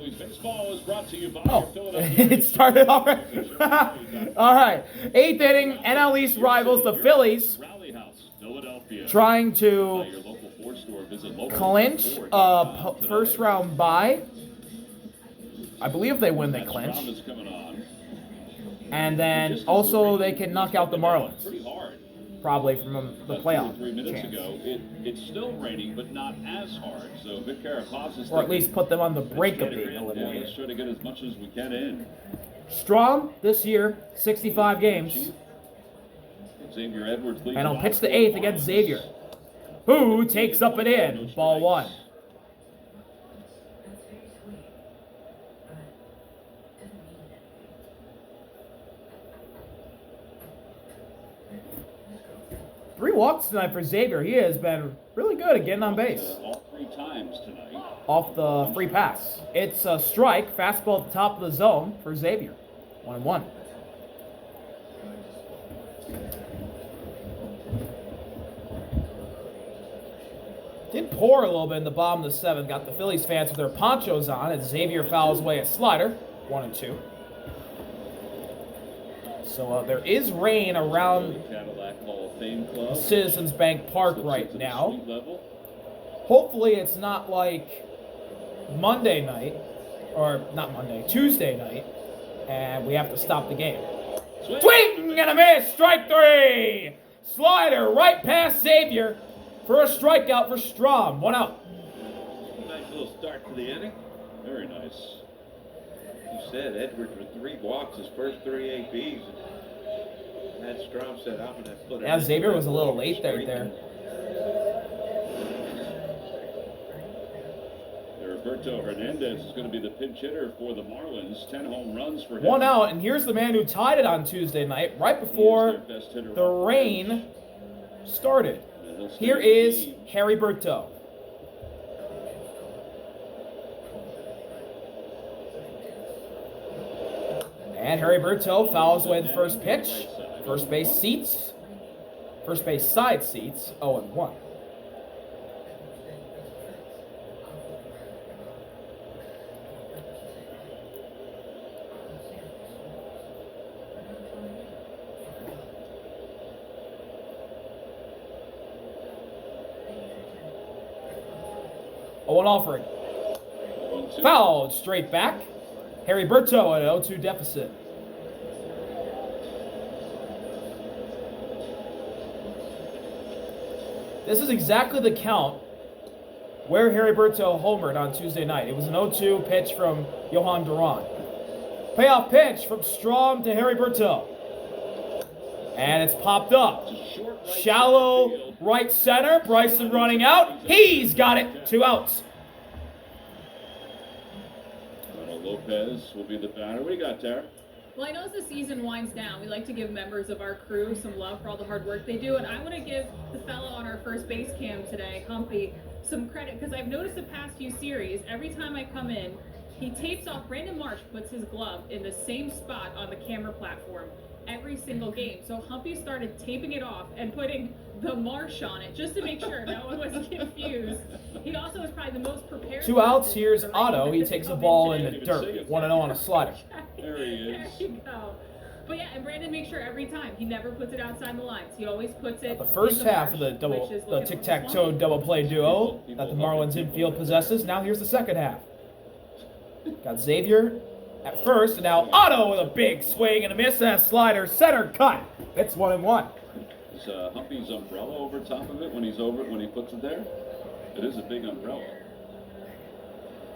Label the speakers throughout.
Speaker 1: Phillies baseball is brought to you by
Speaker 2: Oh,
Speaker 1: Philadelphia.
Speaker 2: it started already. All right. 8th inning, NL East rivals, the Phillies,
Speaker 1: Rally House, Philadelphia.
Speaker 2: trying to
Speaker 1: Your local Ford store. Visit
Speaker 2: clinch a first-round bye. I believe they win, they clinch.
Speaker 1: Is coming on.
Speaker 2: And then also they can knock out the Marlins.
Speaker 1: Pretty hard.
Speaker 2: Probably from the playoff
Speaker 1: 3 minutes
Speaker 2: chance.
Speaker 1: ago, it's still raining, but not as hard. So Vic Carapaz,
Speaker 2: Or at least put them on the brink of being eliminated.
Speaker 1: Let's try to get as much as we can in.
Speaker 2: Strom this year, 65 games.
Speaker 1: Xavier Edwards leads
Speaker 2: And he'll
Speaker 1: off
Speaker 2: pitch the
Speaker 1: for
Speaker 2: 8th against Xavier, who takes up and in. Ball 1. Three walks tonight for Xavier. He has been really good at getting on base.
Speaker 1: All 3 times tonight.
Speaker 2: Off the free pass. It's a strike. Fastball at the top of the zone for Xavier. 1-1. Did pour a little bit in the bottom of the 7th. Got the Phillies fans with their ponchos on as Xavier fouls away a slider. 1-2. So there is rain around Citizens Bank Park right now. Hopefully it's not like Monday night, or not Monday, Tuesday night, and we have to stop the game. Swing and a miss, strike 3! Slider right past Xavier for a strikeout for Strom. 1 out.
Speaker 3: Nice little start to the inning.
Speaker 1: Very nice.
Speaker 3: You said Edwards with 3 walks, his first 3 ABs. Matt Strom said, I'm going to put it.
Speaker 2: Yeah, Xavier was a little late there.
Speaker 1: Roberto Hernandez is going to be the pinch hitter for the Marlins. 10 home runs for him.
Speaker 2: 1 out, and here's the man who tied it on Tuesday night, right before the rain started. Here is Harry Berto. And Harry Berto fouls away the first pitch. First base side seats, 0-1. One offering. Fouled straight back. Harry Berto at an 0-2 deficit. This is exactly the count where Harry Berto homered on Tuesday night. It was an 0-2 pitch from Johan Duran. Payoff pitch from Strom to Harry Berto. And it's popped up. Shallow right center. Bryson running out. He's got it. 2 outs.
Speaker 1: Lopez will be the batter. What do you got, Tara?
Speaker 4: Well, I know as the season winds down, we like to give members of our crew some love for all the hard work they do, and I want to give the fellow on our first base cam today, Humpy, some credit, because I've noticed the past few series, every time I come in, he tapes off, Brandon Marsh puts his glove in the same spot on the camera platform every single game. So Humpy started taping it off and putting the Marsh on it just to make sure no one was confused. He also is probably the most prepared.
Speaker 2: 2 outs. Here's Otto. He takes the ball in the dirt. 1-0 on a slider.
Speaker 1: There he is.
Speaker 4: There you go. But yeah, and Brandon makes sure every time. He never puts it outside the lines. He always puts it.
Speaker 2: The first half of the tic-tac-toe double play duo that the Marlins infield possesses. Now here's the second half. Got Xavier at first, and now Otto with a big swing and a miss. That slider, center cut. It's 1-1.
Speaker 1: Is Humpy's umbrella over top of it when he puts it there? It is a big umbrella.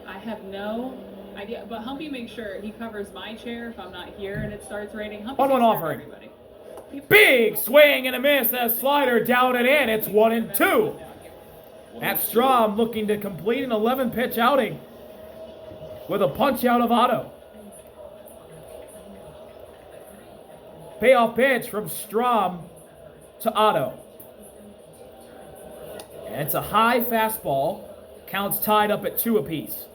Speaker 4: I have no idea, but Humpy makes sure he covers my chair if I'm not here and it starts raining. Humpy
Speaker 2: 1-1 offering. Big swing and a miss. That slider down and in. It's 1-2. Matt Strom looking to complete an 11-pitch outing with a punch out of Otto. Payoff pitch from Strom to Otto. And it's a high fastball. Counts tied up at 2 apiece.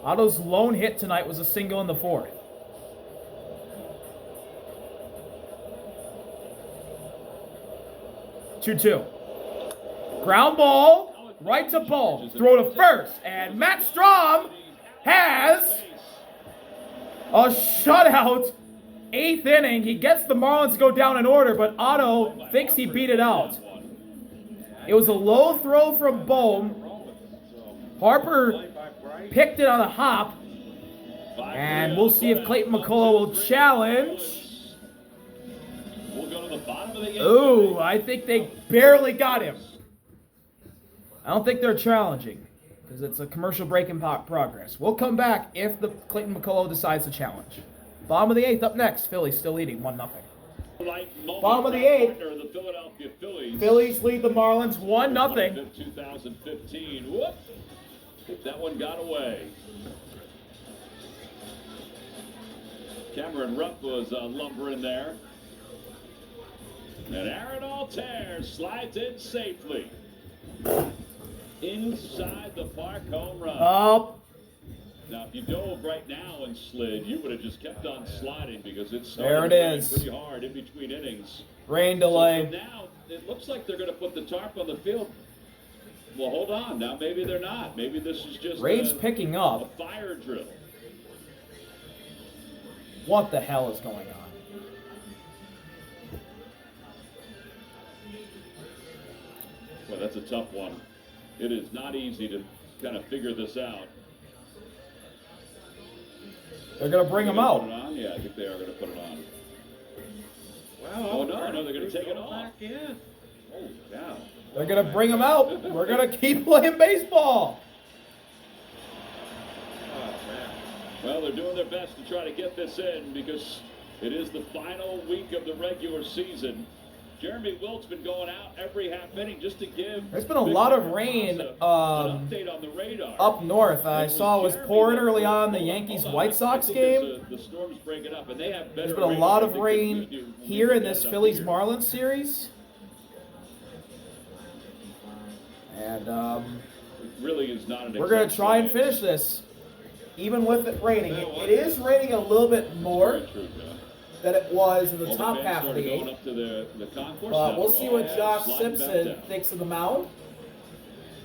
Speaker 2: Otto's lone hit tonight was a single in the 4th. 2-2. Ground ball right to Bohm. Throw to first, and Matt Strom has a shutout. 8th inning. He gets the Marlins to go down in order, but Otto thinks he beat it out. It was a low throw from Bohm. Harper picked it on a hop. And we'll see if Clayton McCullough will challenge. Ooh, I think they barely got him. I don't think they're challenging because it's a commercial break in progress. We'll come back if the Clayton McCullough decides to challenge. Bottom of the 8th up next. Phillies still leading 1-0. Bottom of the 8th.
Speaker 1: The Philadelphia Phillies.
Speaker 2: Phillies lead the Marlins 1-0.
Speaker 1: 2015. Whoop. That one got away. Cameron Rupp was lumbering there. And Aaron Altair slides in safely. Inside the park home run.
Speaker 2: Up.
Speaker 1: Now, if you dove right now and slid, you would have just kept on sliding because it's
Speaker 2: there it is.
Speaker 1: Pretty hard in between innings.
Speaker 2: Rain delay.
Speaker 1: So now it looks like they're going to put the tarp on the field. Well, hold on. Now maybe they're not. Maybe this is just
Speaker 2: rain's picking up.
Speaker 1: A fire drill.
Speaker 2: What the hell is going on?
Speaker 1: Well, that's a tough one. It is not easy to kind of figure this out.
Speaker 2: They're going to bring him out.
Speaker 1: Put it on? Yeah, I think they are going to put it on.
Speaker 3: Wow.
Speaker 1: Oh, no, they're going to take it off.
Speaker 3: Back in. Oh, yeah.
Speaker 2: They're going to bring him out. We're going to keep playing baseball.
Speaker 3: Oh, man.
Speaker 1: Well, they're doing their best to try to get this in because it is the final week of the regular season. Jeremy Wilk's been going out every half inning just to give.
Speaker 2: There's been a lot of rain
Speaker 1: an update on the radar.
Speaker 2: up north. I saw it was pouring early on the Yankees-White Sox game.
Speaker 1: The storm's breaking up, and they have better.
Speaker 2: There's been a lot of rain here in this Phillies-Marlins series. And
Speaker 1: it really is not an.
Speaker 2: We're going to try and finish this, even with it raining. It is raining a little bit more than it was in the top half of the 8th. But we'll see what Josh Simpson thinks of the mound.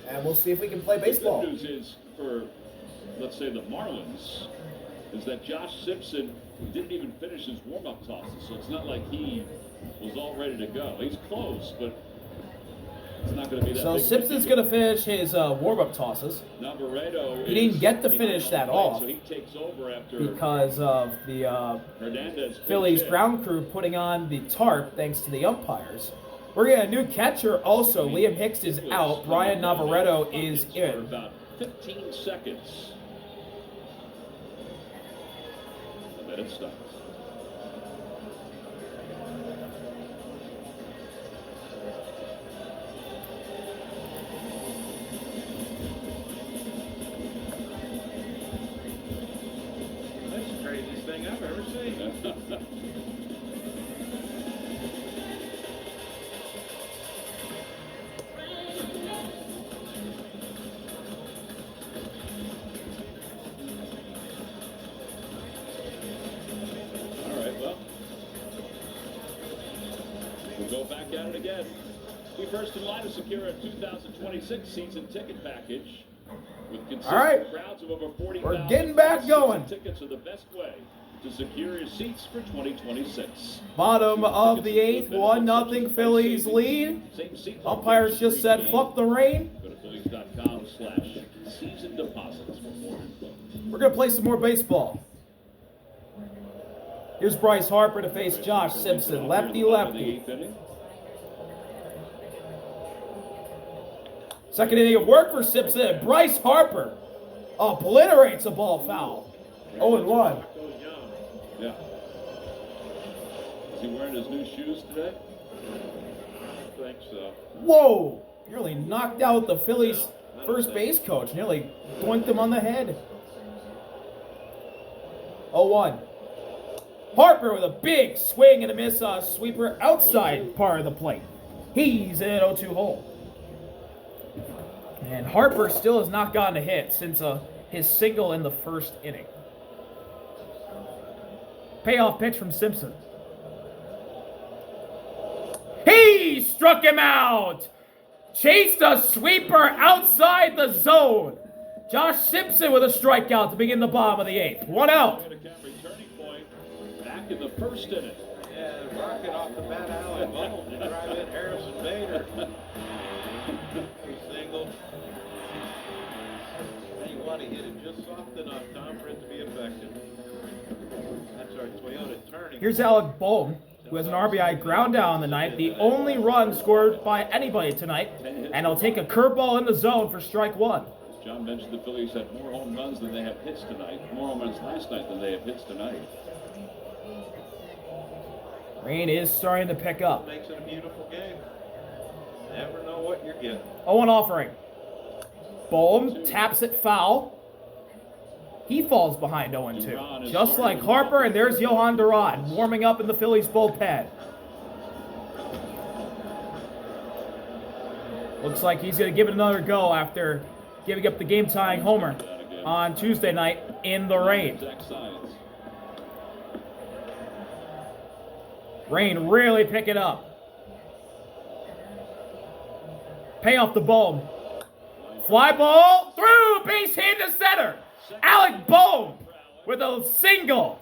Speaker 2: And we'll see if we can play baseball.
Speaker 1: The good news is for, let's say, the Marlins, is that Josh Simpson didn't even finish his warm-up tosses. So it's not like he was all ready to go. He's close, but it's not going to be that.
Speaker 2: So
Speaker 1: big
Speaker 2: Simpson's going to finish his warm-up tosses.
Speaker 1: Now Barreto
Speaker 2: he didn't get to finish that off
Speaker 1: so he takes over after
Speaker 2: because of the Phillies ground crew putting on the tarp thanks to the umpires. We're getting a new catcher also. Liam Hicks is out. Brian Navarreto is in.
Speaker 1: About 15 seconds. And then it stops.
Speaker 3: That's the craziest thing I've ever seen.
Speaker 1: Go back at it again. Be first in line to secure a 2026 season ticket package with consistent crowds of over 40,000.
Speaker 2: We're getting back going.
Speaker 1: Tickets are the best way to secure your seats for 2026.
Speaker 2: Bottom of the 8th, 1-0 Phillies lead. Umpires just said, fuck the rain.
Speaker 1: Go to Phillies.com/season deposits for more info.
Speaker 2: We're going to play some more baseball. Here's Bryce Harper to face Josh Simpson. Lefty-lefty. Second inning of work for Simpson. Bryce Harper obliterates a ball foul. 0-1.
Speaker 1: Yeah. Is he wearing his new shoes today?
Speaker 3: I think so.
Speaker 2: Whoa! Nearly knocked out the Phillies' first base coach. Nearly doinked him on the head. 0-1. Harper with a big swing and a miss sweeper outside part of the plate. He's in 0-2 hole. And Harper still has not gotten a hit since his single in the first inning. Payoff pitch from Simpson. He struck him out! chased a sweeper outside the zone. Josh Simpson with a strikeout to begin the bottom of the 8th. 1 out.
Speaker 1: Returning point back in the first inning.
Speaker 3: Yeah, rocket off the bat alley. Boom, to drive in Harrison Bader. He singled. And you want to hit it just soft enough, Tom, for it to be effective. That's our Toyota turning.
Speaker 2: Here's Alec Bohm, who has an RBI ground down in the 9th. The only run scored by anybody tonight. And he'll take a curveball in the zone for strike 1.
Speaker 1: John mentioned the Phillies had more home runs than they have hits tonight. More home runs last night than they have hits tonight.
Speaker 2: Rain is starting to pick up.
Speaker 3: Makes it a beautiful game. Never know what you're getting.
Speaker 2: 0-1 offering. Bohm taps it foul. He falls behind 0-2. Just like Harper, and there's Johan Duran warming up in the Phillies bullpen. Looks like he's going to give it another go after giving up the game-tying homer on Tuesday night in the rain. Rain really picking up. Pay off the Bohm. Fly ball through, base hit to center. Alec Bohm with a single.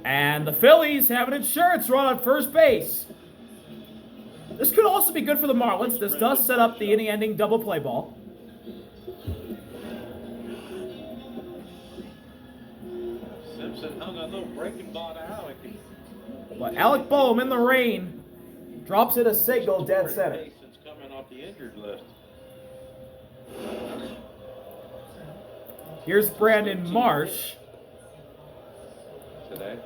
Speaker 2: And the Phillies have an insurance run on first base. This could also be good for the Marlins. This does set up the inning-ending double play ball.
Speaker 3: Simpson hung a little breaking ball to Alec.
Speaker 2: But Alec Bohm in the rain drops it a single dead center.
Speaker 3: It's coming off the injured list.
Speaker 2: Here's Brandon Marsh.
Speaker 3: Today.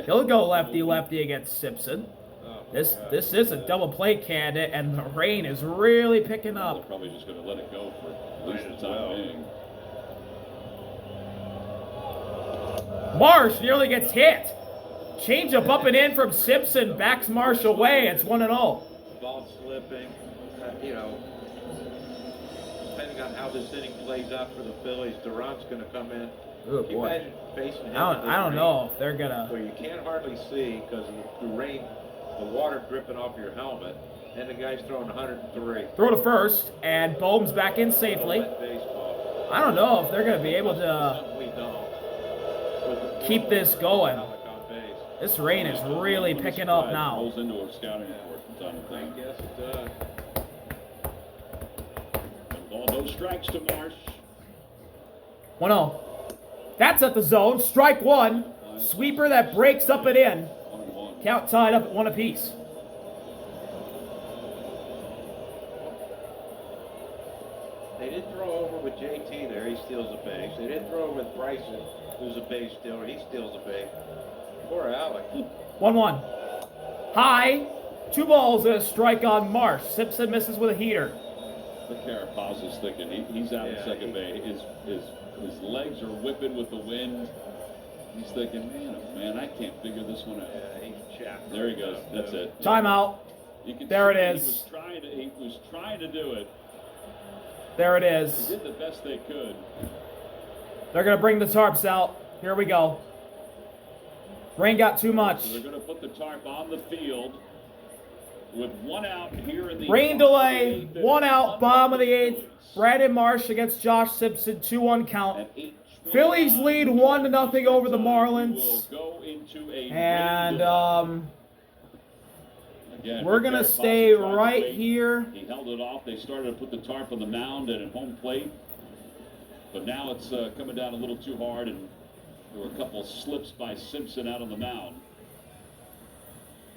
Speaker 2: He'll go lefty-lefty against Simpson.
Speaker 3: Oh,
Speaker 2: This is a double play candidate, and the rain is really picking
Speaker 1: They're
Speaker 2: up.
Speaker 1: probably just going to let it go for at least the time being.
Speaker 2: Marsh nearly gets hit. Changeup up and in from Simpson, backs Marsh away. It's 1-0.
Speaker 3: Ball slipping. Depending on how this inning plays out for the Phillies, Durant's going to come in.
Speaker 2: Oh
Speaker 3: Can you
Speaker 2: boy.
Speaker 3: imagine facing him
Speaker 2: I don't know if they're gonna.
Speaker 3: where you can't hardly see because of the rain, the water dripping off your helmet, and the guy's throwing 103.
Speaker 2: Throw to first, and Bohm's back in safely.
Speaker 3: That baseball.
Speaker 2: I don't know if they're gonna be able to
Speaker 3: Something we don't.
Speaker 2: keep this going.
Speaker 3: Alec on base.
Speaker 2: This rain is really picking up now.
Speaker 1: Rolls into a scouting report from time to
Speaker 3: I
Speaker 1: time.
Speaker 3: guess it does.
Speaker 1: Ball, no strikes to Marsh.
Speaker 2: 1-0. That's at the zone. Strike 1. Sweeper that breaks up and in.
Speaker 1: 1-1.
Speaker 2: Count tied up at 1 apiece.
Speaker 3: They didn't throw over with JT there. He steals a base. They didn't throw with Bryson, who's a base stealer. He steals a base. Poor Alec.
Speaker 2: 1-1. High. 2 balls and a strike on Marsh. Simpson misses with a heater.
Speaker 1: The Carapaz is thinking he's out at second base. His legs are whipping with the wind. He's thinking, man, I can't figure this one out.
Speaker 3: Yeah, he's chapped.
Speaker 1: There he goes. That's it.
Speaker 2: Timeout.
Speaker 1: You can
Speaker 2: There
Speaker 1: see
Speaker 2: it is.
Speaker 1: He was trying to do it.
Speaker 2: There it
Speaker 1: They
Speaker 2: is.
Speaker 1: did the best they could.
Speaker 2: They're going to bring the tarps out. Here we go. Rain got too much.
Speaker 1: So they're going to put the tarp on the field with 1 out here in the
Speaker 2: Rain delay. 1 out. Bottom of the 8th. Brandon Marsh against Josh Simpson. 2-1 count.
Speaker 1: At 8:29,
Speaker 2: Phillies lead 1-0 over the Marlins.
Speaker 1: Will go into a
Speaker 2: And
Speaker 1: again,
Speaker 2: we're going to
Speaker 1: Carapaz
Speaker 2: stay
Speaker 1: tried to
Speaker 2: right
Speaker 1: wait.
Speaker 2: here.
Speaker 1: He held it off. They started to put the tarp on the mound and at home plate. But now it's coming down a little too hard, and there were a couple of slips by Simpson out on the mound.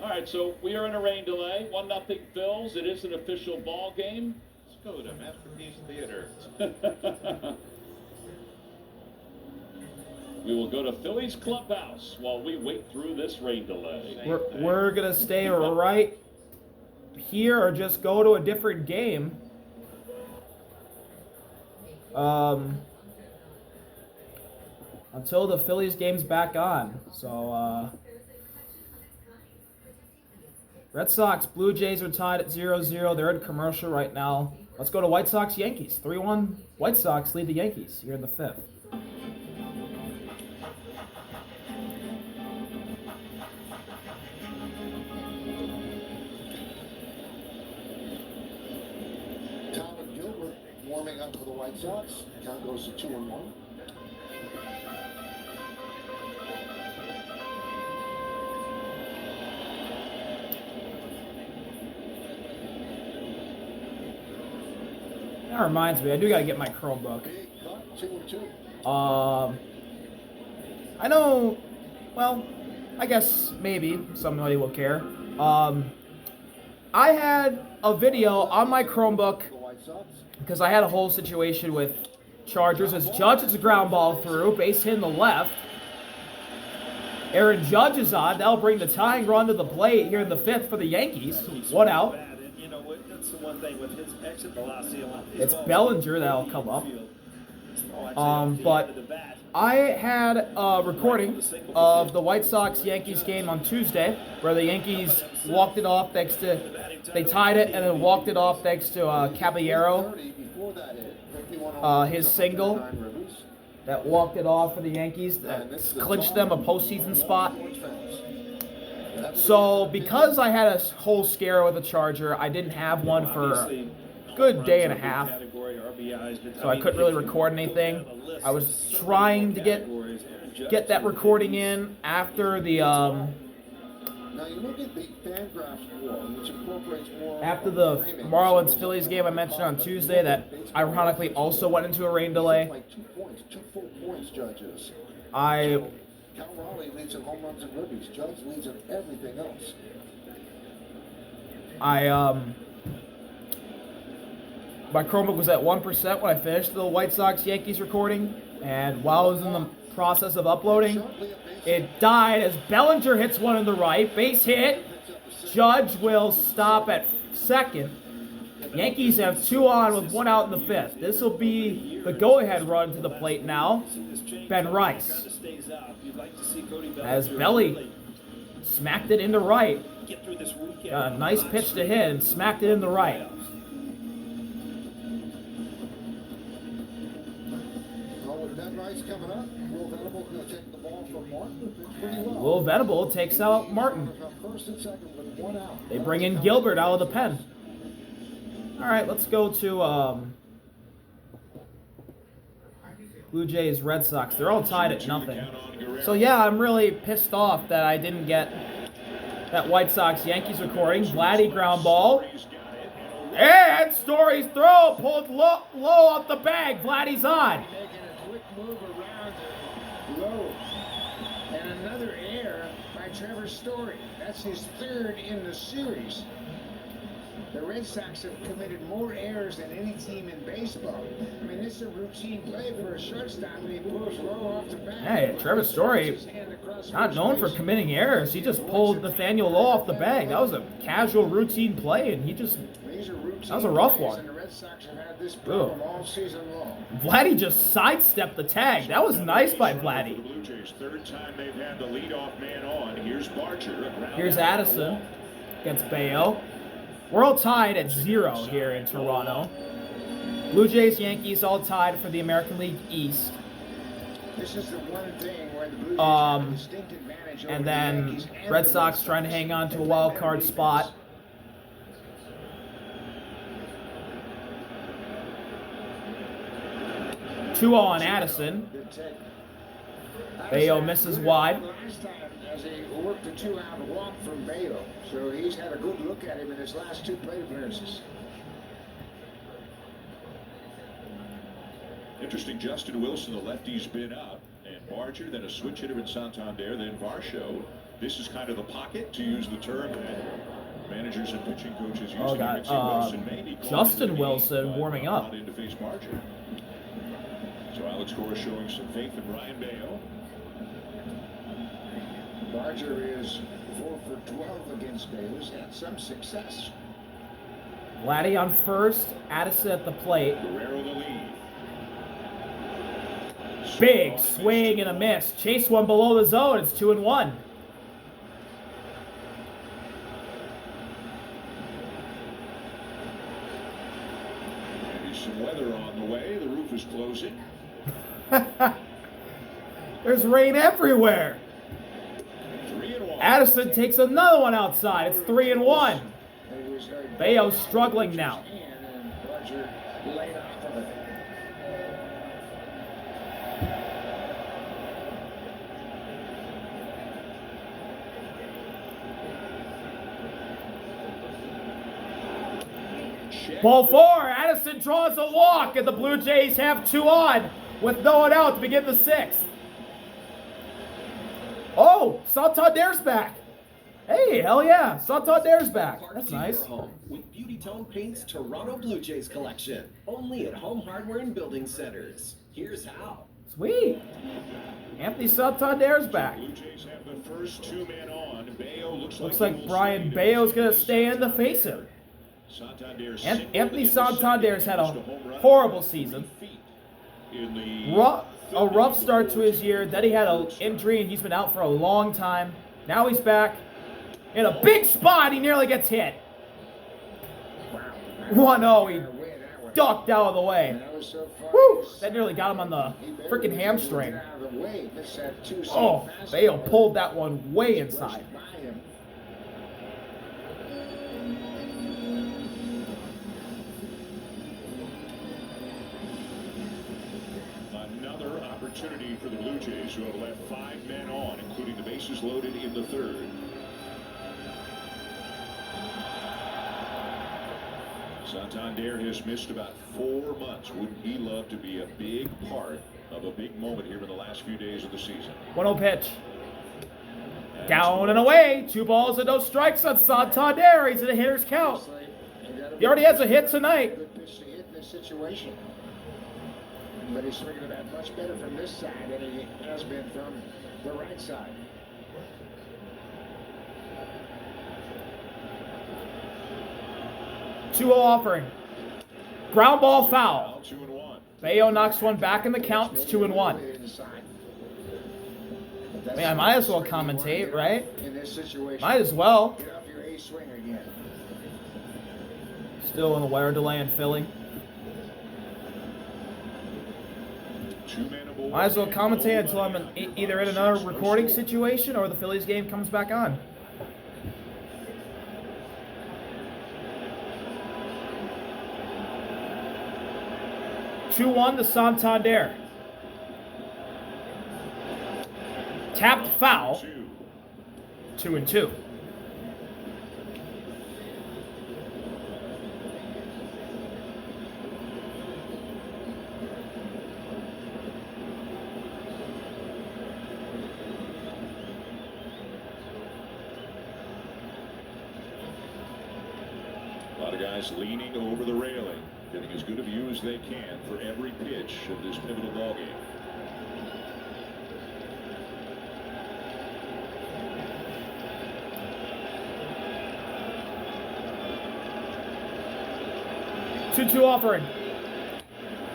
Speaker 1: All right, so we are in a rain delay. 1-0 Phils. It is an official ball game.
Speaker 3: Let's go to Masterpiece Theater.
Speaker 1: We will go to Phillies Clubhouse while we wait through this rain delay.
Speaker 2: We're going to stay right here or just go to a different game. Until the Phillies game's back on. So, Red Sox, Blue Jays are tied at 0-0. They're in commercial right now. Let's go to White Sox, Yankees. 3-1 White Sox lead the Yankees here in the 5th.
Speaker 5: Warming up for the White Sox. Count goes to 2-1.
Speaker 2: That reminds me, I do gotta get my Chromebook.
Speaker 5: Big cut, 2-2.
Speaker 2: I know, well, I guess maybe somebody will care. I had a video on my Chromebook
Speaker 5: The White Sox.
Speaker 2: because I had a whole situation with Chargers as Judge is a ground ball through, base hit in the left. Aaron Judge is on. That'll bring the tying run to the plate here in the 5th for the Yankees. One out.
Speaker 6: You know what? That's the one thing with his exit velocity.
Speaker 2: It's Bellinger that'll come up. But I had a recording of the White Sox-Yankees game on Tuesday where the Yankees walked it off thanks to, they tied it and then walked it off thanks to Caballero,
Speaker 5: Before that hit, 51
Speaker 2: his single that walked it off for the Yankees that clinched them a postseason spot. So because I had a whole scare with a Charger, I didn't have one for a good day and a half. So I couldn't really record anything. I was trying to get that recording in after the
Speaker 5: Now you look at the Fangraphs war, which incorporates more
Speaker 2: after the Marlins Phillies game I mentioned on Tuesday that ironically also went into a rain delay.
Speaker 5: Like 2 points, 2 full points, Judges.
Speaker 2: I
Speaker 5: Cal Raleigh leads in home runs and ribbies. Judge leads in everything else.
Speaker 2: my Chromebook was at 1% when I finished the White Sox-Yankees recording, and while I was in the process of uploading, it died as Bellinger hits one in the right, base hit. Judge will stop at second. Yankees have 2 on with 1 out in the 5th. This will be the go-ahead run to the plate now. Ben Rice, as Belly smacked it into right. Got a nice pitch to hit and smacked it in the right.
Speaker 5: Ben Rice coming up. Will Venable going to take the ball from Martin. Pretty well.
Speaker 2: Will Venable takes out Martin.
Speaker 5: First and second with 1 out.
Speaker 2: They bring in Gilbert out of the pen. All right, let's go to Blue Jays, Red Sox. They're all tied at nothing. So yeah, I'm really pissed off that I didn't get that White Sox-Yankees recording. Vladdy ground ball. And Story's throw pulled low off the bag. Vladdy's on.
Speaker 7: Making a quick move around low. And another error by Trevor Story. That's his 3rd in the series. The Red Sox have committed more errors than any team in baseball. I mean, this is a routine play for a shortstop, and he pulls low off the bat.
Speaker 2: Hey, Trevor Story, not known for committing errors. He just pulled Nathaniel Lowe off the bag. That was a casual routine play, and he just... That was a rough one.
Speaker 7: And the Red Sox have had this problem all season long.
Speaker 2: Vladdy just sidestepped the tag. That was nice by Vladdy.
Speaker 1: The Blue Jays, 3rd time they've had the leadoff man on. Here's Barger.
Speaker 2: Here's Addison against Bayo. We're all tied at 0 here in Toronto. Blue Jays, Yankees all tied for the American League East.
Speaker 7: This is the one thing where the Blue Jays have a distinct advantage over
Speaker 2: And
Speaker 7: the
Speaker 2: then
Speaker 7: Yankees and
Speaker 2: Red
Speaker 7: the
Speaker 2: Sox trying to hang on to a wild card spot. Two on Addison. Bayo misses wide.
Speaker 7: Last time, as he worked a 2-out walk from Bayo, so he's had a good look at him in his last 2 plate appearances.
Speaker 1: Interesting, Justin Wilson, the lefty's been up, and Barger, then a switch hitter in Santander, then Varsho. This is kind of the pocket, to use the term that managers and pitching coaches use.
Speaker 2: Oh, God. Justin Wilson warming up.
Speaker 1: In to face Barger. So Alex Cora showing some faith in Ryan Bayo.
Speaker 7: Barger is 4 for 12 against Bayo. He's had some success.
Speaker 2: Vladdy on first, Addison at the plate.
Speaker 1: Guerrero the lead.
Speaker 2: Big swing and a miss. Chase one below the zone. It's 2-1.
Speaker 1: Maybe some weather on the way. The roof is closing.
Speaker 2: There's rain everywhere.
Speaker 1: 3-1.
Speaker 2: Addison takes another one outside. It's 3-1. Bayo's struggling now.
Speaker 7: And Barger laid off of it.
Speaker 2: Ball 4. Addison draws a walk, and the Blue Jays have 2 on with no one out to begin the 6th. Oh, Santander's back. Hey, hell yeah, Santander's back. That's nice.
Speaker 8: Home with Beauty Tone Paint's Toronto Blue Jays collection. Only at Home Hardware and Building Centers. Here's how.
Speaker 2: Sweet. Anthony Santander's back.
Speaker 1: Blue Jays have the first 2 men on. Bayo
Speaker 2: Looks like Brian Bayo's going to stay in to face him. Anthony Santander's had a horrible season. A rough start to his year. Then he had an injury and he's been out for a long time. Now he's back in a big spot. He nearly gets hit. 1-0. He ducked out of the way. Woo! That nearly got him on the freaking hamstring. Oh, Bayo pulled that one way inside.
Speaker 1: Another opportunity for the Blue Jays, who have left 5 men on, including the bases loaded in the 3rd. Santander has missed about 4 months. Wouldn't he love to be a big part of a big moment here in the last few days of the season?
Speaker 2: 1-0 pitch. Down and away. 2 balls and no strikes on Santander. He's in a hitter's count. He already has a hit tonight.
Speaker 7: Good pitch to hit in this situation. But he's swinging it out much better from this side than he has been from the right side.
Speaker 2: Two-0 offering. Ground ball foul.
Speaker 1: 2-1.
Speaker 2: Bayo knocks one back in the count. It's 2-1. Man, I might as well commentate, right?
Speaker 7: In this situation,
Speaker 2: Might as well.
Speaker 7: get off your A swing again.
Speaker 2: Still in the weather delay in Philly. Might as well commentate until I'm either in another recording situation or the Phillies game comes back on. Two-1 to Santander. Tapped foul. 2-2.
Speaker 1: A lot of guys leaning over the railing, getting as good a view as they can for every pitch of this pivotal ball game.
Speaker 2: Two offering.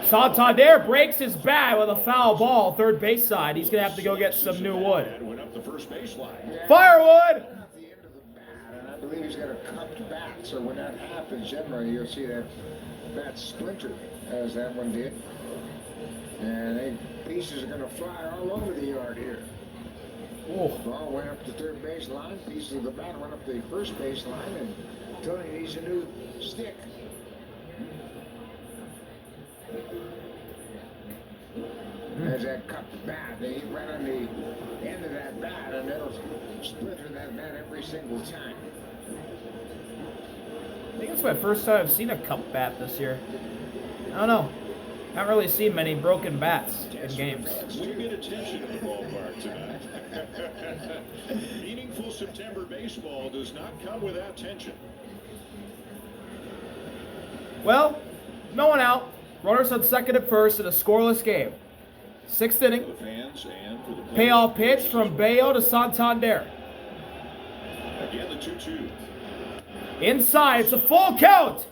Speaker 2: Santander breaks his bat with a foul ball, third base side. He's going to have to go get some new wood.
Speaker 1: Went up the first baseline.
Speaker 2: Firewood!
Speaker 7: At the end of the bat, and I believe he's got a cupped bat, so when that happens, generally you'll see that bat splinter, as that one did. And pieces are going to fly all over the yard here.
Speaker 2: Oh.
Speaker 7: Ball went up the third base line, pieces of the bat went up the first base line, and Tony needs a new stick. There's that cupped bat. They hit right on the end of that bat, and it'll splinter that bat every single time.
Speaker 2: I think it's my first time I've seen a cup bat this year. I don't know. Haven't really seen many broken bats in games.
Speaker 1: We get attention in the ballpark tonight. Meaningful September baseball does not come without tension.
Speaker 2: Well, no one out. Runners on second and first in a scoreless game. Sixth inning.
Speaker 1: For the fans and for the players.
Speaker 2: Payoff pitch from Bayo to Santander.
Speaker 1: Again, the 2-2.
Speaker 2: Inside, it's a full count.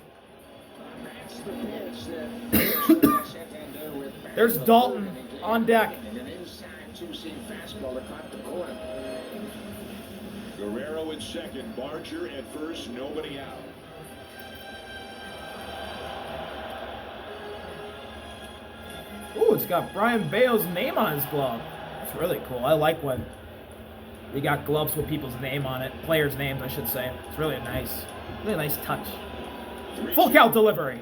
Speaker 7: That's the pitch that
Speaker 2: There's Dalton on deck.
Speaker 7: an inside two-seam fastball that caught the corner.
Speaker 1: Guerrero at second, Barger at first, nobody out.
Speaker 2: Ooh, it's got Brian Bayo's name on his glove. That's really cool. I like when you got gloves with people's name on it. Players' names, I should say. It's really nice touch. Full count delivery.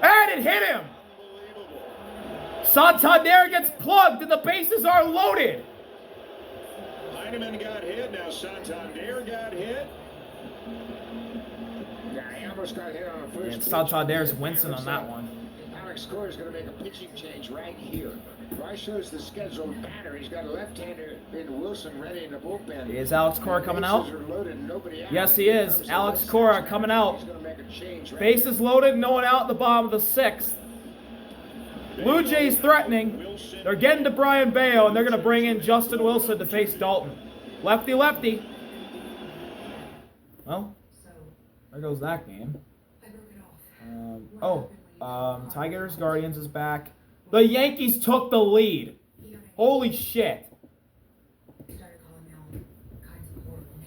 Speaker 2: And it it hit him. Santander gets plugged and the bases are loaded.
Speaker 9: Heineman got hit. Now Santander got hit.
Speaker 7: Yeah, he almost got hit on the first
Speaker 2: And
Speaker 7: pitch.
Speaker 2: Santander's wincing on that one.
Speaker 7: Alex Cora is going to make a pitching change right here. Right shows the scheduled batter. He's got a left-hander in Wilson ready in the bullpen.
Speaker 2: Is Alex Cora coming out?
Speaker 7: Bases are loaded, nobody out.
Speaker 2: Yes, he is. Alex Cora coming out.
Speaker 7: He's going to make a change right
Speaker 2: Bases loaded, no one out in the bottom of the 6th. Blue Jays threatening. They're getting to Brian Bayo, and they're going to bring in Justin Wilson to face Dalton. Lefty, lefty. Well, there goes that game. Tigers, Guardians is back. The Yankees took the lead. Holy shit.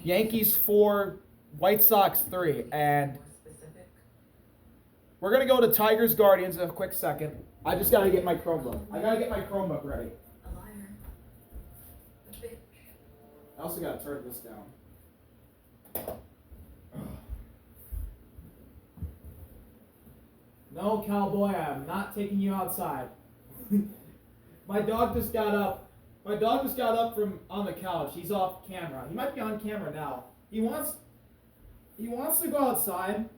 Speaker 2: Yankees 4, White Sox 3, and we're going to go to Tigers, Guardians in a quick second. I just got to get my Chromebook. I got to get my Chromebook ready. I also got to turn this down. No, cowboy, I'm not taking you outside. My dog just got up. My dog just got up from on the couch. He's off camera. He might be on camera now. He wants to go outside.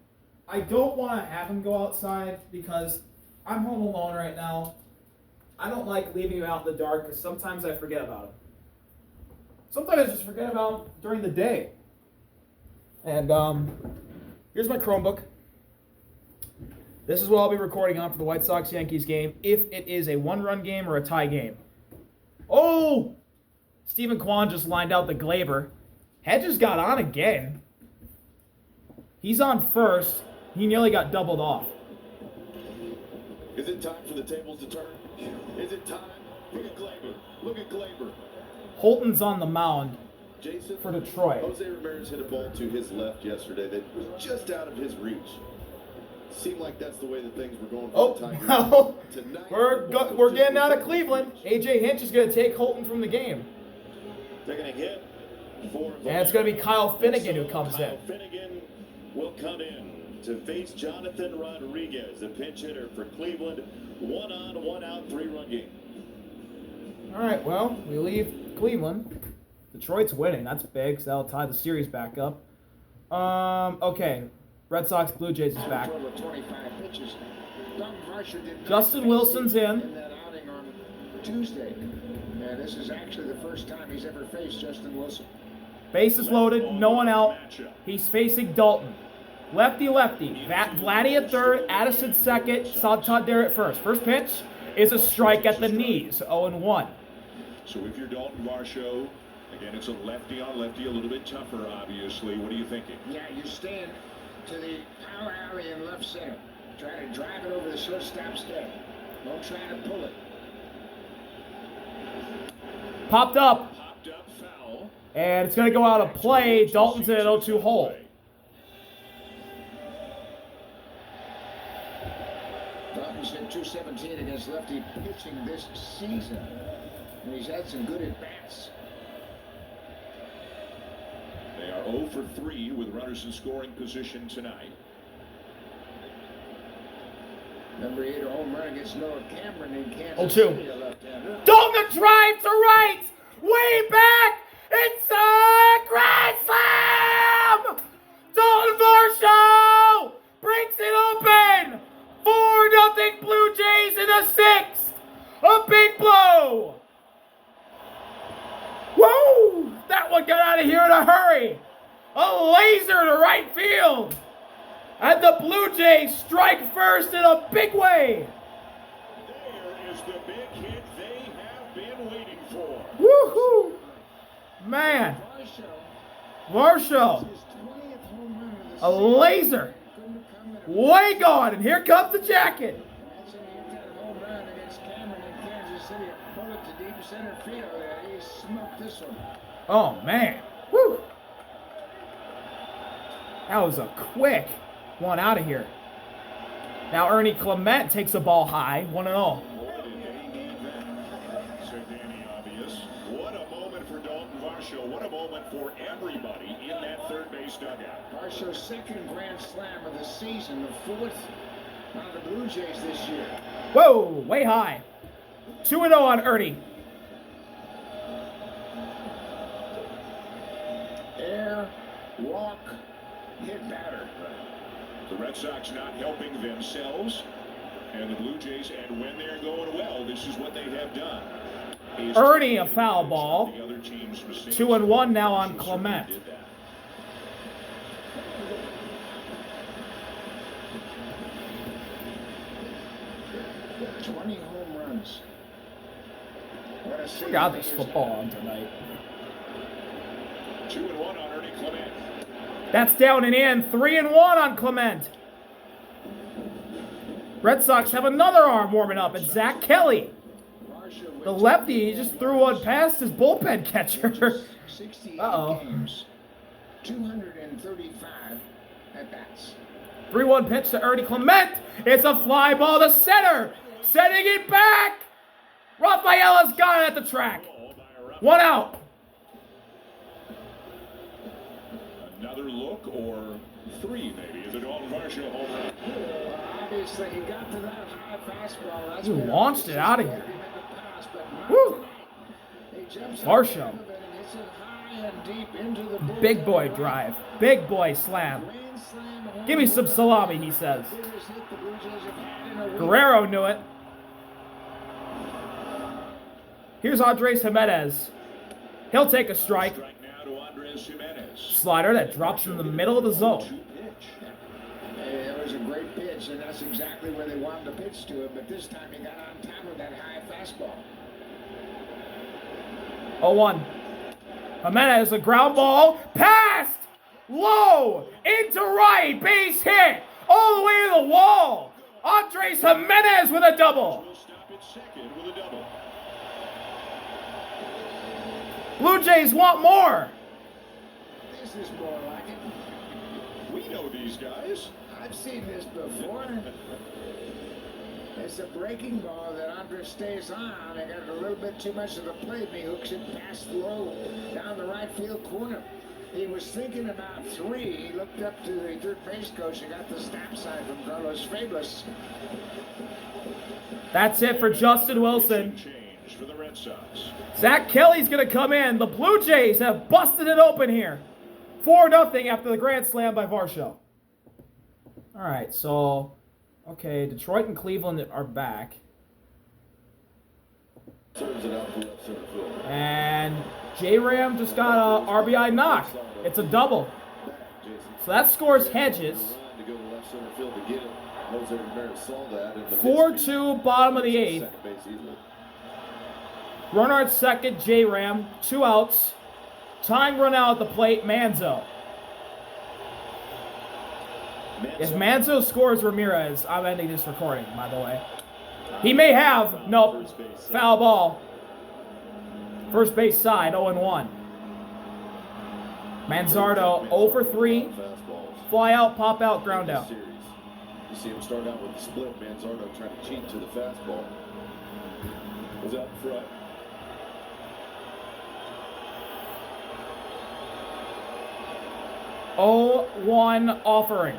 Speaker 2: I don't want to have him go outside because I'm home alone right now. I don't like leaving him out in the dark because sometimes I forget about him. Sometimes I just forget about him during the day. And here's my Chromebook. This is what I'll be recording on for the White Sox-Yankees game if it is a one-run game or a tie game. Oh! Stephen Kwan just lined out the Glaber. Hedges got on again. He's on first. He nearly got doubled off.
Speaker 9: Is it time for the tables to turn? Is it time? Look at Glaber. Look at Glaber.
Speaker 2: Holton's on the mound
Speaker 9: Jason,
Speaker 2: for Detroit.
Speaker 9: Jose Ramirez hit a ball to his left yesterday that was just out of his reach. Seemed like that's the way that things were going for the Tigers.
Speaker 2: Well,
Speaker 9: Tonight,
Speaker 2: we're getting out of Cleveland. A.J. Hinch is going to take Holton from the game.
Speaker 9: They're going to hit.
Speaker 2: And it's going to be Kyle Finnegan who comes in.
Speaker 9: Finnegan will come in to face Jonathan Rodriguez, the pinch hitter for Cleveland. 1 on, 1 out, 3-run game.
Speaker 2: All right, well, we leave Cleveland. Detroit's winning. That's big, so that'll tie the series back up. Okay. Red Sox, Blue Jays is back. Justin Wilson's in.
Speaker 7: that outing on Tuesday. And this is actually the first time he's ever faced Justin Wilson.
Speaker 2: Bases loaded, no one out. He's facing Dalton. Lefty, lefty. Vladdy at third, Addison second, Santander at first. First pitch is a strike at the knees, 0-1.
Speaker 9: So if you're Dalton Varsho, again, it's a lefty on lefty, a little bit tougher, obviously. What are you thinking?
Speaker 7: Yeah, you stand to the power alley in left center. Try to drive it over the shortstop step. Don't try to pull it.
Speaker 2: Popped up.
Speaker 9: Popped up, foul.
Speaker 2: And it's going to go out of play. Dalton's in an 0-2 hole.
Speaker 7: Dalton's hit .217 against lefty pitching this season. And he's had some good at-bats.
Speaker 9: They are 0 for 3 with runners in scoring position tonight.
Speaker 7: Number 8, a home run against Noah Cameron in Kansas
Speaker 2: 0-2.
Speaker 7: City, a left-hander.
Speaker 2: Dalton drive to right. Way back. It's a grand slam. Dalton Varsho breaks it open. 4-0 Blue Jays in the 6th. A big blow. Woo! That one got out of here in a hurry. A laser to right field. And the Blue Jays strike first in a big way.
Speaker 9: There is the big hit they have been waiting for.
Speaker 2: Woohoo! Man. Varsho. A laser. Way gone. And here comes the jacket.
Speaker 7: That's an anti home run against Cameron in Kansas City. A bullet to deep center field. He smoked this one.
Speaker 2: Oh, man. Woo. That was a quick one out of here. Now Ernie Clement takes the ball high, 1-0.
Speaker 9: Certainly obvious. What a moment for Dalton Varsho. What a moment for everybody in that third base dugout.
Speaker 7: Varsho's second grand slam of the season, the 4th on the Blue Jays this year.
Speaker 2: Whoa, way high. 2-0 on Ernie.
Speaker 7: Air, walk, hit batter.
Speaker 9: The Red Sox not helping themselves, and the Blue Jays, and when they're going well, this is what they have done.
Speaker 2: Ernie, a foul ball.
Speaker 9: The other team's mistakes.
Speaker 2: 2-1 now on Clement.
Speaker 9: Did that.
Speaker 7: Twenty home runs. What a season
Speaker 2: Forgot there's
Speaker 7: he has
Speaker 2: football
Speaker 7: had.
Speaker 2: on tonight.
Speaker 9: 2-1 on Ernie Clement.
Speaker 2: That's down and in. 3-1 on Clement. Red Sox have another arm warming up. It's Zach Kelly. The lefty, he just threw one past his bullpen catcher.
Speaker 7: 68
Speaker 2: Uh-oh.
Speaker 7: games, 235 at bats.
Speaker 2: 3-1 pitch to Ernie Clement. It's a fly ball to center. Setting it back. Rafaela's got it at the track. 1 out.
Speaker 9: Another look or 3 maybe. The Dalton Varsho home run.
Speaker 7: Well, obviously, he got to that high fastball. That's
Speaker 2: He
Speaker 7: where
Speaker 2: launched it out of here.
Speaker 7: pass, but not
Speaker 2: Woo.
Speaker 7: tonight. He jumps up
Speaker 2: Varsho.
Speaker 7: out of it and hits it high and deep into the bullpen.
Speaker 2: Big boy drive. Big boy slam.
Speaker 7: Grand slam home
Speaker 2: Give me some
Speaker 7: run.
Speaker 2: salami, he says.
Speaker 7: Biggest hit the Blue Jays have had in a week.
Speaker 2: Guerrero knew it. Here's Andres Jimenez. He'll take a strike.
Speaker 9: Strike now to Andres Jimenez.
Speaker 2: Slider that drops in the middle of the zone.
Speaker 7: It was a great pitch, and that's exactly where they wanted to pitch to him, but this time he got on top of that high fastball.
Speaker 2: 0-1. Jimenez, a ground ball. Passed! Low! Into right! Base hit! All the way to the wall! Andres Jimenez with a double!
Speaker 9: Will stop at second with a double.
Speaker 2: Blue Jays want more!
Speaker 7: This is more like it.
Speaker 9: We know these guys.
Speaker 7: I've seen this before. It's a breaking ball that Andres stays on. They got a little bit too much of the plate, and he hooks it past low down the right field corner. He was thinking about 3. He looked up to the third base coach and got the stop sign from Carlos Fabulous.
Speaker 2: That's it for Justin Wilson.
Speaker 9: Change for the Red Sox.
Speaker 2: Zach Kelly's going to come in. The Blue Jays have busted it open here. 4-0 after the grand slam by Varsho. All right, so, okay, Detroit and Cleveland are back. And J-Ram just got a RBI knock. It's a double. So that scores Hedges. 4-2, bottom of the 8th. Runner at second, J-Ram. 2 outs. Tying run out at the plate, Manzo. If Manzo scores Ramirez, I'm ending this recording, by the way. He may have. Nope. Foul ball. First base side, 0-1. Manzardo 0 for 3. Fly out, pop out, ground out.
Speaker 10: You see him start out with the split. Manzardo trying to cheat to the fastball. Was out in front.
Speaker 2: Oh, 1 offering.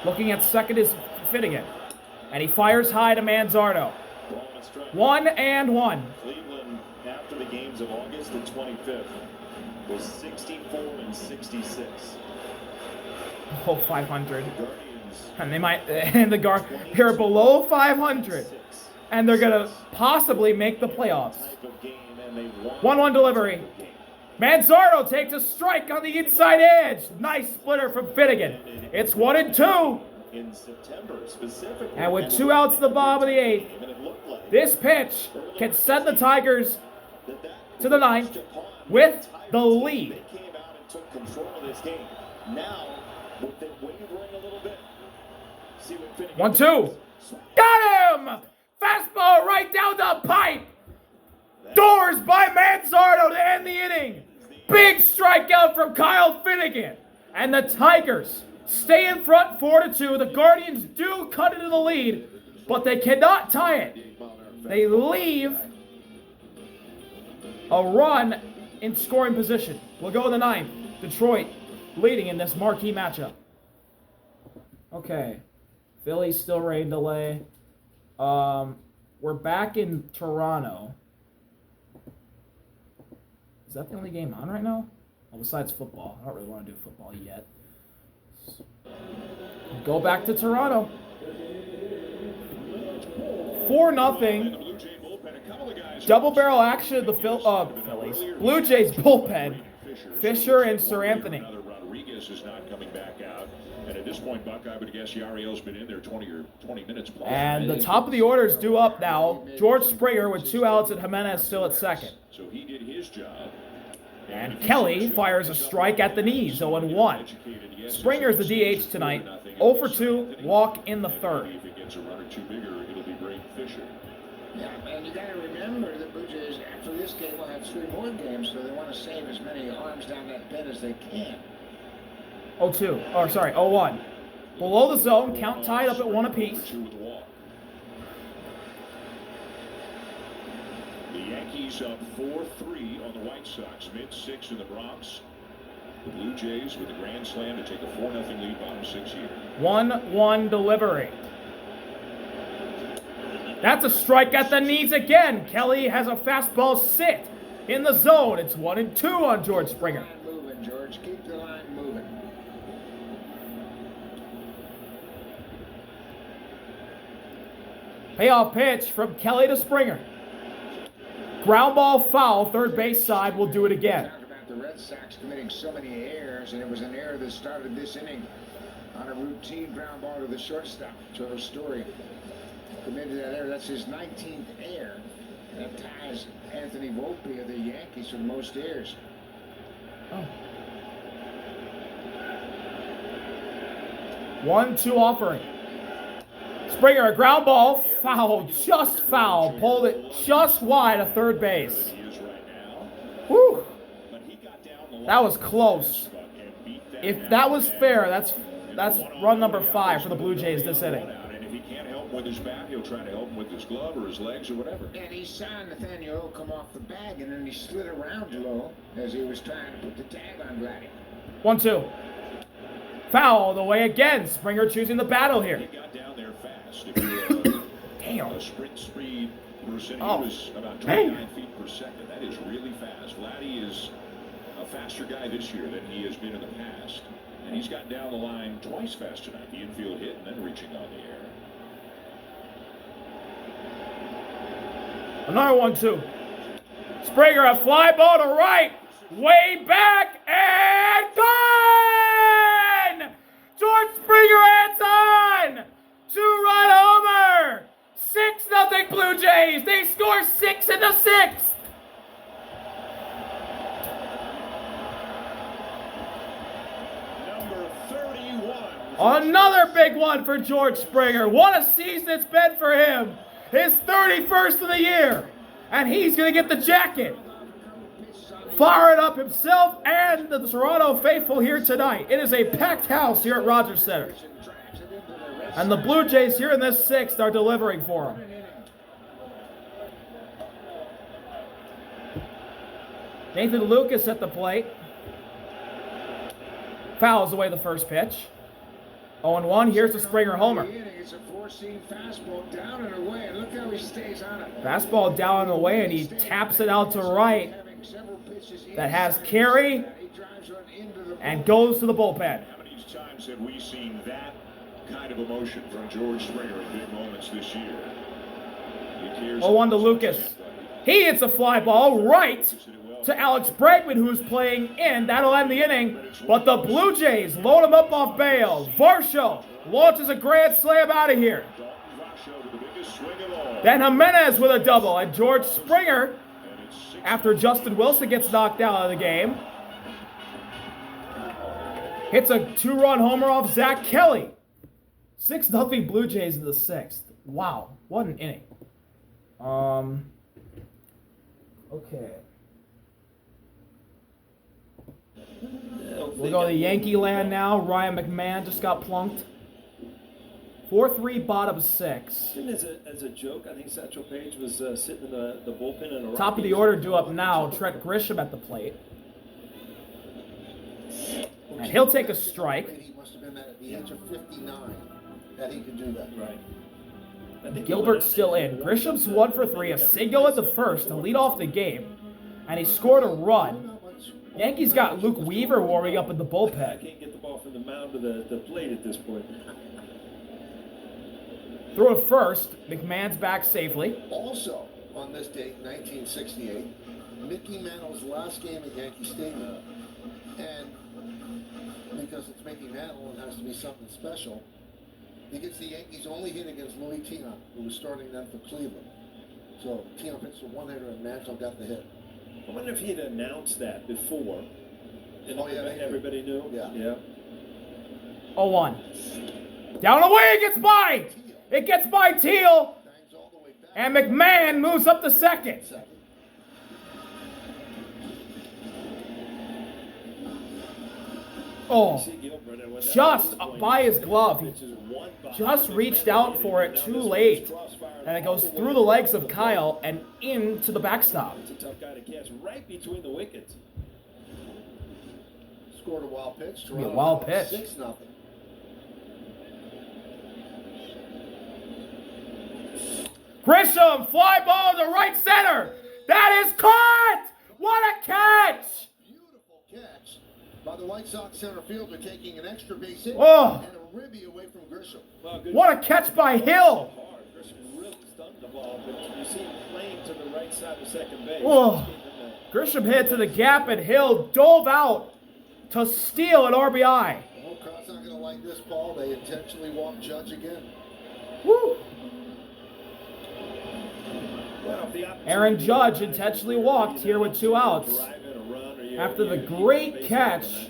Speaker 2: Looking at second is Finnegan. And he fires high to Manzardo. 1-1.
Speaker 9: Cleveland, after the games of August the 25th, was 64-66.
Speaker 2: Oh, 500.
Speaker 9: Guardians.
Speaker 2: And they might, and they're below 500. And they're going to possibly make the playoffs. 1-1 delivery. Manzardo takes a strike on the inside edge. Nice splitter from Finnegan. It's 1-2.
Speaker 9: In September, specifically.
Speaker 2: And with 2 outs in the bottom of the 8th, this pitch can send the Tigers to the 9th with the lead.
Speaker 9: They came out and took control of this game. Now, with them wavering a little bit, see what Finnegan
Speaker 2: 1-2. Got him! Fastball right down the pipe. Doors by Manzardo to end the inning. Big strikeout from Kyle Finnegan. And the Tigers stay in front 4-2. The Guardians do cut into the lead, but they cannot tie it. They leave a run in scoring position. We'll go in the 9th. Detroit leading in this marquee matchup. Okay. Phillies still rain delay. We're back in Toronto. Is that the only game on right now? Well, besides football. I don't really want to do football yet. Go back to Toronto. 4-0. Double barrel action of the Phillies. Blue Jays bullpen. Fisher and Sir Anthony.
Speaker 1: Rodriguez is not coming back out. And at this point, Buck, I would guess Yariel's been in there 20 minutes plus.
Speaker 2: And the top of the order is due up now. George Springer with 2 outs and Jimenez still at second.
Speaker 1: So he did his job.
Speaker 2: And Kelly fires a strike at the knees, 0-1. Springer's the DH tonight. 0 for 2, walk in the third.
Speaker 1: If it gets a run or two bigger, it'll be Braden Fisher.
Speaker 7: Yeah, and you got to remember the Blue Jays, after this game, will have 3 more games, so they want to save as many arms down that pin as they can.
Speaker 2: 0-2. Or sorry, 0-1. Below the zone, count tied up at 1 apiece.
Speaker 1: The Yankees up 4-3 on the White Sox, mid-6 in the Bronx. The Blue Jays with a grand slam to take a 4-0 lead bottom 6 here.
Speaker 2: 1-1 delivery. That's a strike at the knees again. Kelly has a fastball sit in the zone. It's 1-2 on George Springer.
Speaker 7: Keep the line moving, George. Keep the line moving.
Speaker 2: Payoff pitch from Kelly to Springer. Ground ball foul, third base side will do it again.
Speaker 7: Talk about the Red Sox committing so many errors, and it was an error that started this inning on a routine ground ball to the shortstop. Trevor Story committed that error. That's his 19th error. That ties Anthony Volpe of the Yankees for the most errors.
Speaker 2: Oh. 1-2 offering. Springer, a ground ball, foul, just foul. Pulled it just wide of third base. Whew. That was close. If that was fair, that's run number 5 for the Blue Jays this inning.
Speaker 1: And if he can't help with his bat, he'll try to help him with his glove or his legs or whatever.
Speaker 7: And he saw Nathaniel Lowe come off the bag, and then he slid around Lowe as he was trying to put the tag on Vladdy.
Speaker 2: 1-2. Foul all the way again. Springer choosing the battle here.
Speaker 1: He got down there fast. If you're
Speaker 2: Damn.
Speaker 1: a sprint speed person, he
Speaker 2: Oh.
Speaker 1: was about 29 feet per second. That is really fast. Vladdy is a faster guy this year than he has been in the past. And he's gotten down the line twice fast tonight. The infield hit and then reaching on the air.
Speaker 2: Another 1-2. Springer, a fly ball to right. Way back and gone! George Springer adds on! 2-run homer! 6-0 Blue Jays. They score 6 in the 6th.
Speaker 1: Number 31.
Speaker 2: Another big one for George Springer. What a season it's been for him. His 31st of the year. And he's going to get the jacket. Firing up himself and the Toronto faithful here tonight. It is a packed house here at Rogers Center. And the Blue Jays here in this 6th are delivering for him. Nathan Lucas at the plate. Fouls away the first pitch. 0-1. Here's the Springer homer.
Speaker 7: It's a four-seam fastball down and away, and look how he stays on it.
Speaker 2: Fastball down and away, and he taps it out to right. That has carry and goes to the bullpen.
Speaker 1: How many times have we seen that kind of emotion from George Springer in big moments this year?
Speaker 2: 0-1 to Lucas. He hits a fly ball right to Alex Bregman, who's playing in. That'll end the inning. But the Blue Jays load him up off bail. Varsho launches a grand slam out of here. Then Jimenez with a double. And George Springer, after Justin Wilson gets knocked out of the game, hits a 2-run homer off Zach Kelly. 6-0 Blue Jays in the 6th. Wow, what an inning. Okay. We'll go to Yankee land now. Ryan McMahon just got plunked. 4-3 bottom 6.
Speaker 6: And as a joke, I think Satchel Paige was sitting in the bullpen in a
Speaker 2: Top of the order due up now. Trent Grisham at the plate. And he'll take a strike.
Speaker 5: He must have been at the age of 59. that he could do that.
Speaker 6: Right. I think
Speaker 2: Gilbert's still in. Grisham's 1 for 3, a single at the first to lead off the game, and he scored a run. Yankees got Luke Weaver warming up in the
Speaker 6: I
Speaker 2: bullpen.
Speaker 6: can't get the ball from the mound to the plate at this point.
Speaker 2: Through at first, McMahon's back safely.
Speaker 5: Also, on this date, 1968, Mickey Mantle's last game at Yankee Stadium. And because it's Mickey Mantle, it has to be something special. He gets the Yankees' only hit against Louis Tiant, who was starting then for Cleveland. So Tiant pitched a one-hitter and Mantle got the hit.
Speaker 6: I wonder if he'd announced that before. And everybody knew?
Speaker 5: Yeah.
Speaker 2: 0-1. Down away, it gets by! It gets by Teal! And McMahon moves up to second. Oh, just by his glove. He just reached out for it too late. And it goes through the legs of Kyle and into the backstop.
Speaker 6: It's a tough guy to catch right between the wickets.
Speaker 5: Scored a wild pitch.
Speaker 2: Be a wild pitch.
Speaker 5: 6-0.
Speaker 2: Grisham, fly ball to right center. That is caught! What a catch!
Speaker 5: Beautiful catch by the White Sox center fielder, taking an extra base hit
Speaker 2: Oh.
Speaker 5: and a ribby away from Grisham.
Speaker 2: What a catch by Hill!
Speaker 6: Grisham really stunned the ball, but you see him playing to the right side of second base.
Speaker 2: Oh. Grisham hit to the gap and Hill dove out to steal an RBI.
Speaker 5: The whole crowd's not going to like this, Paul. They intentionally walk Judge again.
Speaker 2: Woo. Aaron Judge intentionally walked here with 2 outs after the great catch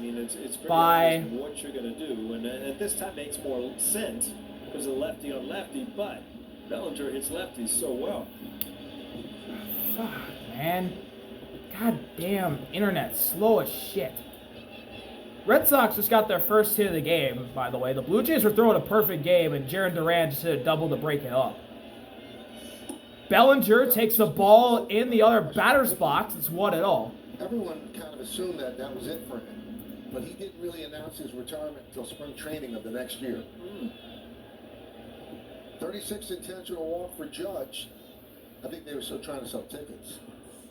Speaker 2: by
Speaker 6: what you're going to do, and at this time makes more sense because of lefty on lefty, but Bellinger hits lefties so well.
Speaker 2: Fuck, man. God damn, internet slow as shit. Red Sox just got their first hit of the game, by the way. The Blue Jays were throwing a perfect game, and Jarren Duran just hit a double to break it up. Bellinger takes the ball in the other batter's box. It's 1-0.
Speaker 5: Everyone kind of assumed that was it for him, but he didn't really announce his retirement until spring training of the next year. 36 intentional walk for Judge. I think they were still trying to sell tickets,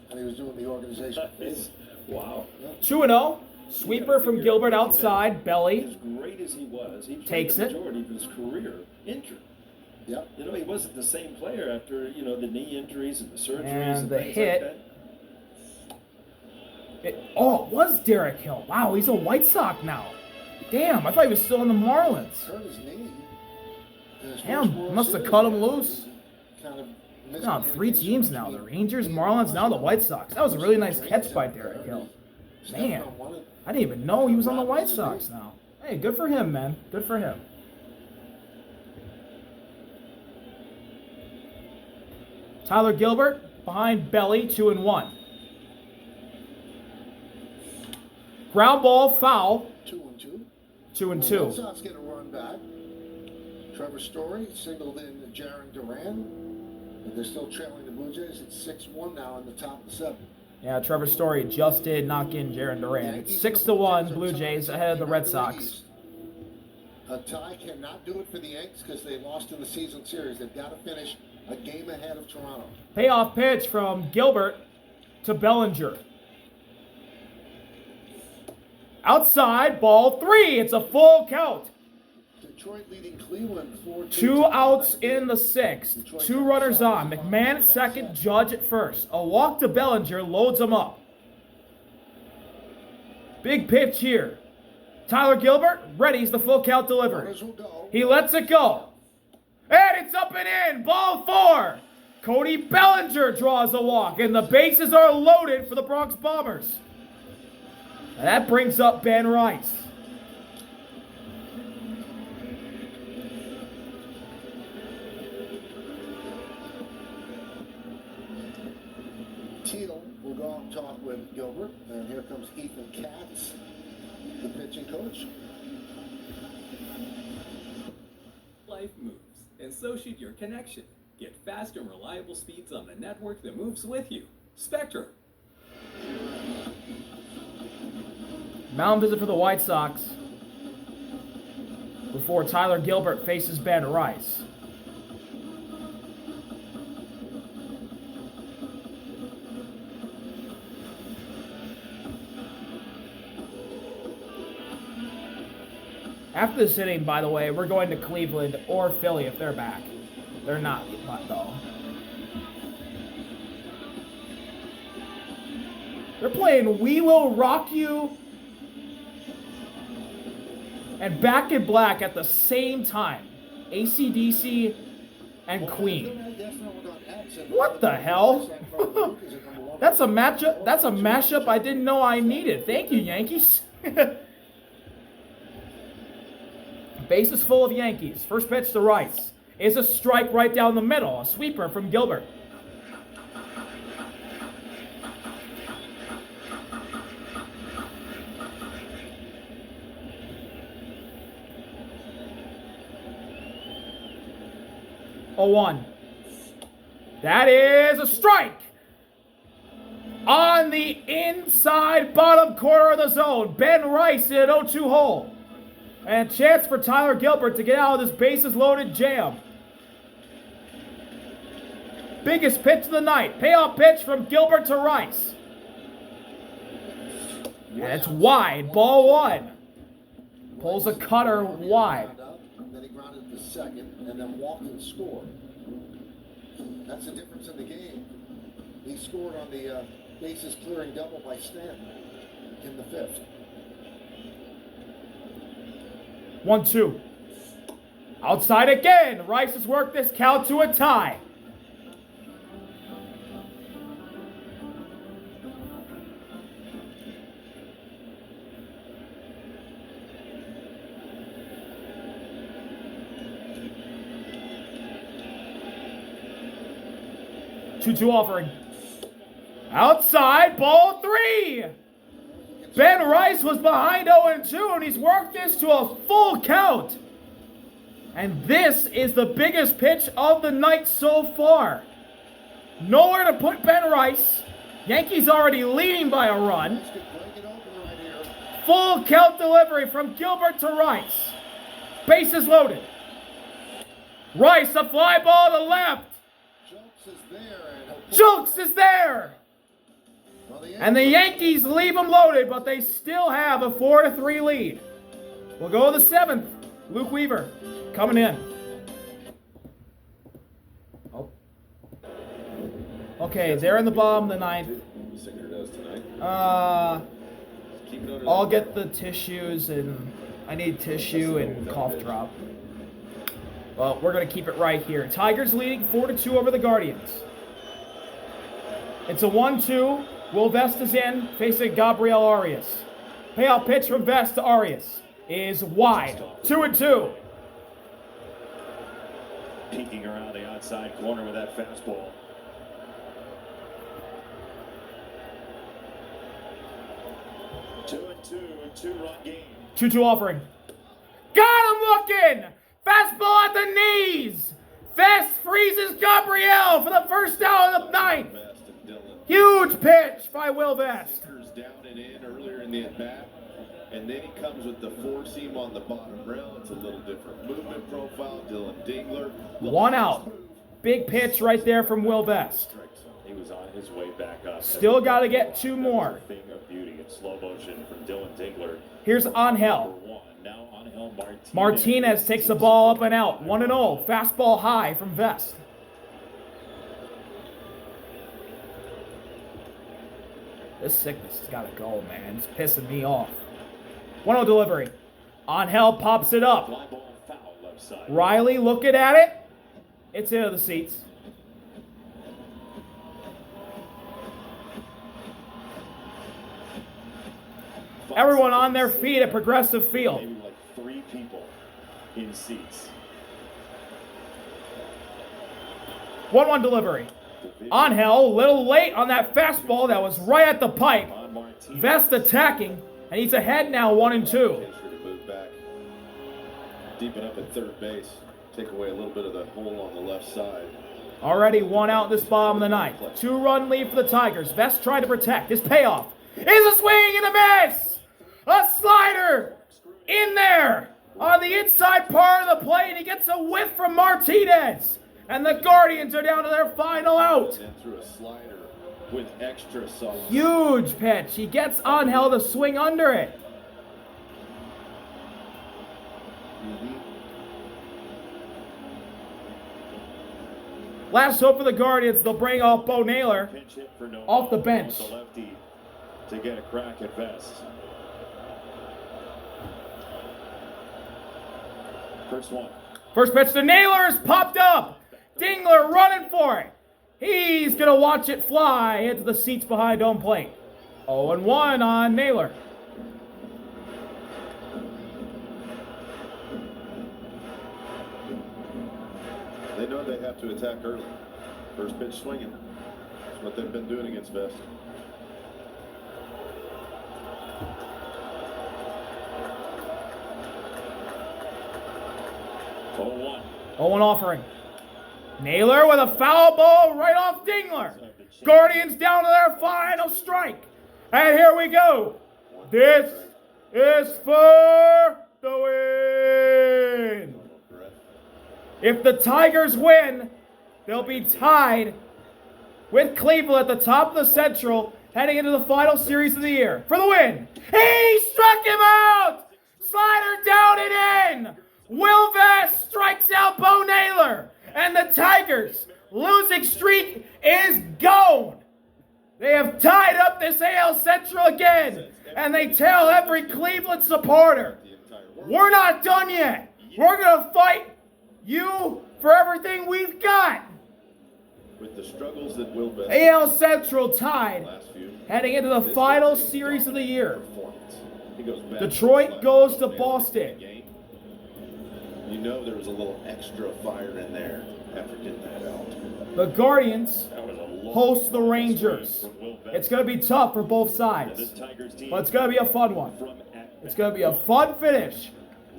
Speaker 5: and he was doing the organization.
Speaker 6: Wow.
Speaker 2: 2-0. Sweeper from Gilbert outside. Belly.
Speaker 6: As great as he was, he
Speaker 2: takes
Speaker 6: played
Speaker 2: it.
Speaker 6: the majority of his career injured.
Speaker 5: Yep.
Speaker 6: You know, he wasn't the same player after, the knee injuries and the surgeries
Speaker 2: And the
Speaker 6: things
Speaker 2: hit.
Speaker 6: like that.
Speaker 2: It was Derek Hill. Wow, he's a White Sox now. Damn, I thought he was still in the Marlins.
Speaker 5: Hurt his knee.
Speaker 2: Damn, must have cut him loose.
Speaker 5: Kind of
Speaker 2: He's on 3 teams now. The Rangers, Marlins, now the White Sox. That was a really nice catch by Derek Hill. Man, I didn't even know he was on the White Sox now. Hey, good for him, man. Good for him. Tyler Gilbert behind Belly, 2-1. Ground ball, foul.
Speaker 5: 2-2.
Speaker 2: 2-2.
Speaker 5: Red Sox get a run back. Trevor Story singled in Jarren Duran, but they're still trailing the Blue Jays. It's 6-1 now in the top of the 7th.
Speaker 2: Yeah, Trevor Story just did knock in Jarren Duran. It's 6-1 Blue Jays ahead of the Red Sox.
Speaker 5: A tie cannot do it for the Yanks because they lost in the season series. They've got to finish a game ahead of Toronto.
Speaker 2: Payoff pitch from Gilbert to Bellinger. Outside, ball 3. It's a full count.
Speaker 5: Detroit leading Cleveland 4-2.
Speaker 2: 2 outs in the 6th. 2 runners on. McMahon at second, Judge at first. A walk to Bellinger loads him up. Big pitch here. Tyler Gilbert readies the full count delivery. He lets it go. And it's up and in. Ball 4. Cody Bellinger draws a walk, and the bases are loaded for the Bronx Bombers. And that brings up Ben Rice.
Speaker 5: Teal will go out and talk with Gilbert, and here comes Ethan Katz, the pitching coach.
Speaker 11: Life moves, and so should your connection. Get fast and reliable speeds on the network that moves with you. Spectrum.
Speaker 2: Mound visit for the White Sox. before Tyler Gilbert faces Ben Rice. After this inning, by the way, we're going to Cleveland or Philly if they're back. They're not, though. They're playing We Will Rock You and Back in Black at the same time. AC/DC and Queen. What the hell? That's a matchup. That's a mashup I didn't know I needed. Thank you, Yankees. Base is full of Yankees. First pitch to Rice. Is a strike right down the middle. A sweeper from Gilbert. A 1. That is a strike. On the inside bottom corner of the zone. Ben Rice in an 0-2 hole. And a chance for Tyler Gilbert to get out of this bases-loaded jam. Biggest pitch of the night. Payoff pitch from Gilbert to Rice. And it's wide. Ball 1. Pulls a cutter wide.
Speaker 5: Then he grounded to second, and then walked and scored. That's the difference in the game. He scored on the bases clearing double by Stanton in the 5th.
Speaker 2: 1-2. Outside again. Rice has worked this count to a tie. Two offering. Outside, ball 3. Ben Rice was behind 0-2, and he's worked this to a full count. And this is the biggest pitch of the night so far. Nowhere to put Ben Rice. Yankees already leading by a run. Full count delivery from Gilbert to Rice. Bases loaded. Rice, a fly ball to left. Schultz is there. And the Yankees leave them loaded, but they still have a 4-3 lead. We'll go to the 7th. Luke Weaver coming in. Oh. Okay, they're in the bottom of the 9th. I'll get the tissues, and I need tissue and cough drop. Well, we're going to keep it right here. Tigers leading 4-2 over the Guardians. It's a 1-2. Will Vest is in, facing Gabriel Arias. Payoff pitch from Vest to Arias is wide. 2-2.
Speaker 9: Peeking around the outside corner with that fastball. A 2-2 run game.
Speaker 2: 2-2 offering. Got him looking! Fastball at the knees! Vest freezes Gabriel for the first down of the 9th. Huge pitch by Will Vest.
Speaker 10: Down and in earlier in the at-bat, and then he comes with the 4-seam on the bottom rail. It's a little different movement profile. Dylan Dingler.
Speaker 2: 1 out. Big pitch right there from Will Vest.
Speaker 9: He was on his way back up.
Speaker 2: Still got to get 2 more.
Speaker 9: Thing of beauty in slow motion from Dylan Dingler.
Speaker 2: Here's Angel.
Speaker 9: Now Angel
Speaker 2: Martinez takes the ball up and out. 1-0. Fastball high from Vest. This sickness has got to go, man. It's pissing me off. 1-0 delivery. Angel pops it up. Riley looking at it. It's into the seats. Everyone on their feet at Progressive Field.
Speaker 9: Maybe like 3 people in seats.
Speaker 2: 1-1 delivery. Angel, a little late on that fastball that was right at the pipe. Vest attacking, and he's ahead now 1-2.
Speaker 10: Deepen up at third base. Take away a little bit of the hole on the left side.
Speaker 2: Already 1 out this bottom of the 9th. 2-run lead for the Tigers. Vest trying to protect. His payoff is a swing and a miss. A slider in there. on the inside part of the plate. He gets a whiff from Martinez. And the Guardians are down to their final out.
Speaker 10: And threw a slider with extra sauce.
Speaker 2: Huge pitch. He gets Angel to swing under it. Last hope for the Guardians. They'll bring off Bo Naylor off the bench.
Speaker 9: The lefty to get a crack at best. First one.
Speaker 2: First pitch to Naylor is popped up. Dingler running for it. He's going to watch it fly into the seats behind home plate. 0-1 on Naylor.
Speaker 10: They know they have to attack early. First pitch swinging. That's what they've been doing against Vest.
Speaker 9: Oh,
Speaker 2: 0-1 offering. Naylor with a foul ball right off Dingler. Guardians down to their final strike. And here we go. This is for the win. If the Tigers win, they'll be tied with Cleveland at the top of the Central heading into the final series of the year. For the win. He struck him out. Slider down and in. Will Vest strikes out Bo Naylor. And the Tigers' losing streak is gone. They have tied up this AL Central again. And they tell every Cleveland supporter, we're not done yet. We're going to fight you for everything we've got.
Speaker 10: With the struggles that Will Vest
Speaker 2: AL Central tied heading into the final series of the year. Detroit goes to Boston.
Speaker 10: You know there was a little extra fire in there after getting that out.
Speaker 2: The Guardians host the Rangers. It's going to be tough for both sides, but it's going to be a fun one. It's going to be a fun finish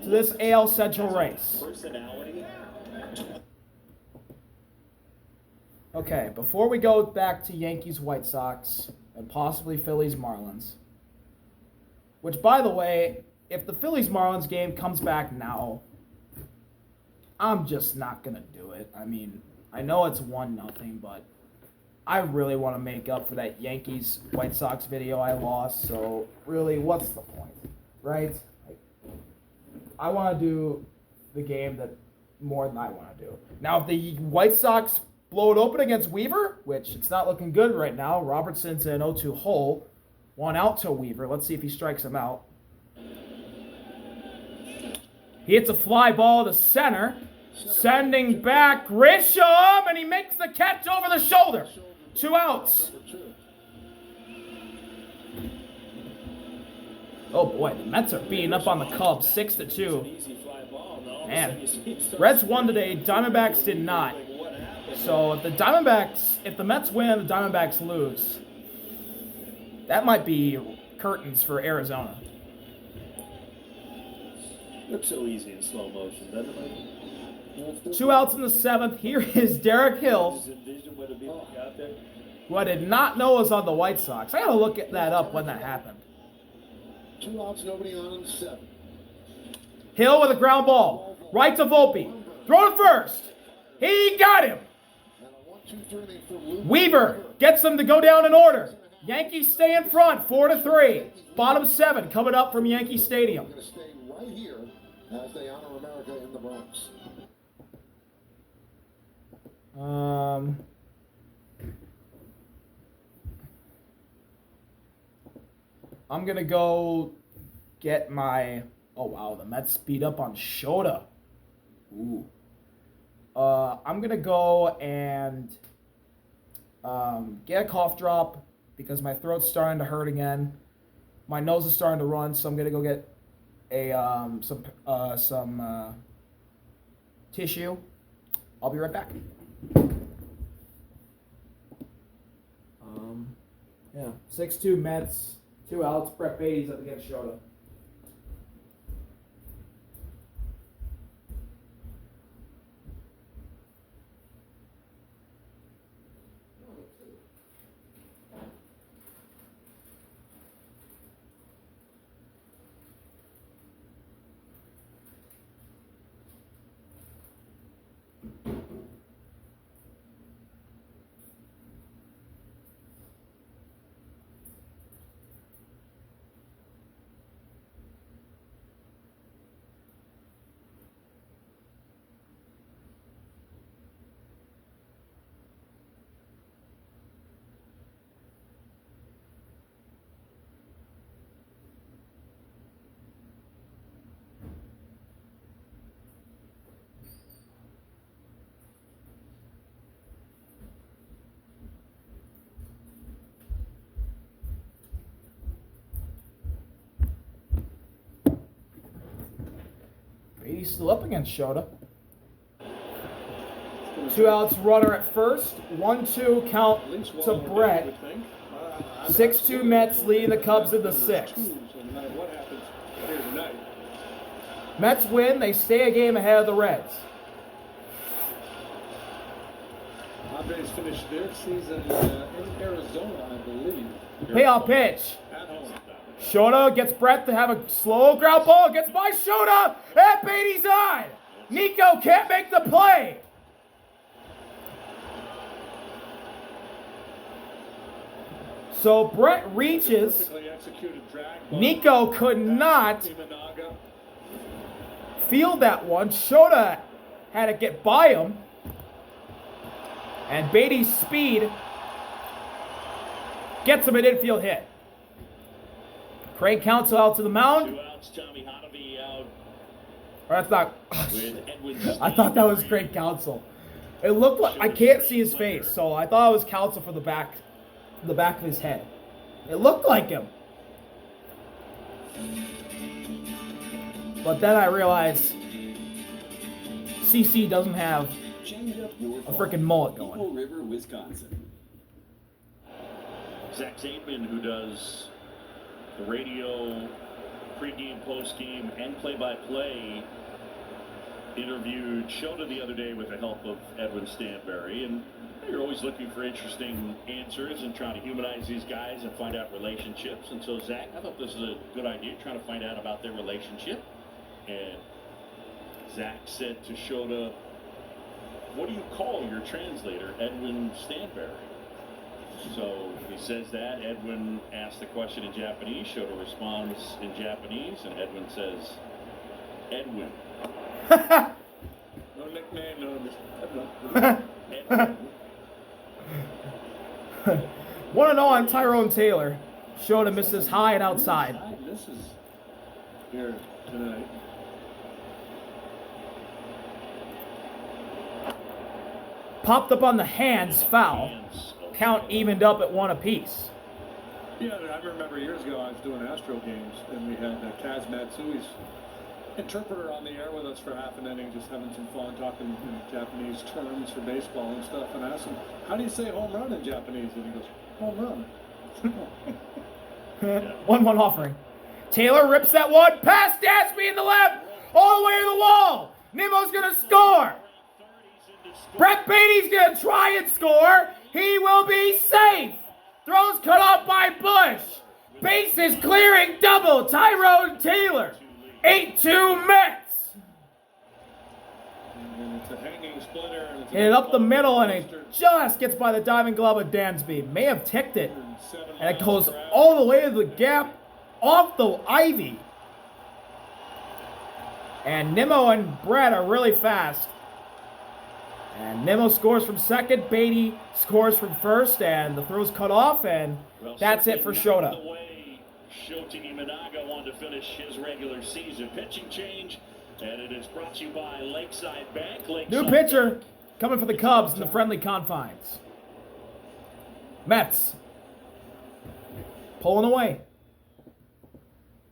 Speaker 2: to this AL Central race. Okay, before we go back to Yankees, White Sox, and possibly Phillies-Marlins, which, by the way, if the Phillies-Marlins game comes back now, I'm just not going to do it. I mean, I know it's 1-0, but I really want to make up for that Yankees-White Sox video I lost, so really, what's the point, right? I want to do the game that more than I want to do. Now, if the White Sox blow it open against Weaver, which it's not looking good right now, Robertson's in an 0-2 hole, 1 out to Weaver. Let's see if he strikes him out. He hits a fly ball to center. Sending back Grisham, and he makes the catch over the shoulder. 2 outs. Oh boy, the Mets are beating up on the Cubs, 6-2. Man, Reds won today, Diamondbacks did not. So if the Mets win, the Diamondbacks lose. That might be curtains for Arizona.
Speaker 6: Looks so easy in slow motion, doesn't it?
Speaker 2: 2 outs in the 7th. Here is Derek Hill, who I did not know was on the White Sox. I gotta look that up when that happened.
Speaker 5: 2 outs, nobody on in the 7th.
Speaker 2: Hill with a ground ball. Right to Volpe. Throw to first. He got him. Weaver gets them to go down in order. Yankees stay in front, 4-3. Bottom 7 coming up from Yankee Stadium.
Speaker 5: Going to stay right here as they honor America in the Bronx.
Speaker 2: I'm going to go get my... Oh, wow, the Mets speed up on Shota. Ooh. I'm going to go and get a cough drop because my throat's starting to hurt again. My nose is starting to run, so I'm going to go get some tissue. I'll be right back. Yeah, 6-2 Mets, 2 outs. Brett Beatty's up against Shota. Beatty's still up against Shota. 2 outs, runner at first. 1-2 count to Brett. 6-2 Mets leading the Cubs in the 6th.
Speaker 6: No matter what happens here tonight.
Speaker 2: Mets win. They stay a game ahead of the Reds.
Speaker 6: Padres finished their season in Arizona, I believe.
Speaker 2: Payoff pitch.
Speaker 6: At home.
Speaker 2: Shota gets Brett to have a slow ground ball. Gets by Shota. And Beatty's on. Nico can't make the play. So Brett reaches. Nico could not field that one. Shota had to get by him. And Beatty's speed gets him an infield hit. Craig Counsell out to the mound.
Speaker 1: 2 outs, Tommy Hotovy out.
Speaker 2: Or that's not.
Speaker 1: With Edwin
Speaker 2: I thought that was Craig Counsell. It looked like I can't see his face, so I thought it was Counsell for the back of his head. It looked like him. But then I realized CC doesn't have a freaking mullet going.
Speaker 11: Eagle River, Wisconsin.
Speaker 1: Zach Zaidman, who does the radio, pregame, postgame, and play-by-play, interviewed Shota the other day with the help of Edwin Stanberry, and you're always looking for interesting answers and trying to humanize these guys and find out relationships. And so, Zach, I thought this was a good idea, trying to find out about their relationship. And Zach said to Shota, "What do you call your translator, Edwin Stanberry?" So he says that. Edwin asks the question in Japanese. Shota responds in Japanese, and Edwin says, "Edwin."
Speaker 6: No nickname, no Edwin.
Speaker 1: Edwin.
Speaker 2: 1-0 on Tyrone Taylor. Shota misses high and outside.
Speaker 6: This is here tonight.
Speaker 2: Popped up on the hands, foul. Count evened up at 1 apiece.
Speaker 6: Yeah, I remember years ago I was doing Astro games, and we had Kaz Matsui's interpreter on the air with us for half an inning, just having some fun, talking in Japanese terms for baseball and stuff. And I asked him, "How do you say home run in Japanese?" And he goes, "Home run."
Speaker 2: 1-1 offering. Taylor rips that one past Dasby in the left, all the way to the wall. Nimmo's gonna score. Brett Beatty's gonna try and score. He will be safe. Throws cut off by Bush. Bases clearing double. Tyrone Taylor. 8-2 Mets.
Speaker 6: And it's a hanging splitter.
Speaker 2: Hit it up the middle, and it just gets by the diving glove of Dansby. May have ticked it. And it goes all the way to the gap off the ivy. And Nimmo and Brett are really fast. And Nimmo scores from second. Beatty scores from first. And the throw's cut off. And that's it for Shota.
Speaker 1: The way Shota Imanaga wanted to finish his regular season. Pitching change. And it is brought to you by Lakeside Bank.
Speaker 2: New pitcher coming for the Cubs in the friendly confines. Mets. Pulling away.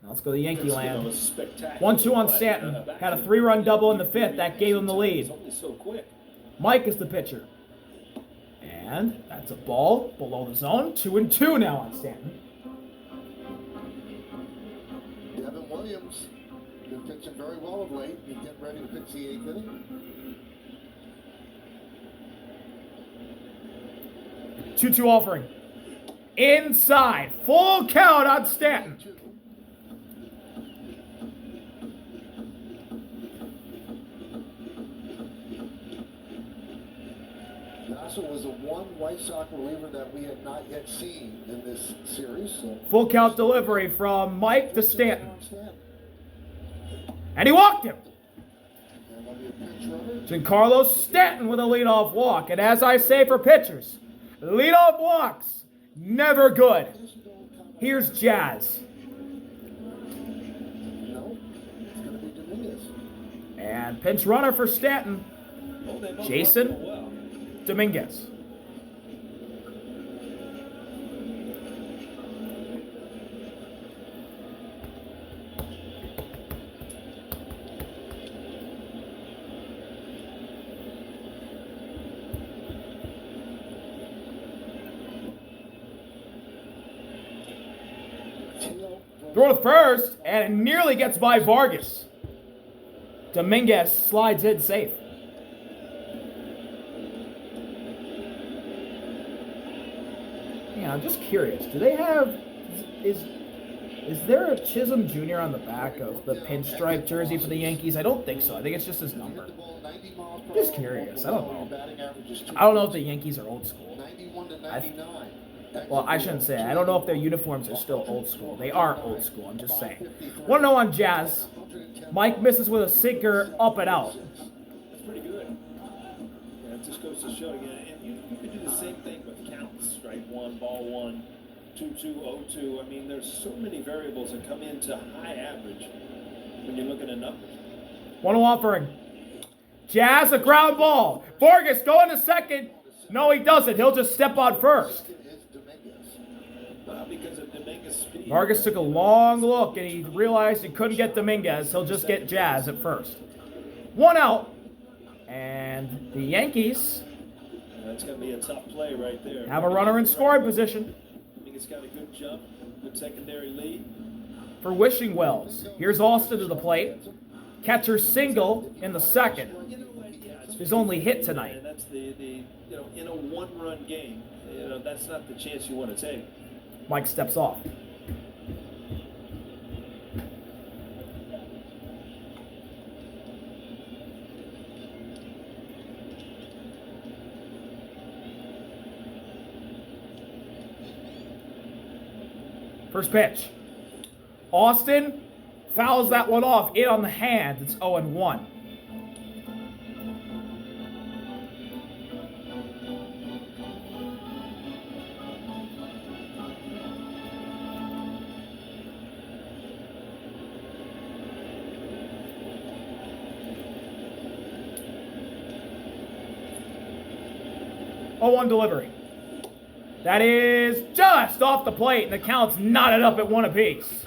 Speaker 2: Now let's go to Yankee land. 1-2 on Stanton. Had a 3-run double in the 5th. That gave him the lead. Mike is the pitcher. And that's a ball below the zone. 2-2 now on Stanton.
Speaker 5: Devin Williams been pitching very well of late. He's getting ready to pitch the 8th inning.
Speaker 2: 2-2 offering. Inside. Full count on Stanton.
Speaker 5: Nassau was the one White Sox reliever that we had not yet seen in this series. So.
Speaker 2: Full count delivery from Mike to Stanton. And he walked him. Giancarlo Stanton with a leadoff walk. And as I say for pitchers, leadoff walks, never good. Here's Jazz. And pinch runner for Stanton, Jason Dominguez. Throw to first, and it nearly gets by Vargas. Dominguez slides in safe. Yeah, I'm just curious. Do they have... Is there a Chisholm Jr. on the back of the pinstripe jersey for the Yankees? I don't think so. I think it's just his number. Just curious. I don't know. I don't know if the Yankees are old school. Well, I shouldn't say. I don't know if their uniforms are still old school. They are old school. I'm just saying. Want to know on Jazz? Mike misses with a sinker up and out.
Speaker 3: That's pretty good. Yeah, it just goes to show you. And you can do the same thing with counts, strike one, ball one, 2-2, 0-2. I mean, there's so many variables that come into high average when you're looking at numbers.
Speaker 2: 1-0 offering. Jazz, a ground ball. Vargas going to second. No, he doesn't. He'll just step on first.
Speaker 3: Well, because of Dominguez's speed.
Speaker 2: Vargas took a long look, and he realized he couldn't get Dominguez. He'll just get Jazz at first. 1 out. And the Yankees
Speaker 3: That's going to be a tough play right there.
Speaker 2: have a runner in scoring position.
Speaker 3: Dominguez got a good jump, good secondary lead.
Speaker 2: For Wishing Wells. Here's Austin to the plate. Catcher single in the second. His only hit tonight.
Speaker 3: And that's the in a one-run game, that's not the chance you want to take.
Speaker 2: Mike steps off. First pitch. Austin fouls that one off. In on the hand. It's 0-1. One delivery. That is just off the plate, and the count's knotted up at 1 apiece.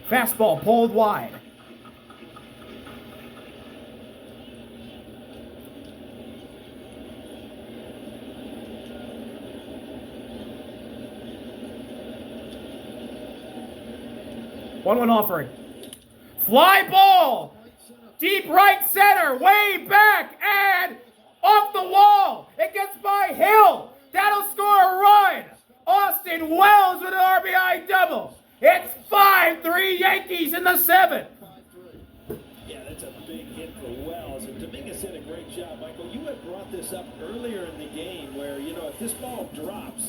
Speaker 2: Fastball pulled wide. One offering. Fly ball! Deep right center, way back, and off the wall! It gets by Hill! That'll score a run! Austin Wells with an RBI double! It's 5-3 Yankees in the 7th!
Speaker 3: Yeah, that's a big hit for Wells. And Dominguez did a great job, Michael. You had brought this up earlier in the game where, if this ball drops,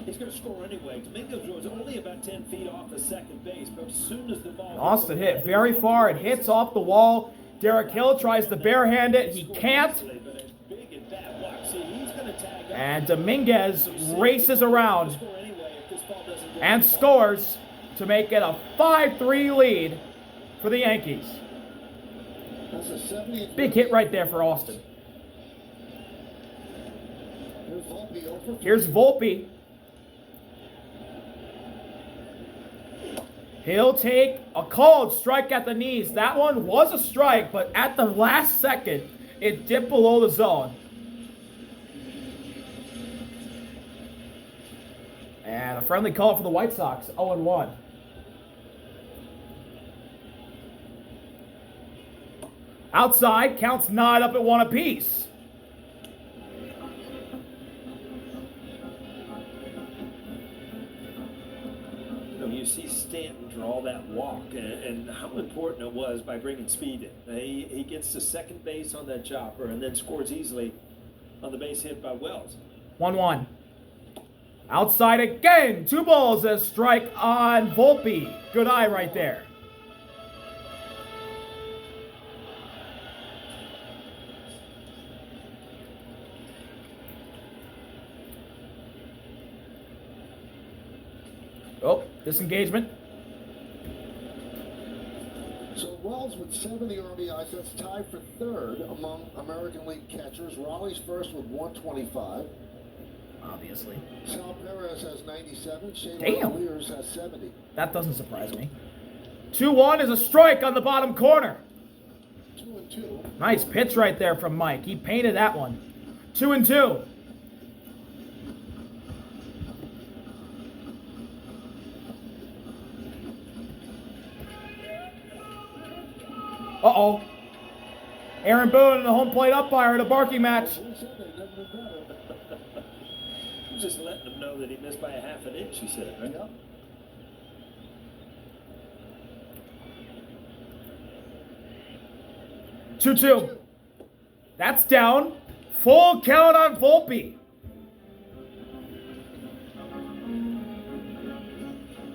Speaker 3: he's going to score anyway. Dominguez was only about 10 feet off the second base, but as soon as the ball...
Speaker 2: Austin hit very far. It hits off the wall. Derek Hill tries to barehand it. He can't. And Dominguez races around and scores to make it a 5-3 lead for the Yankees. Big hit right there for Austin. Here's Volpe. He'll take a called strike at the knees. That one was a strike, but at the last second, it dipped below the zone. And a friendly call for the White Sox, 0-1. Outside, counts knotted up at 1 apiece.
Speaker 3: You see Stanton draw that walk, and how important it was by bringing speed in. He gets to second base on that chopper and then scores easily on the base hit by Wells.
Speaker 2: 1-1. Outside again. 2 balls, a strike on Volpe. Good eye right there. Oh, disengagement.
Speaker 5: So Wells with 70 RBIs, that's tied for 3rd among American League catchers. Raleigh's first with 125.
Speaker 2: Obviously.
Speaker 5: Sal Perez has 97. Shane
Speaker 2: Damn.
Speaker 5: Lears has 70.
Speaker 2: That doesn't surprise me. 2-1 is a strike on the bottom corner.
Speaker 5: 2-2.
Speaker 2: Nice pitch right there from Mike. He painted that one. 2-2. Uh-oh. Aaron Boone, the home plate umpire in a barking match.
Speaker 3: Just letting him know that he missed by a half an inch, he said, right?
Speaker 5: Yep.
Speaker 2: Two. That's down. Full count on Volpe.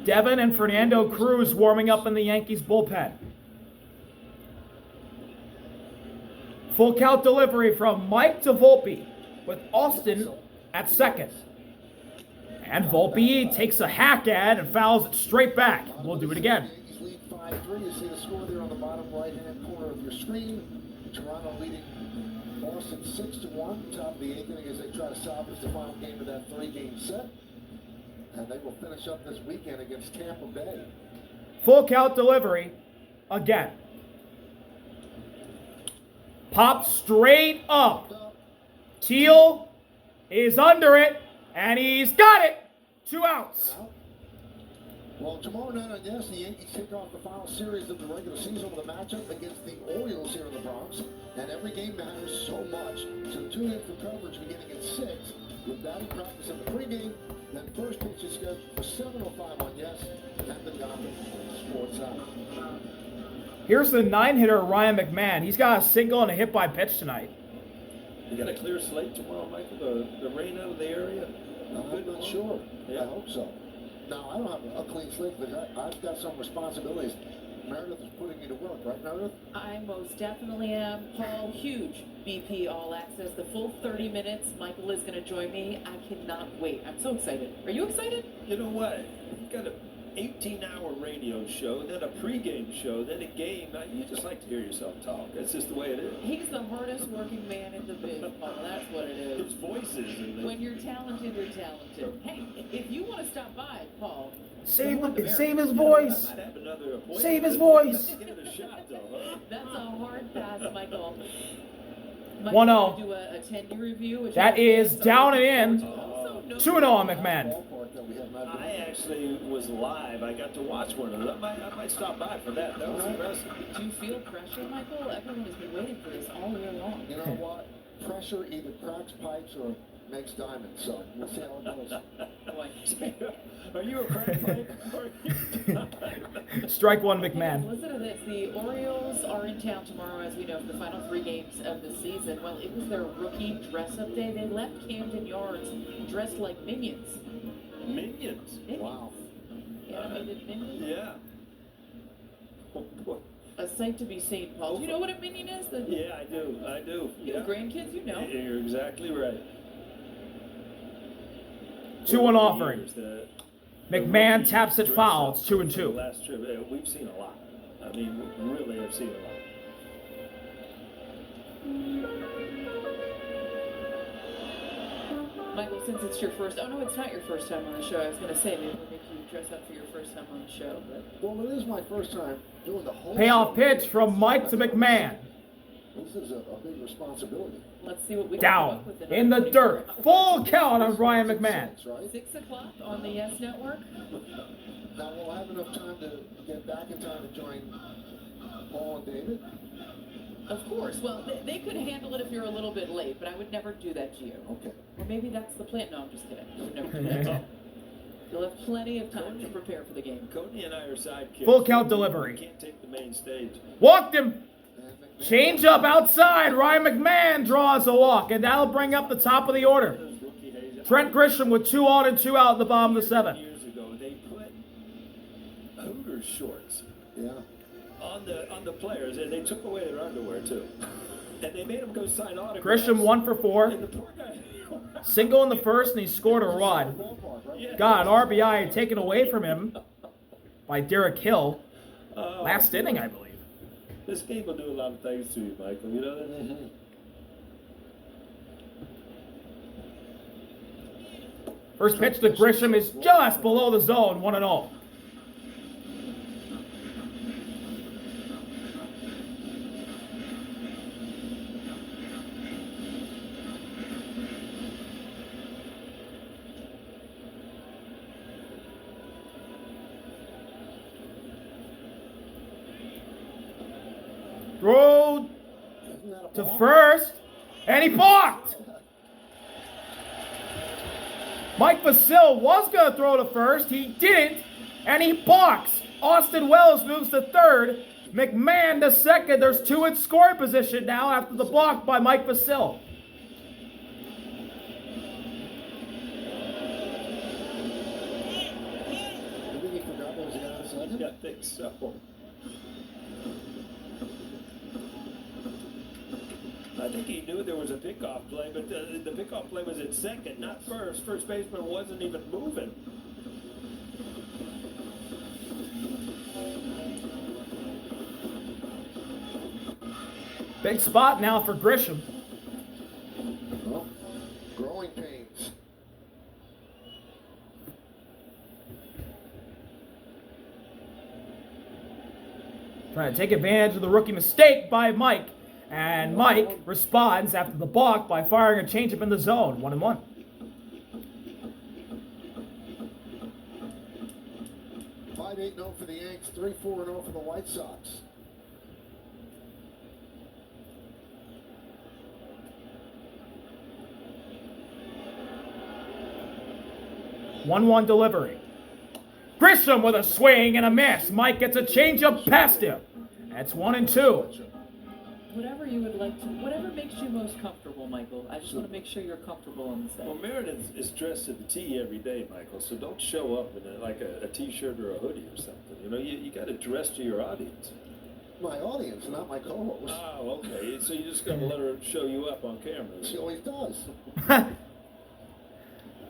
Speaker 2: Devin and Fernando Cruz warming up in the Yankees bullpen. Full count delivery from Mike to Volpe with Austin at second. And Volpe takes a hack at and fouls it straight back. We'll do it again.
Speaker 5: Yankees lead 5-3. You see the score there on the bottom right-hand corner of your screen. Toronto leading Boston 6-1. Top of the 8th inning as they try to salvage the final game of that 3-game set. And they will finish up this weekend against Tampa Bay.
Speaker 2: Full count delivery again. Pop straight up. Teal is under it, and he's got it. 2 outs.
Speaker 5: Well, tomorrow night on yes, the Yankees kick off the final series of the regular season with a matchup against the Orioles here in the Bronx. And every game matters so much. So tune in for coverage beginning at 6 with batting practice in the pregame. Then first pitch is scheduled for 7:05 on yes, and the Diamond Sports Hour.
Speaker 2: Here's the 9-hitter Ryan McMahon. He's got a single and a hit by pitch tonight.
Speaker 3: You got a clear slate tomorrow, Michael? The rain out of the area?
Speaker 5: I'm not sure.
Speaker 3: Yeah.
Speaker 5: I hope so. Now, I don't have a clean slate, but I've got some responsibilities. Meredith is putting me to work, right, Meredith?
Speaker 12: I most definitely am. Paul, huge BP All Access. The full 30 minutes. Michael is going to join me. I cannot wait. I'm so excited. Are you excited?
Speaker 3: You know what? You've got an 18-hour radio show, then a pregame show, then a game. Now, you just like to hear yourself talk. That's just the way it is.
Speaker 12: He's the hardest working man in the biz, Paul. That's what it is.
Speaker 3: His voices. And
Speaker 12: When you're talented, you're talented. Hey, if you want to stop by, Paul.
Speaker 2: Save his voice.
Speaker 3: I might have another appointment.
Speaker 2: Save his voice.
Speaker 3: Give it a shot, though, huh?
Speaker 12: That's a hard pass, Michael.
Speaker 2: 1-0.
Speaker 12: Do a 10-year review. Which
Speaker 2: That is down and in.
Speaker 12: Also, no
Speaker 2: 2-0 on McMahon.
Speaker 3: I actually was live. I got to watch one of them. I might stop by for that. That was impressive.
Speaker 12: Do you feel pressure, Michael? Everyone has been waiting for this all year long.
Speaker 5: You know what? Pressure either cracks pipes or makes diamonds, so we'll see how it goes.
Speaker 3: Are you a crack pipe?
Speaker 2: Strike one, McMahon.
Speaker 12: Listen to this. The Orioles are in town tomorrow, as we know, for the final 3 games of the season. Well, it was their rookie dress-up day. They left Camden Yards dressed like minions.
Speaker 3: Minions?
Speaker 5: Wow.
Speaker 12: Animated minions?
Speaker 3: Yeah. Oh, boy.
Speaker 12: A sight to be seen, Paul. Do you know what a minion is?
Speaker 3: Yeah, I do.
Speaker 12: You have grandkids, you know.
Speaker 3: You're exactly right.
Speaker 2: 2-1 offering. McMahon taps it foul. It's 2-2.
Speaker 3: Last trip, we've seen a lot. I mean, we really have seen a lot.
Speaker 12: Michael, since it's your first, oh no, it's not your first time on the show. I was going to say, maybe we'll make you dress up for your first time on the show. But
Speaker 5: Well, it is my first time doing the whole
Speaker 2: Payoff
Speaker 5: show.
Speaker 2: pitch from Mike to McMahon.
Speaker 5: This is a big responsibility.
Speaker 12: let's see what we can come
Speaker 2: Down
Speaker 12: up with
Speaker 2: in the dirt. Full count on Ryan McMahon.
Speaker 12: 6 o'clock on the Yes Network.
Speaker 5: Now we'll have enough time to get back in time to join Paul and David.
Speaker 12: Of course. Well, they could handle it if you're a little bit late, but I would never do that to you.
Speaker 5: Okay.
Speaker 12: Or maybe that's the plan. No, I'm just kidding. I would never do that to you. You'll have plenty of time to prepare for the game.
Speaker 3: Cody and I are sidekicks.
Speaker 2: Full count delivery.
Speaker 3: Can't take the main stage.
Speaker 2: Walked him. Change up outside. Ryan McMahon draws a walk, and that'll bring up the top of the order. Trent Grisham with 2 on and 2 out in the bottom of the 7th.
Speaker 3: Years ago, they put Hooters shorts on the players, and they took away their underwear too, and they made them go sign autographs.
Speaker 2: Grisham 1 for 4.
Speaker 3: And the poor guy.
Speaker 2: Single in the first, and he scored a rod. Got an RBI taken away from him by Derek Hill. Last inning, I believe.
Speaker 3: This game will do a lot of things to you, Michael. You know that?
Speaker 5: Mm-hmm.
Speaker 2: First pitch to Grisham is just below the zone, 1-0. to first, and he balked. Mike Vasil was going to throw to first. He didn't, and he balks. Austin Wells moves to third. McMahon to second. There's two in scoring position now after the block by Mike Vasil.
Speaker 3: Yeah, I think so. I think he knew there was a pickoff play, but the pickoff play was at second, not first. First baseman wasn't even moving.
Speaker 2: Big spot now for Grisham.
Speaker 5: Well, growing pains.
Speaker 2: Trying to take advantage of the rookie mistake by Mike. And Mike responds after the balk by firing a changeup in the zone. 1-1.
Speaker 5: Five 5-8-0 for the Yanks, 3-4-0 for the White Sox.
Speaker 2: One delivery. Grisham with a swing and a miss. Mike gets a changeup past him. That's 1-2.
Speaker 12: Whatever you would like to, whatever makes you most comfortable, Michael. I just want to make sure you're comfortable on the set.
Speaker 3: Well, Meredith is dressed to the T every day, Michael, so don't show up in a T-shirt or a hoodie or something. You know, you got to dress to your audience.
Speaker 5: My audience, not my co-host.
Speaker 3: Oh, okay. So you're just going to let her show you up on camera.
Speaker 5: She always does.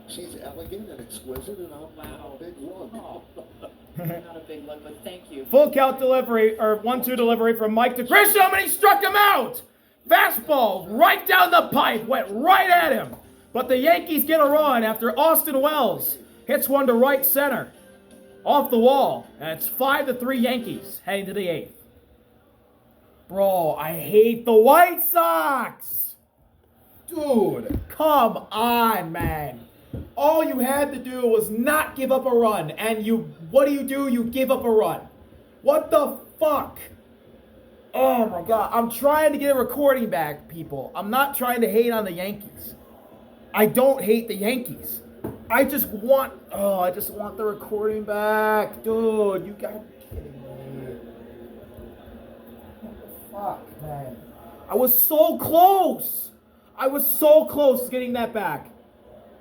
Speaker 5: She's elegant and exquisite, and I'm a big lug.
Speaker 12: Oh. Not a big lug, but thank you.
Speaker 2: Full count delivery, or 1-2 delivery from Mike to Grisham, and he struck him out! Fastball right down the pipe, went right at him. But the Yankees get a run after Austin Wells hits one to right center. Off the wall, and it's 5-3 Yankees heading to the 8th. Bro, I hate the White Sox! Dude, come on, man. All you had to do was not give up a run, and what do? You give up a run. What the fuck? Oh my god, I'm trying to get a recording back, people. I'm not trying to hate on the Yankees. I don't hate the Yankees. I just want the recording back. Dude, you gotta be kidding me. What the fuck, man? I was so close. I was so close to getting that back.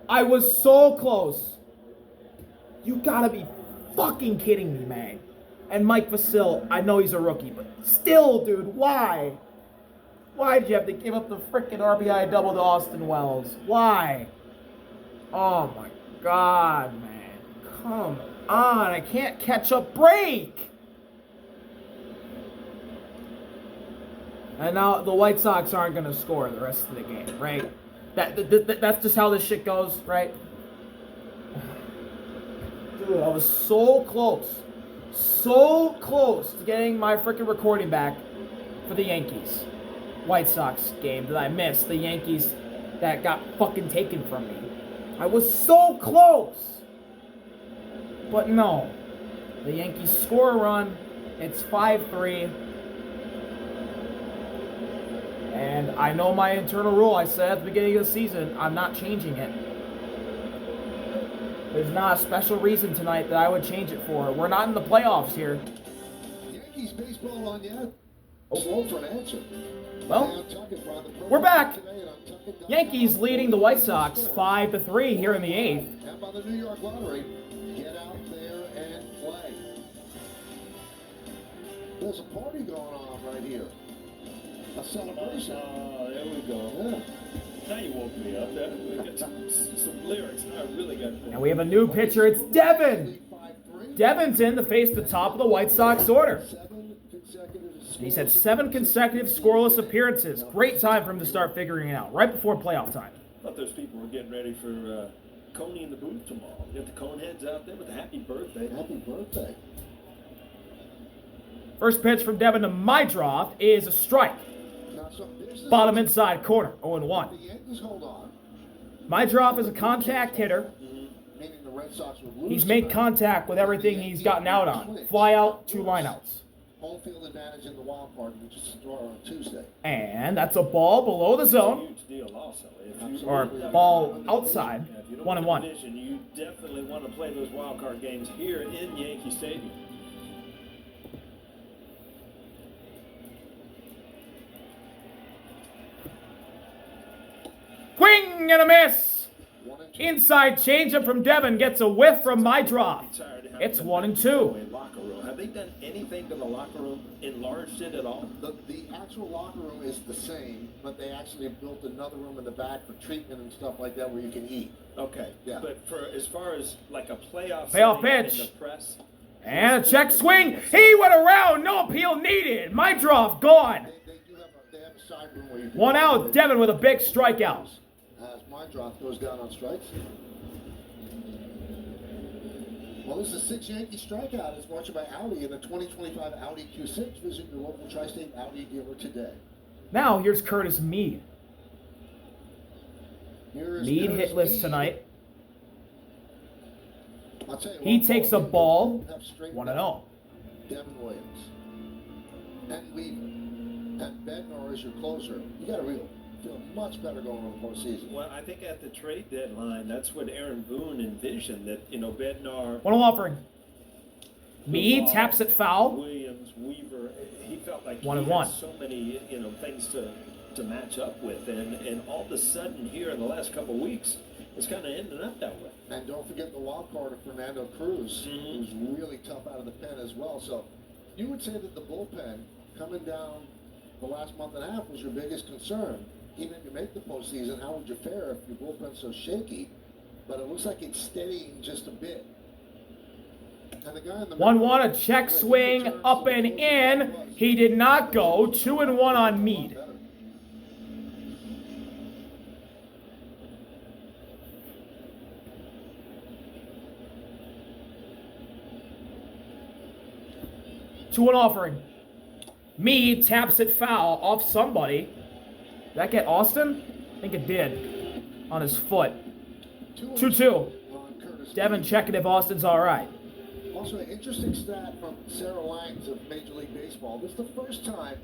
Speaker 2: I was so close. You gotta be fucking kidding me, man. And Mike Vasil, I know he's a rookie, but still, dude, why? Why did you have to give up the frickin' RBI double to Austin Wells? Why? Oh my god, man. Come on, I can't catch a break. And now the White Sox aren't gonna score the rest of the game, right? That's just how this shit goes, right? Dude, I was so close to getting my freaking recording back for the Yankees White Sox game that I missed. The Yankees that got fucking taken from me. I was so close. But no. The Yankees score a run. It's 5-3. And I know my internal rule. I said at the beginning of the season, I'm not changing it. There's not a special reason tonight that I would change it for. We're not in the playoffs here.
Speaker 5: Yankees baseball on yet? Slow for an answer.
Speaker 2: Well, we're back. Yankees leading the White Sox 5-3 here in the 8th.
Speaker 5: And by the New York Lottery, get out there and play. There's a party going on right here. A celebration.
Speaker 3: There we go.
Speaker 5: Yeah.
Speaker 3: Now you woke me up. We got some lyrics. I really got.
Speaker 2: And we have a new pitcher. It's Devin. Devin's in to face the top of the White Sox order. And he's had 7 consecutive scoreless appearances. Great time for him to start figuring it out, right before playoff time.
Speaker 3: I thought those people were getting ready for Coney in the booth tomorrow. We got the cone heads out there with a happy birthday.
Speaker 5: Happy birthday.
Speaker 2: First pitch from Devin to Mydroff is a strike. Bottom inside corner, 0-1.
Speaker 5: The Yankees hold on.
Speaker 2: Mydroff is a contact hitter.
Speaker 5: Meaning the Red Sox would lose.
Speaker 2: He's made contact with everything he's gotten out on. Fly out, 2 lineouts.
Speaker 5: home field advantage in the wild card, which is on Tuesday.
Speaker 2: And that's a ball below the zone.
Speaker 3: Huge deal also. If you
Speaker 2: Or ball outside.
Speaker 3: if you don't
Speaker 2: 1-1.
Speaker 3: win the division, you definitely want to play those wild card games here in Yankee Stadium.
Speaker 2: Swing and a miss. Inside changeup from Devin gets a whiff from my drop. It's 1-2.
Speaker 3: Locker room. Have they done anything to the locker room? Enlarged it at all?
Speaker 5: The actual locker room is the same, but they actually have built another room in the back for treatment and stuff like that where you can eat.
Speaker 3: Okay.
Speaker 5: Yeah.
Speaker 3: But for as far as like a playoff
Speaker 2: Pitch.
Speaker 3: in the press,
Speaker 2: And a check swing. He went around. No appeal needed. My drop gone.
Speaker 5: They have a side room where you can
Speaker 2: 1 out. Devin with a big strikeout.
Speaker 5: As my drop goes down on strikes. Well, this is the 6th Yankee strikeout. It's brought to you by Audi in the 2025 Audi Q6. Visit your local Tri-State Audi dealer today.
Speaker 2: Now here's Curtis Mead. Mead hitless tonight.
Speaker 5: I'll tell you
Speaker 2: He
Speaker 5: what,
Speaker 2: takes a ball.
Speaker 5: have straight
Speaker 2: 1-0.
Speaker 5: Devin Williams. And Weaver. And Bednar is your closer. You got to feel much better going on the postseason.
Speaker 3: well, I think at the trade deadline, that's what Aaron Boone envisioned, that, you know, Bednar,
Speaker 2: 1-0 offering. Mead taps it foul.
Speaker 3: Williams, Weaver, he felt like
Speaker 2: 1-1.
Speaker 3: he had so many, you know, things to match up with. And all of a sudden here in the last couple of weeks, it's kind of ending up that way.
Speaker 5: And don't forget the wild card of Fernando Cruz, who's really tough out of the pen as well. So you would say that the bullpen coming down the last month and a half was your biggest concern. Even if you make the postseason, how would you fare if your bullpen's so shaky? But it looks like it's steadying just a bit. And the guy in the
Speaker 2: 1-1, a check swing, up and in. He did not go. 2-1 on Mead. Two an offering. Mead taps it foul off somebody. Did that get Austin? I think it did. On his foot. 2-2. Devin checking if Austin's all right.
Speaker 5: Also, an interesting stat from Sarah Langs of Major League Baseball. This is the first time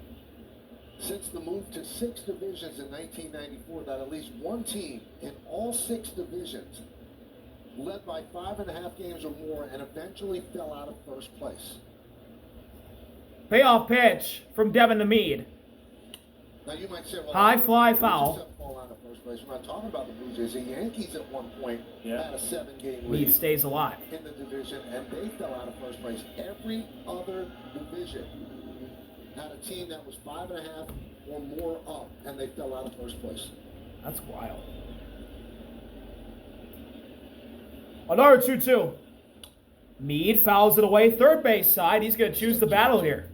Speaker 5: since the move to 6 divisions in 1994 that at least one team in all 6 divisions led by 5.5 games or more and eventually fell out of first place.
Speaker 2: Payoff pitch from Devin to Mead.
Speaker 5: Now you might say, well,
Speaker 2: High fly
Speaker 5: Blue Jays
Speaker 2: foul.
Speaker 5: have fallen out of first place. We're not talking about the Blue Jays. The Yankees at one point had a 7-game
Speaker 2: Mead
Speaker 5: lead
Speaker 2: stays alive.
Speaker 5: in the division, and they fell out of first place. Every other division had a team that was 5.5 or more up, and they fell out of first place.
Speaker 2: That's wild. Another 2-2. Mead fouls it away third base side. He's going to choose the battle here.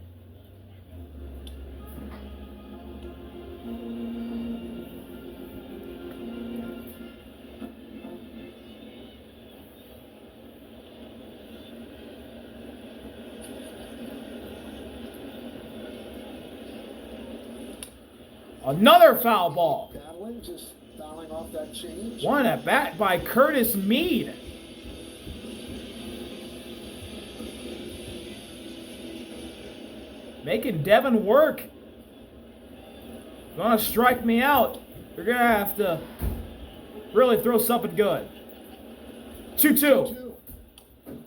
Speaker 2: Another foul ball.
Speaker 5: Battling, just fouling off that change.
Speaker 2: One at bat by Curtis Mead. Making Devin work. Gonna strike me out. You're gonna have to really throw something good. 2-2.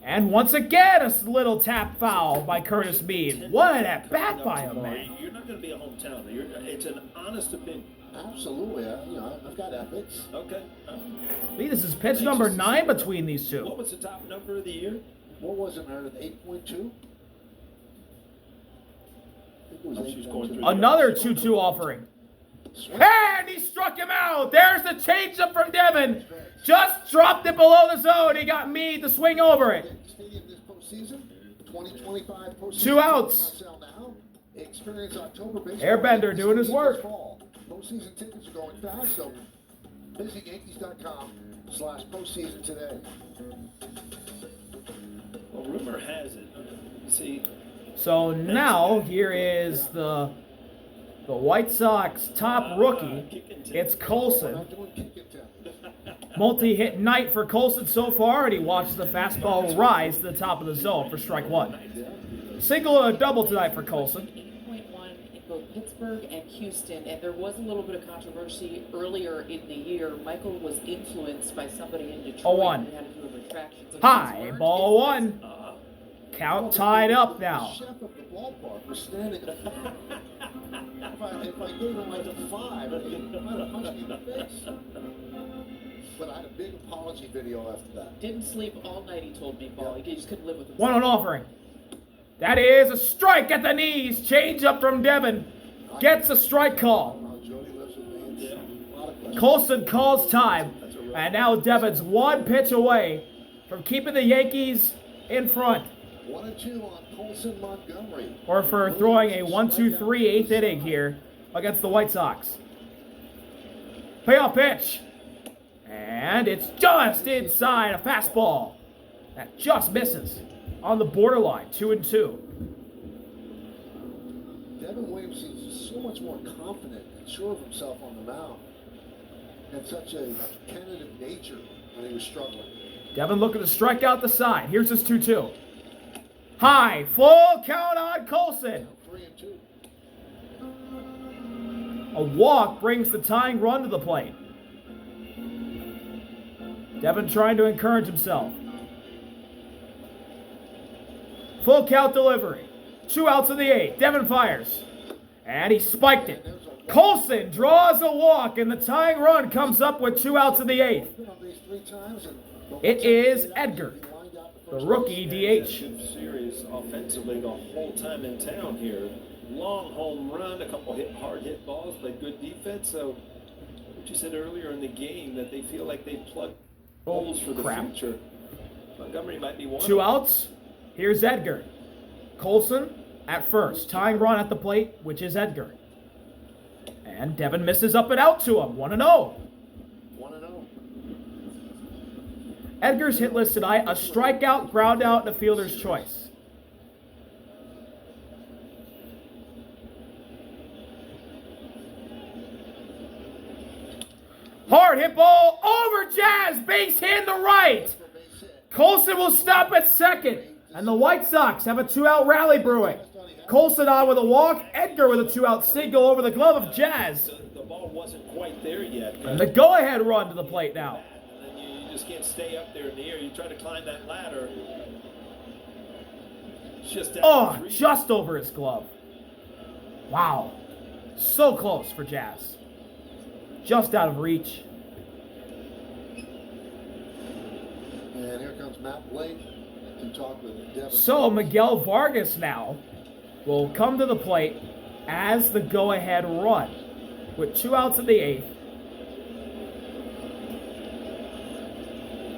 Speaker 2: And once again, a little tap foul by Curtis Mead. What an at bat by him, man.
Speaker 3: You're not going to be a hometowner. It's an honest opinion.
Speaker 5: Absolutely. I've got ethics.
Speaker 3: Okay.
Speaker 2: I think this is pitch number 9 between these two.
Speaker 3: What was the top number of the year?
Speaker 5: What was it, Meredith? 8.2?
Speaker 2: Another 2-2 offering. And he struck him out. There's the changeup from Devin. Just dropped it below the zone. He got Mead to swing over it. 2 outs. Airbender doing his work.
Speaker 5: Postseason tickets are going fast, so visit Yankees.com/postseason today.
Speaker 3: Well, rumor has it. See.
Speaker 2: So now here is the White Sox top rookie. It's Colson. Multi-hit night for Colson so far, and he watches the fastball rise to the top of the zone for strike 1. Single and a double tonight for Colson.
Speaker 12: 8.1 in both Pittsburgh and Houston, and there was a little bit of controversy earlier in the year. Michael was influenced by somebody in Detroit
Speaker 2: 0-1.
Speaker 12: who had to do a retraction. So
Speaker 2: High, ball 1. Count tied up now.
Speaker 5: The chef of the ballpark was standing at the front. If I gave him like a 5, he might have punched me in the face. But I had a big apology video after that.
Speaker 12: Didn't sleep all night, he told me, Paul. He just couldn't live with himself.
Speaker 2: 1 on offering. That is a strike at the knees. Change up from Devin. Gets a strike call. Colson calls time. And now Devin's 1 pitch away from keeping the Yankees in front.
Speaker 5: 1-2 on Colson Montgomery.
Speaker 2: Or for throwing a 1-2-3 8th inning here against the White Sox. Payoff pitch. And it's just inside a fastball. That just misses. On the borderline, 2-2.
Speaker 5: Devin Williams seems so much more confident and sure of himself on the mound. Had such a tentative nature when he was struggling.
Speaker 2: Devin looking to strike out the side. Here's his 2-2. High, full count on Colson.
Speaker 5: 3-2.
Speaker 2: A walk brings the tying run to the plate. Devin trying to encourage himself. Full count delivery. 2 outs in the 8th. Devin fires. And he spiked it. Colson draws a walk, and the tying run comes up with 2 outs in the 8th. It is Edgar, the rookie DH.
Speaker 3: Series offensively the whole time in town here. Long home run, a couple hard hit balls, played good defense. So, what you said earlier in the game that they feel like they plugged holes for the future. Montgomery might be one.
Speaker 2: 2 outs. Here's Edgar. Colson at first. Tying run at the plate, which is Edgar. And Devin misses up and out to him. 1-0.
Speaker 5: 1-0.
Speaker 2: Edgar's hit list tonight, a strikeout, ground out, and a fielder's choice. Hard hit ball over Jazz. Base hit in the right. Colson will stop at second. And the White Sox have a 2-out rally brewing. Colson on with a walk. Edgar with a 2-out single over the glove of Jazz.
Speaker 3: The ball wasn't quite there yet.
Speaker 2: And the go-ahead run to the plate now.
Speaker 3: And you just can't stay up there in the air. You try to climb that ladder.
Speaker 2: Just over his glove. Wow. So close for Jazz. Just out of reach.
Speaker 5: And here comes Matt Blake to talk with Devin.
Speaker 2: So Miguel Vargas now will come to the plate as the go-ahead run with 2 outs in the 8th.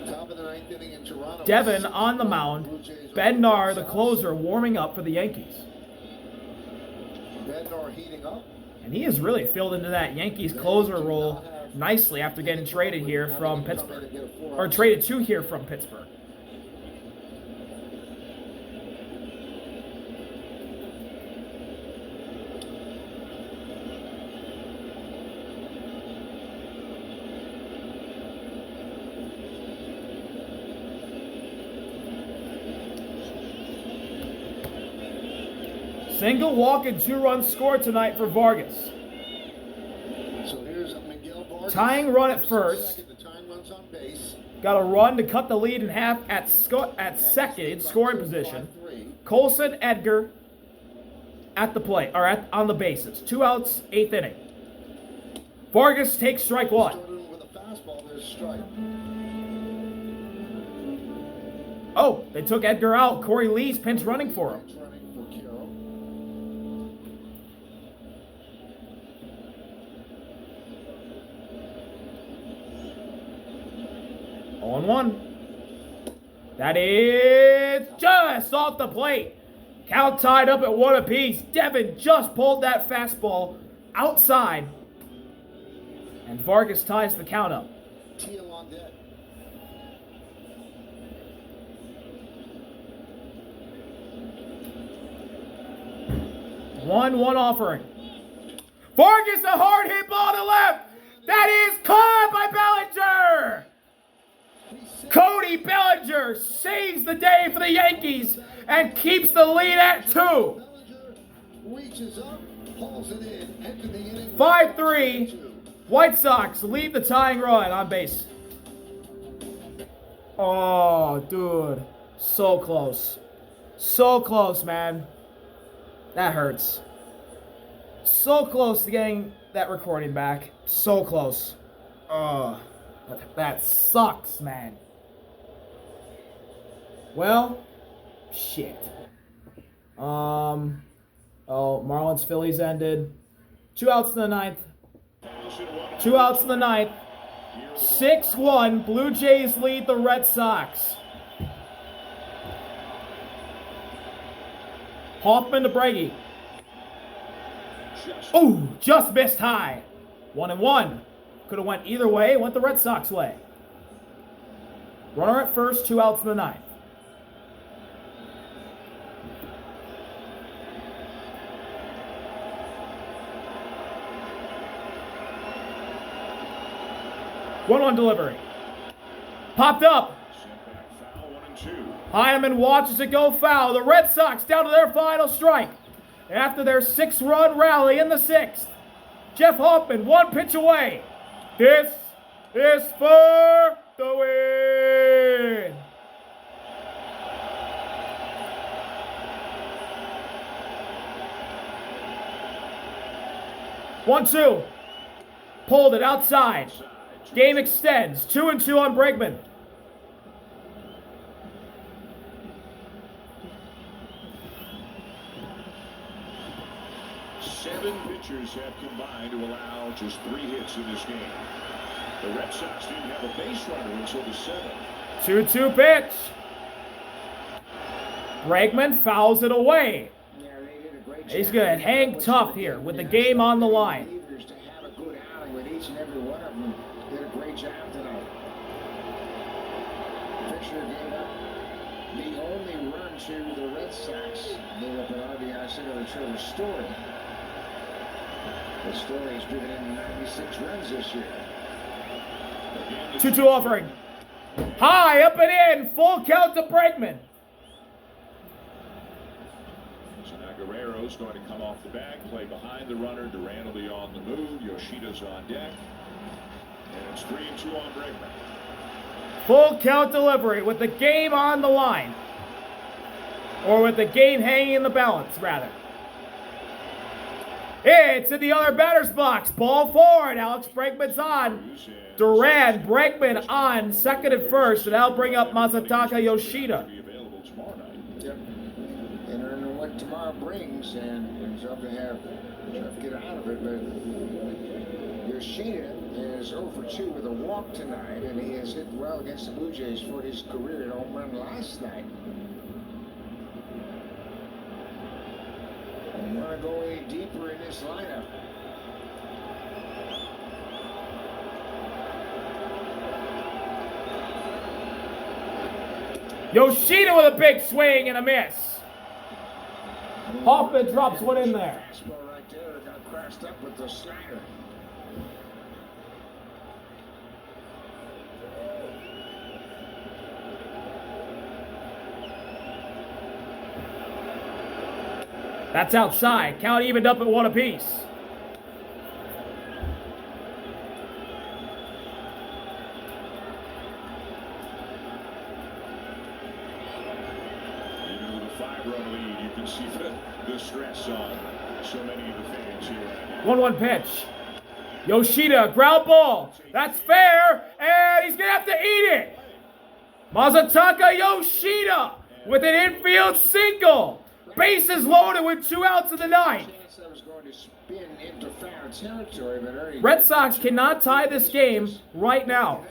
Speaker 5: Top of the 9th inning in Toronto.
Speaker 2: Devin on the mound. Bednar, the closer, warming up for the Yankees.
Speaker 5: Bednar heating up.
Speaker 2: And he has really filled into that Yankees closer role nicely after getting traded here from Pittsburgh. Or traded to here from Pittsburgh. Single walk and 2 runs scored tonight for Vargas.
Speaker 5: So here's Miguel Vargas.
Speaker 2: Tying run at first.
Speaker 5: The tying runs on base.
Speaker 2: Got a run to cut the lead in half at second scoring position. Colson, Edgar at the plate, or on the bases. 2 outs, 8th inning. Vargas takes strike 1.
Speaker 5: With a fastball, there's strike.
Speaker 2: Oh, they took Edgar out. Corey Lee's pinch running for him. 0-1. That is just off the plate. Count tied up at 1 apiece. Devin just pulled that fastball outside. And Vargas ties the count up.
Speaker 5: Teal on deck.
Speaker 2: One offering. Vargas, a hard hit ball to left. That is caught by Bellinger. Cody Bellinger saves the day for the Yankees and keeps the lead at 2.
Speaker 5: Bellinger reaches up, hauls it in, into the inning.
Speaker 2: 5-3. White Sox lead the tying run on base. Oh, dude. So close. So close, man. That hurts. So close to getting that recording back. So close. Oh, that sucks, man. Well, shit. Marlins Phillies ended. 2 outs in the ninth. 2 outs in the ninth. 6-1. Blue Jays lead the Red Sox. Hoffman to Brady. Ooh, just missed high. 1-1. Could have went either way. Went the Red Sox way. Runner at first. 2 outs in the ninth. One delivery. Popped up. Heineman watches it go foul. The Red Sox down to their final strike. After their 6-run rally in the 6th. Jeff Hoffman 1 pitch away. This is for the win. One, two. Pulled it outside. Game extends. 2-2 on Bregman.
Speaker 9: Seven pitchers have combined to allow just 3 hits in this game. The Red Sox didn't have a base runner until the 7th.
Speaker 2: 2-2 pitch. Bregman fouls it away. He's going to hang tough here with the game on the line.
Speaker 7: To have a good outing with each and every one of them. Did a great job tonight. Fisher gave up the only run to the Red Sox. Gave up an RBI single to Trevor Story. The Story's driven in 96 runs this year.
Speaker 2: 2-2 offering. High, up and in. Full count to Bregman.
Speaker 9: So now Guerrero's going to come off the bag, play behind the runner. Duran will be on the move. Yoshida's on deck. And it's 3-2 on Bregman.
Speaker 2: Full count delivery with the game on the line. Or with the game hanging in the balance, rather. It's in the other batter's box. Ball forward. Alex Bregman's on. Duran, Bregman on second and first. And that'll bring up Masataka Yoshida.
Speaker 7: Yep. And I don't know what tomorrow brings, and he's up to have to get out of it. But Yoshida is 0 for 2 with a walk tonight, and he has hit well against the Blue Jays for his career at home run last night. And you want to go any deeper in this lineup?
Speaker 2: Yoshida with a big swing and a miss. Hoffman drops one in there.
Speaker 7: Fastball right there got crashed up with the slider.
Speaker 2: That's outside. Count evened up at 1 apiece.
Speaker 9: Even with a 5-run lead, you can see the stress on so many of the fans here right now.
Speaker 2: 1-1 pitch. Yoshida, ground ball. That's fair, and he's going to have to eat it. Masataka Yoshida with an infield single. Bases loaded with 2 outs in the ninth. Red Sox cannot tie this game right now.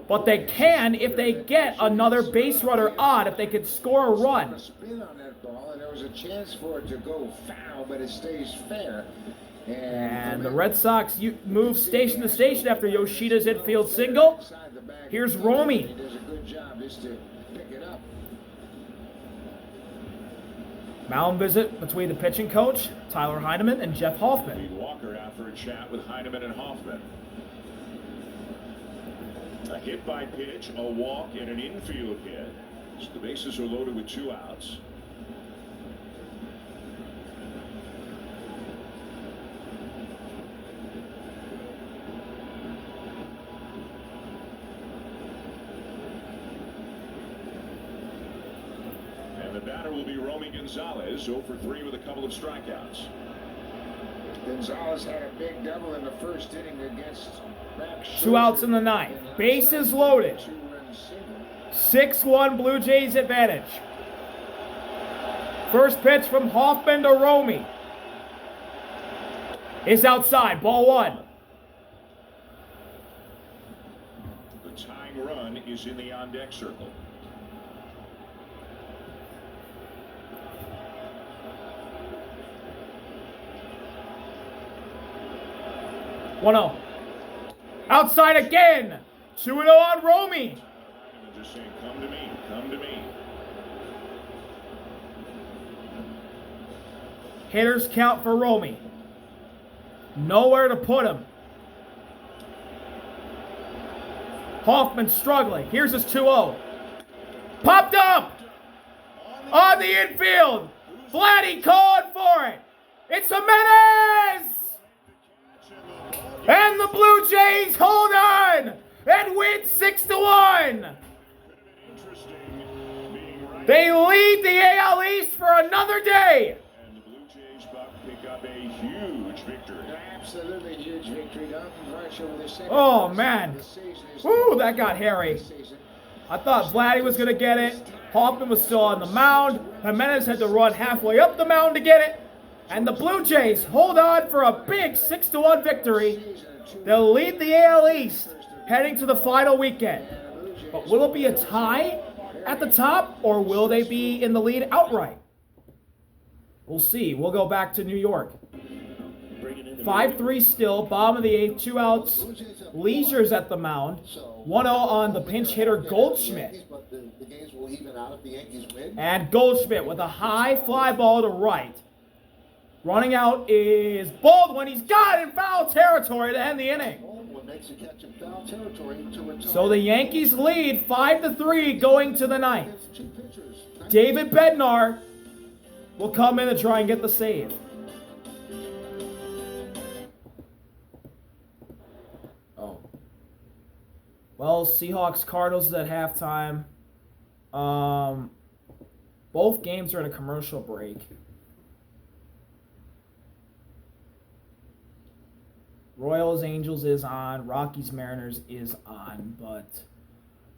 Speaker 2: But they can if they get another base runner on, if they can score a run.
Speaker 7: Spin on that ball, and there was a chance for it to go foul, but it stays fair.
Speaker 2: And the Red Sox move station to station after Yoshida's infield single. Here's Romy.
Speaker 7: He does a good job just to pick it up.
Speaker 2: Mound visit between the pitching coach, Tyler Heineman, and Jeff Hoffman.
Speaker 9: Walker out for a chat with Heineman and Hoffman. A hit by pitch, a walk, and an infield hit. So the bases are loaded with 2 outs. And the batter will be Romy Gonzalez, 0 for 3 with a couple of strikeouts.
Speaker 7: Gonzalez had a big double in the first inning against Max
Speaker 2: 2 outs in the ninth. Bases loaded. 6-1 Blue Jays advantage. First pitch from Hoffman to Romy. Is outside. Ball 1.
Speaker 9: The tying run is in the on-deck circle.
Speaker 2: One 0. Outside again. 2-0 on Romy.
Speaker 9: Just saying, come to me, come to me.
Speaker 2: Hitters count for Romy. Nowhere to put him. Hoffman struggling. Here's his 2-0. Popped up on the infield. Vladdy calling for it. It's Jimenez. And the Blue Jays hold on and win 6-1. They lead the AL East for another day.
Speaker 9: And the Blue Jays pick up a huge victory.
Speaker 7: Absolutely huge victory.
Speaker 2: Oh, man. Woo, that got hairy. I thought Vladdy was going to get it. Hoffman was still on the mound. Jimenez had to run halfway up the mound to get it. And the Blue Jays hold on for a big 6-1 victory. They'll lead the AL East heading to the final weekend. But will it be a tie at the top, or will they be in the lead outright? We'll see. We'll go back to New York. 5-3 still, bottom of the 8th, 2 outs. Leisure's at the mound. 1-0 on the pinch hitter Goldschmidt. And Goldschmidt with a high fly ball to right. Running out is Baldwin. He's got it in foul territory to end the inning. So the Yankees lead 5-3 going to the 9th. David Bednar will come in and try and get the save. Oh. Well, Seahawks Cardinals is at halftime. Both games are in a commercial break. Royals Angels is on, Rockies Mariners is on, but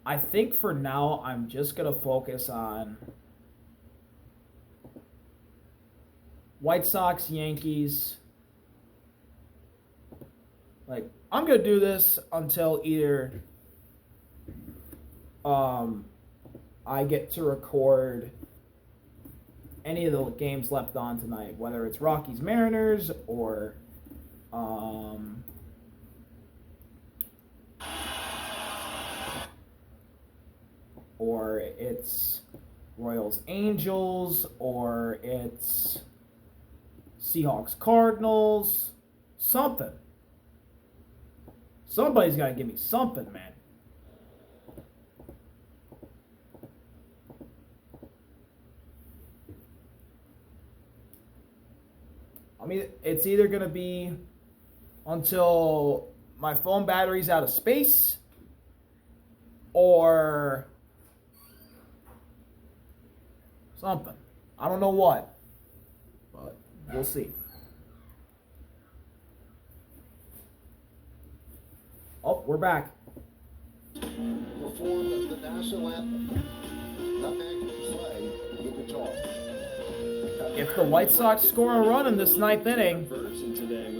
Speaker 2: I think for now I'm just going to focus on White Sox Yankees. Like, I'm going to do this until either I get to record any of the games left on tonight, whether it's Rockies Mariners or it's Royals Angels, or it's Seahawks Cardinals, something. Somebody's got to give me something, man. I mean, it's either going to be until my phone battery's out of space, or something. I don't know what, but we'll see. Oh, we're back.
Speaker 5: Before the national anthem, play, you can talk.
Speaker 2: If the White Sox score a run in this 9th inning,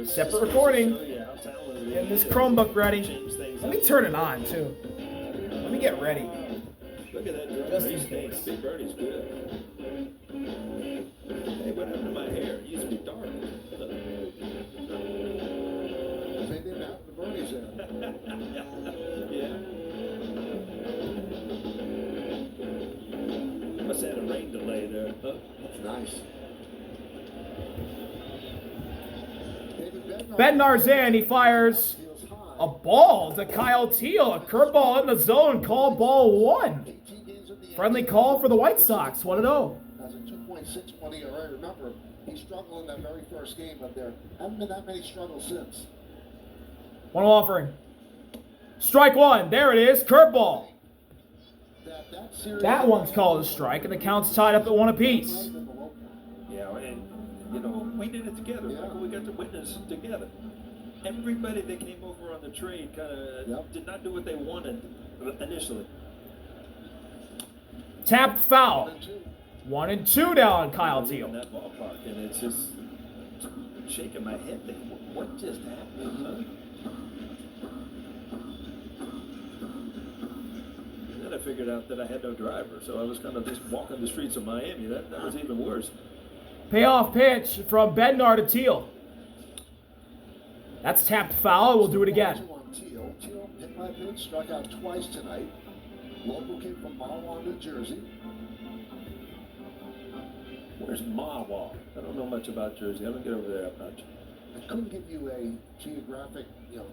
Speaker 2: separate recording, getting this Chromebook ready. Let me turn it on, too. Let me get ready.
Speaker 3: Look at that.
Speaker 2: Just in case.
Speaker 3: Big Birdie's good. Hey, what happened to my hair? It used to be dark.
Speaker 5: They didn't have the birdies in.
Speaker 3: Yeah. Must have had a rain delay there, huh?
Speaker 5: That's nice.
Speaker 2: Bednar's in. He fires. A ball to Kyle Teal. A curveball in the zone. Called ball 1. Friendly call for the White Sox. 1-0.
Speaker 5: Has a 2.61 ERA. Remember, he struggled in that very first game, but there haven't been that many struggles since.
Speaker 2: 1 offering. Strike 1. There it is. Curveball. That one's called a strike, and the count's tied up at 1 apiece.
Speaker 3: Yeah, and you know, we did it together.
Speaker 5: Yeah.
Speaker 3: Michael, we got to witness it together. Everybody that came over on the trade kind of did not do what they wanted initially.
Speaker 2: Tapped foul. 1-2 down, Kyle
Speaker 3: In
Speaker 2: Teal.
Speaker 3: that ballpark, and it's just shaking my head thinking, what just happened? Huh? And then I figured out that I had no driver, so I was kind of just walking the streets of Miami. That was even worse.
Speaker 2: Payoff pitch from Bednar to Teal. That's tapped foul. We'll do it again.
Speaker 5: Teal hit my pitch, struck out twice tonight. Local kid from Mahwah, New Jersey.
Speaker 3: Where's Mahwah? I don't know much about Jersey. I don't get over there that much.
Speaker 5: I couldn't give you a geographic,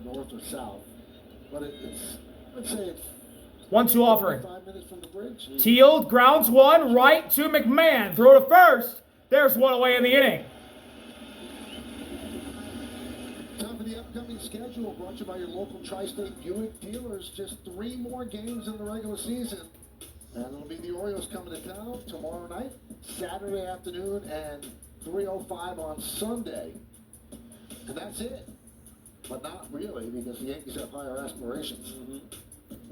Speaker 5: north or south, but it's let's say it's
Speaker 2: 1-2 offering.
Speaker 5: 5 minutes from the bridge.
Speaker 2: Teal grounds 1 right to McMahon. Throw to first. There's 1 away in the inning.
Speaker 5: Time for the upcoming schedule, brought to you by your local Tri-State Buick dealers. Just 3 more games in the regular season. And it'll be the Orioles coming to town tomorrow night, Saturday afternoon, and 3:05 on Sunday. And that's it. But not really, because the Yankees have higher aspirations.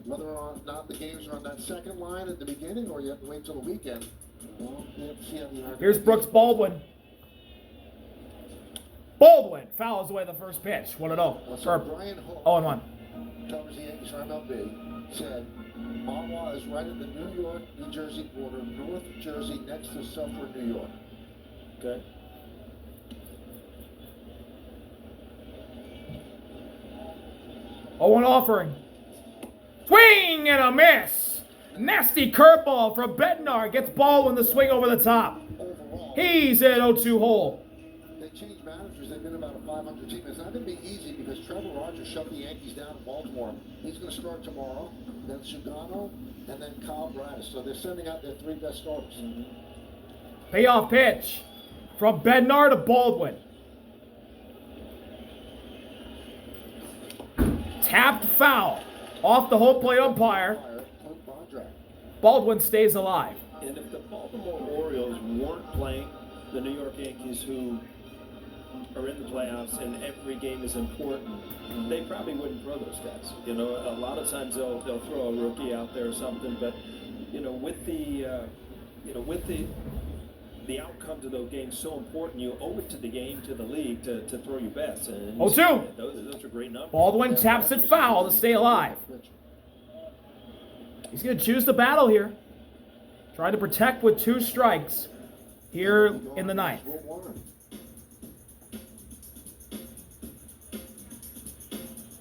Speaker 5: Whether or not the games are on that second line at the beginning, or you have to wait till the weekend. Well, we have to see how the argument
Speaker 2: Here's Brooks Baldwin. Baldwin fouls away the first pitch. 1-0.
Speaker 5: So Brian Hook,
Speaker 2: 0-1.
Speaker 5: covers the Yankees for MLB, said Mahwah is right at the New York-New Jersey border, North Jersey, next to Suffolk, New York.
Speaker 3: Okay.
Speaker 2: One offering. Swing and a miss. Nasty curveball from Bednar. Gets Baldwin the swing over the top.
Speaker 5: Overall,
Speaker 2: He's in 0-2 hole.
Speaker 5: they changed managers. They've been about a 500 team. It's not going to be easy because Trevor Rogers shut the Yankees down in Baltimore. He's going to start tomorrow. Then Sugano, and then Kyle Bradis. So they're sending out their 3 best starters.
Speaker 2: Payoff pitch from Bednar to Baldwin. Tapped foul off the home plate umpire. Baldwin stays alive.
Speaker 3: And if the Baltimore Orioles weren't playing the New York Yankees, who are in the playoffs and every game is important, they probably wouldn't throw those guys. You know, a lot of times they'll throw a rookie out there or something, but with the outcomes of those games so important, you owe it to the game, to the league, to throw your best. And
Speaker 2: 0-2.
Speaker 3: Those are great numbers.
Speaker 2: Baldwin taps it foul to stay alive. He's going to choose the battle here. Trying to protect with 2 strikes here in the 9th.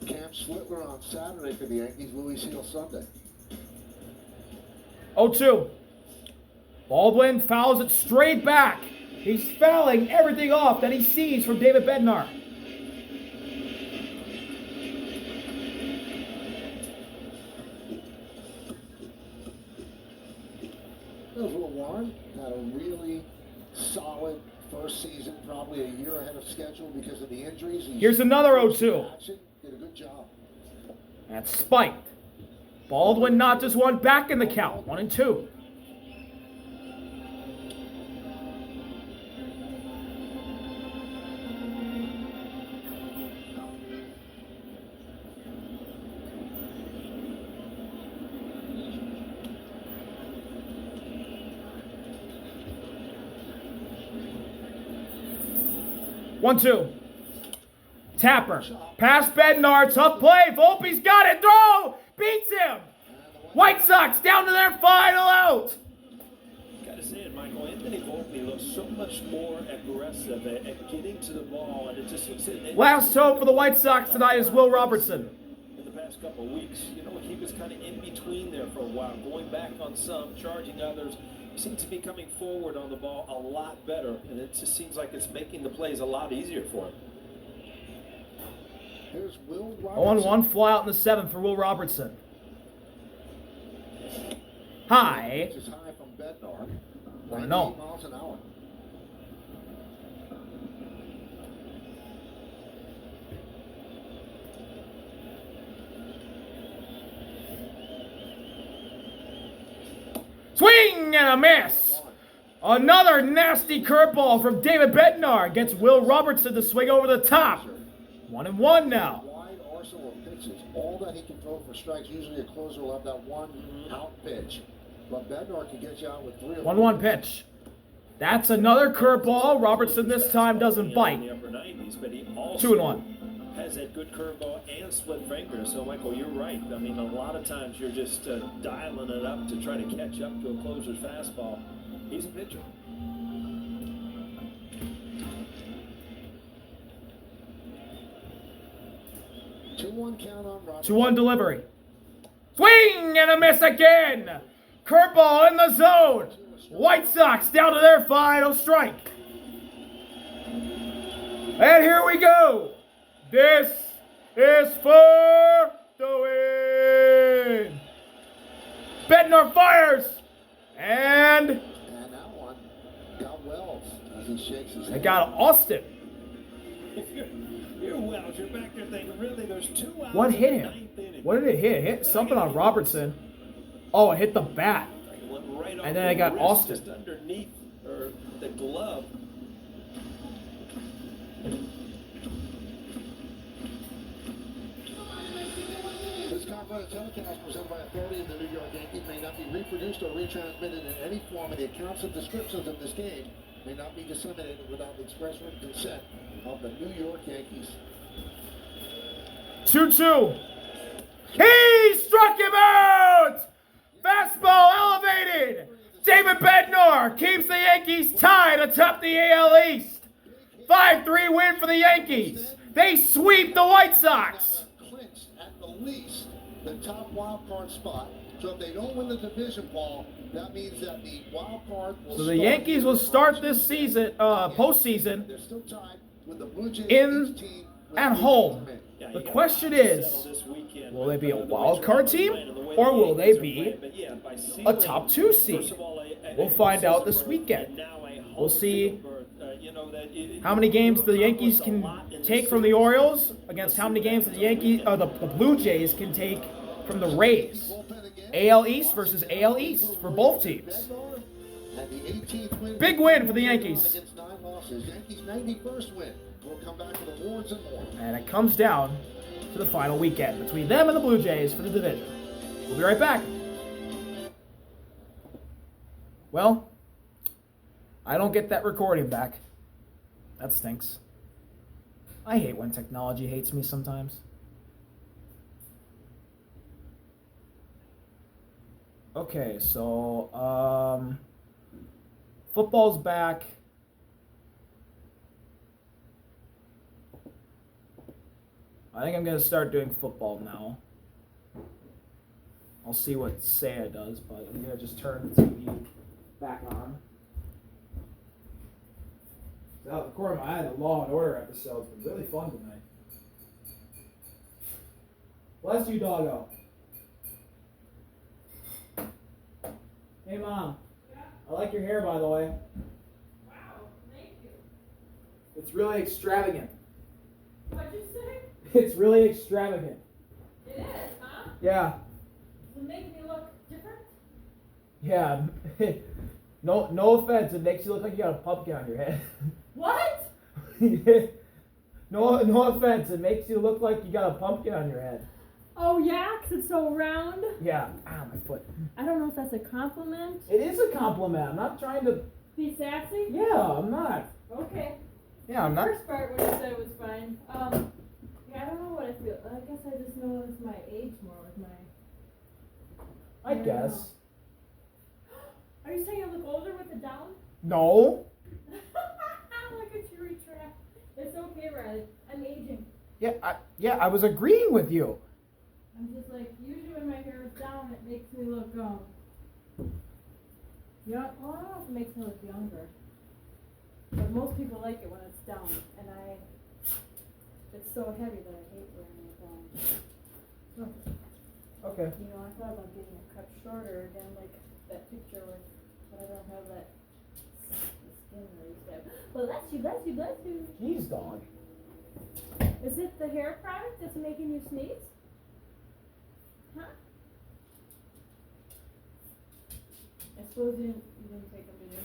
Speaker 5: Cam Slitler on Saturday for the Yankees, Louis Seal Sunday.
Speaker 2: 0-2. Baldwin fouls it straight back. He's fouling everything off that he sees from David Bednar.
Speaker 5: Will Warren had a really solid first season, probably a year ahead of schedule because of the injuries.
Speaker 2: Here's another 0-2.
Speaker 5: Did a good job.
Speaker 2: That's spiked. Baldwin notches 1 back in the count. 1-2. One, 2. Tapper. Pass Bednar. Tough play. Volpe's got it. Throw. Beats him. White Sox down to their final out.
Speaker 3: Gotta say it, Michael. Anthony Volpe looks so much more aggressive at getting to the ball, and it just looks.
Speaker 2: Last hope for the White Sox tonight is Will Robertson.
Speaker 3: In the past couple of weeks, he was kind of in between there for a while, going back on some, charging others. Seems to be coming forward on the ball a lot better, and it just seems like it's making the plays a lot easier for him.
Speaker 5: Here's Will Robertson.
Speaker 2: 0-1 fly out in the 7th for Will Robertson. High.
Speaker 5: Which is high from Bednar.
Speaker 2: I know.
Speaker 5: 98 miles an hour.
Speaker 2: Swing and a miss. Another nasty curveball from David Bednar gets Will Robertson to swing over the top. 1-1 now.
Speaker 5: Wide arsenal of pitches. All that he can throw for strikes. Usually a closer will have that one out pitch. But Bednar can get you out with 3 or
Speaker 2: 1-1 pitch. That's another curveball. Robertson this time doesn't bite. 2-1.
Speaker 3: Has that good curveball and split finger. So, Michael, you're right. I mean, a lot of times you're just dialing it up to try to catch up to a closer's fastball. He's a pitcher.
Speaker 5: 2-1 count on Robertson.
Speaker 2: 2-1 delivery. Swing and a miss again. Curveball in the zone. White Sox down to their final strike. And here we go. This is for the win. Bednar fires. And
Speaker 5: And that one got Wells as he shakes his
Speaker 2: they
Speaker 5: head.
Speaker 2: got Austin.
Speaker 3: You're Wells. You're back there thinking, really, there's 2 outs.
Speaker 2: What hit
Speaker 3: in the
Speaker 2: him?
Speaker 3: 9th inning.
Speaker 2: What did it hit? It hit something on Robertson. Oh, it hit the bat.
Speaker 3: Went right off
Speaker 2: And then I
Speaker 3: the
Speaker 2: got
Speaker 3: wrist,
Speaker 2: Austin.
Speaker 3: Just underneath or the glove.
Speaker 5: This conference telecast presented by authority of the New York Yankees may not be reproduced or retransmitted in any form, and the accounts and descriptions of this game may not be disseminated without the express written consent of the New York Yankees.
Speaker 2: 2-2. He struck him out! Fastball elevated! David Bednar keeps the Yankees tied atop the AL East. 5-3 win for the Yankees. They sweep the White Sox.
Speaker 5: Clinched at the least the top wild card spot. So if they don't win the division, Paul, that means that the wild card will
Speaker 2: So the Yankees will start this season, postseason,
Speaker 5: They're still tied with the Blue Jays.
Speaker 2: in
Speaker 5: each team with
Speaker 2: at
Speaker 5: 3
Speaker 2: home.
Speaker 5: men.
Speaker 2: The question is, will they be a wild card team or will they be a top 2 seed? We'll find out this weekend. We'll see how many games the Yankees can take from the Orioles against how many games the Blue Jays can take from the Rays. AL East versus AL East for both teams.
Speaker 5: And the 18th win.
Speaker 2: Big win for the Yankees.
Speaker 5: Against 9 losses. Yankees' 91st win. We'll come back with awards and more.
Speaker 2: And it comes down to the final weekend between them and the Blue Jays for the division. We'll be right back. Well, I don't get that recording back. That stinks. I hate when technology hates me sometimes. Okay, so, football's back. I think I'm going to start doing football now. I'll see what Saya does, but I'm going to just turn the TV back on. Out of the corner of my eye, the Law and Order episode's been really fun tonight. Bless you, doggo. Hey, Mom. Yeah? I like your hair, by the way.
Speaker 4: Wow, thank you.
Speaker 2: It's really extravagant.
Speaker 4: What'd you say?
Speaker 2: It's really extravagant.
Speaker 4: It is, huh?
Speaker 2: Yeah.
Speaker 4: Does it make me look different?
Speaker 2: Yeah. No offense, it makes you look like you got a pumpkin on your head.
Speaker 4: What?
Speaker 2: No offense, it makes you look like you got a pumpkin on your head.
Speaker 4: Oh yeah, 'cause it's so round?
Speaker 2: Yeah. Ow, my foot.
Speaker 4: I don't know if that's a compliment.
Speaker 2: It is a compliment. I'm not trying to...
Speaker 4: Be sassy?
Speaker 2: Yeah, I'm not.
Speaker 4: Okay.
Speaker 2: Yeah, I'm
Speaker 4: The
Speaker 2: not...
Speaker 4: first part when you said it was fine. Yeah, I don't know what I feel. I guess I just know it's my age more with my...
Speaker 2: I guess.
Speaker 4: Are you saying I look older with it down?
Speaker 2: No.
Speaker 4: Look at you retract. It's okay, Riley. I'm aging.
Speaker 2: Yeah, I was agreeing with you.
Speaker 4: I'm just like, usually when my hair is down, it makes me look, yeah, well, I don't know if it makes me look younger. But most people like it when it's down, and
Speaker 13: It's so heavy that I hate wearing it down.
Speaker 2: Okay.
Speaker 13: You know, I thought about getting it cut shorter again, like that picture with, but I don't have that skin that I used to have. Well, bless you.
Speaker 2: Jeez, dog.
Speaker 13: Is it the hair product that's making you sneeze? Huh? I suppose you didn't take them, did you?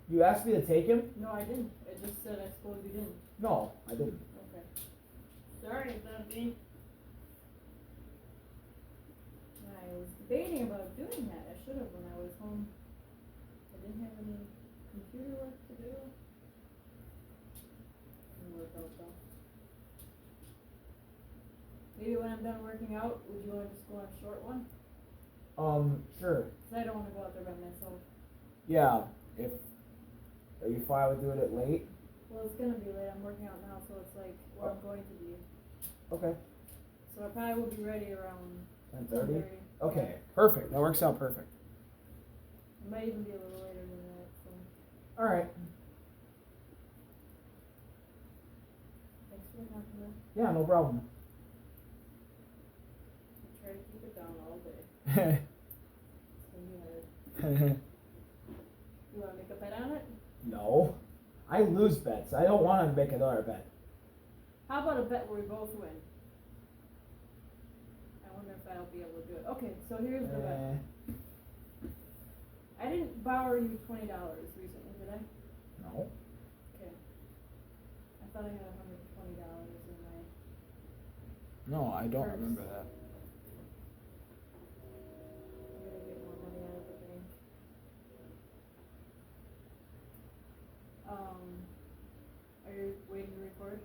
Speaker 2: You asked me to take him?
Speaker 13: No, I didn't. It just said I suppose you didn't.
Speaker 2: No, I didn't.
Speaker 13: Okay. Sorry, Bumpy. I was debating about doing that. I should have when I was home. I didn't have any computer work to do. Didn't work out though. Maybe when I'm done working out, would you want to just go on a short one?
Speaker 2: Sure.
Speaker 13: Because I don't want to go out there by myself.
Speaker 2: Yeah, are you fine with doing it late?
Speaker 13: Well, it's gonna be late. I'm working out now, so it's like where I'm going to be.
Speaker 2: Okay.
Speaker 13: So I probably will be ready around
Speaker 2: 10:30? Okay, perfect. That works out perfect.
Speaker 13: It might even be a little later than that. So
Speaker 2: Alright.
Speaker 13: thanks for the compliment.
Speaker 2: Yeah, no problem.
Speaker 13: I try to keep it down all day. It's gonna be hard. You want to make a bet on it?
Speaker 2: No. I lose bets. I don't want to make another bet.
Speaker 13: How about a bet where we both win? I wonder if I'll be able to do it. Okay, so here's the bet. I didn't borrow you $20 recently, did I?
Speaker 2: No.
Speaker 13: Okay. I thought I had $120 in my.
Speaker 2: No, I don't
Speaker 13: purse.
Speaker 2: remember that.
Speaker 13: I'm gonna get more money out of the bank. Are you waiting to record?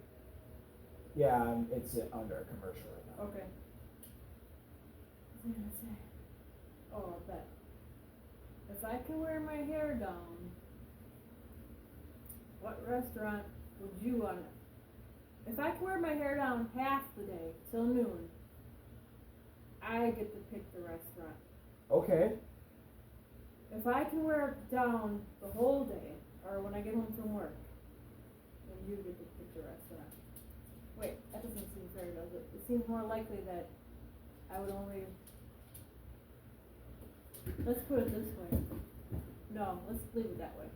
Speaker 2: Yeah, it's under a commercial right now.
Speaker 13: Okay. What was I gonna say? Oh, I bet. If I can wear my hair down, what restaurant would you want to? If I can wear my hair down half the day, till noon, I get to pick the restaurant.
Speaker 2: Okay.
Speaker 13: If I can wear it down the whole day, or when I get home from work, then you get to pick the restaurant. Wait, that doesn't seem fair, does it? It seems more likely that I would only. Let's put it this way. No, let's leave it that way.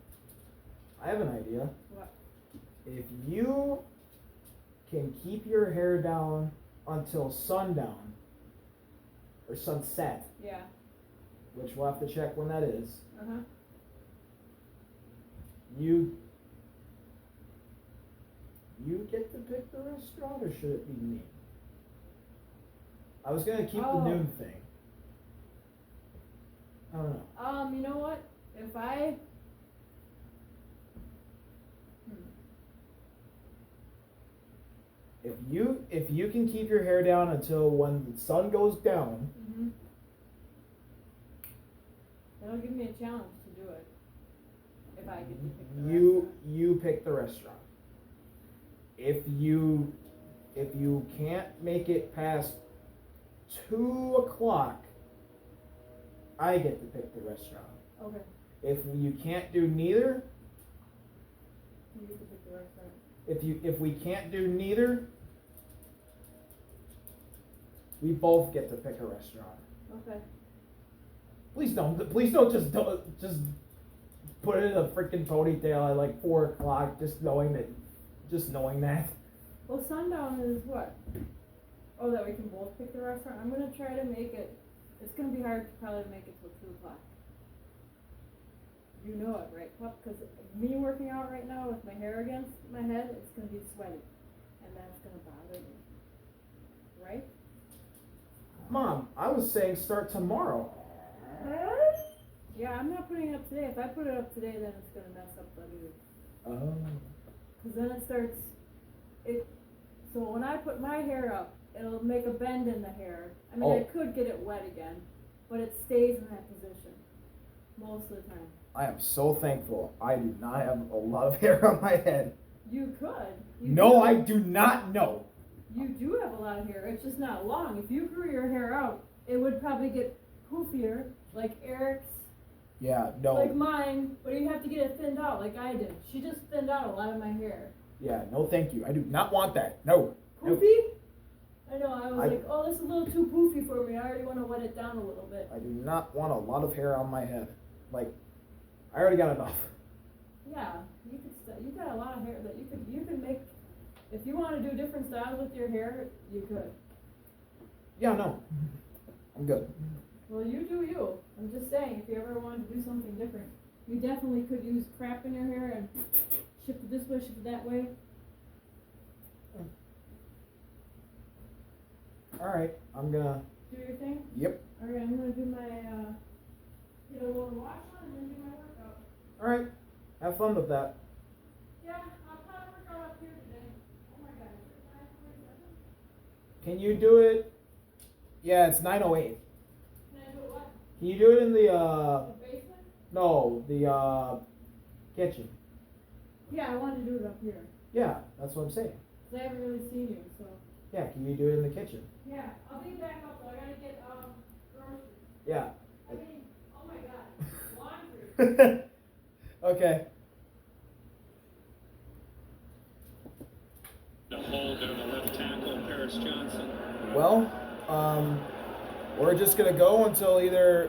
Speaker 2: I have an idea.
Speaker 13: What?
Speaker 2: If you can keep your hair down until sundown, or sunset,
Speaker 13: Yeah.
Speaker 2: which we'll have to check when that is,
Speaker 13: Uh-huh.
Speaker 2: you get to pick the restaurant, or should it be me? I was gonna keep the noon thing. I don't know.
Speaker 13: You know what? If I
Speaker 2: If you can keep your hair down until when the sun goes down,
Speaker 13: Mm-hmm. That'll give me a challenge to do it. If I get to pick the restaurant.
Speaker 2: you pick the restaurant. If you can't make it past 2:00, I get to pick the restaurant.
Speaker 13: Okay.
Speaker 2: If you can't do neither,
Speaker 13: You get to pick the restaurant.
Speaker 2: if we can't do neither, we both get to pick a restaurant.
Speaker 13: Okay.
Speaker 2: Please don't just put it in a freaking ponytail at like 4:00, just knowing that.
Speaker 13: Well, sundown is what? Oh, that we can both pick the restaurant? I'm gonna try to make it. It's gonna be hard to probably make it till 2:00. You know it, right, Pup? Because me working out right now with my hair against my head, it's gonna be sweaty. And that's gonna bother me. Right?
Speaker 2: Mom, I was saying start tomorrow.
Speaker 13: Yeah, I'm not putting it up today. If I put it up today, then it's gonna mess up the mood.
Speaker 2: Oh.
Speaker 13: Because then it starts, so when I put my hair up, it'll make a bend in the hair. I mean, I could get it wet again, but it stays in that position most of the time.
Speaker 2: I am so thankful I do not have a lot of hair on my head.
Speaker 13: You could.
Speaker 2: I do not know.
Speaker 13: You do have a lot of hair. It's just not long. If you grew your hair out, it would probably get poofier, like Eric's.
Speaker 2: Yeah, no.
Speaker 13: Like mine, but you have to get it thinned out like I did. She just thinned out a lot of my hair.
Speaker 2: Yeah, no thank you. I do not want that. No.
Speaker 13: Poofy? I know, I was like, oh, this is a little too poofy for me. I already want to wet it down a little bit.
Speaker 2: I do not want a lot of hair on my head. Like, I already got enough.
Speaker 13: Yeah, you got a lot of hair that you could make. If you want to do different styles with your hair, you could.
Speaker 2: Yeah, no. I'm good.
Speaker 13: Well, you do you. I'm just saying, if you ever wanted to do something different, you definitely could use crap in your hair and shift it this way, shift it that way.
Speaker 2: Alright, I'm gonna...
Speaker 13: Do your thing?
Speaker 2: Yep.
Speaker 13: Alright, I'm gonna do my, get a little wash on and then do my workout.
Speaker 2: Alright, have fun with that.
Speaker 13: Yeah, I'll probably work out up here today. Oh my god, is it 9:47?
Speaker 2: Can you do it? Yeah, it's 9:08.
Speaker 13: Can I do it what?
Speaker 2: Can you do it in the,
Speaker 13: The basement?
Speaker 2: No, the, kitchen.
Speaker 13: Yeah, I wanted to do it up here.
Speaker 2: Yeah, that's what I'm saying.
Speaker 13: 'Cause I haven't really seen you, so.
Speaker 2: Yeah, can you do it in the kitchen?
Speaker 13: Yeah, I'll be back up though. I gotta get, groceries.
Speaker 2: Yeah.
Speaker 13: I mean, oh my god, laundry.
Speaker 2: Okay.
Speaker 3: The hold there, the left tackle, Paris Johnson.
Speaker 2: Well, we're just gonna go until either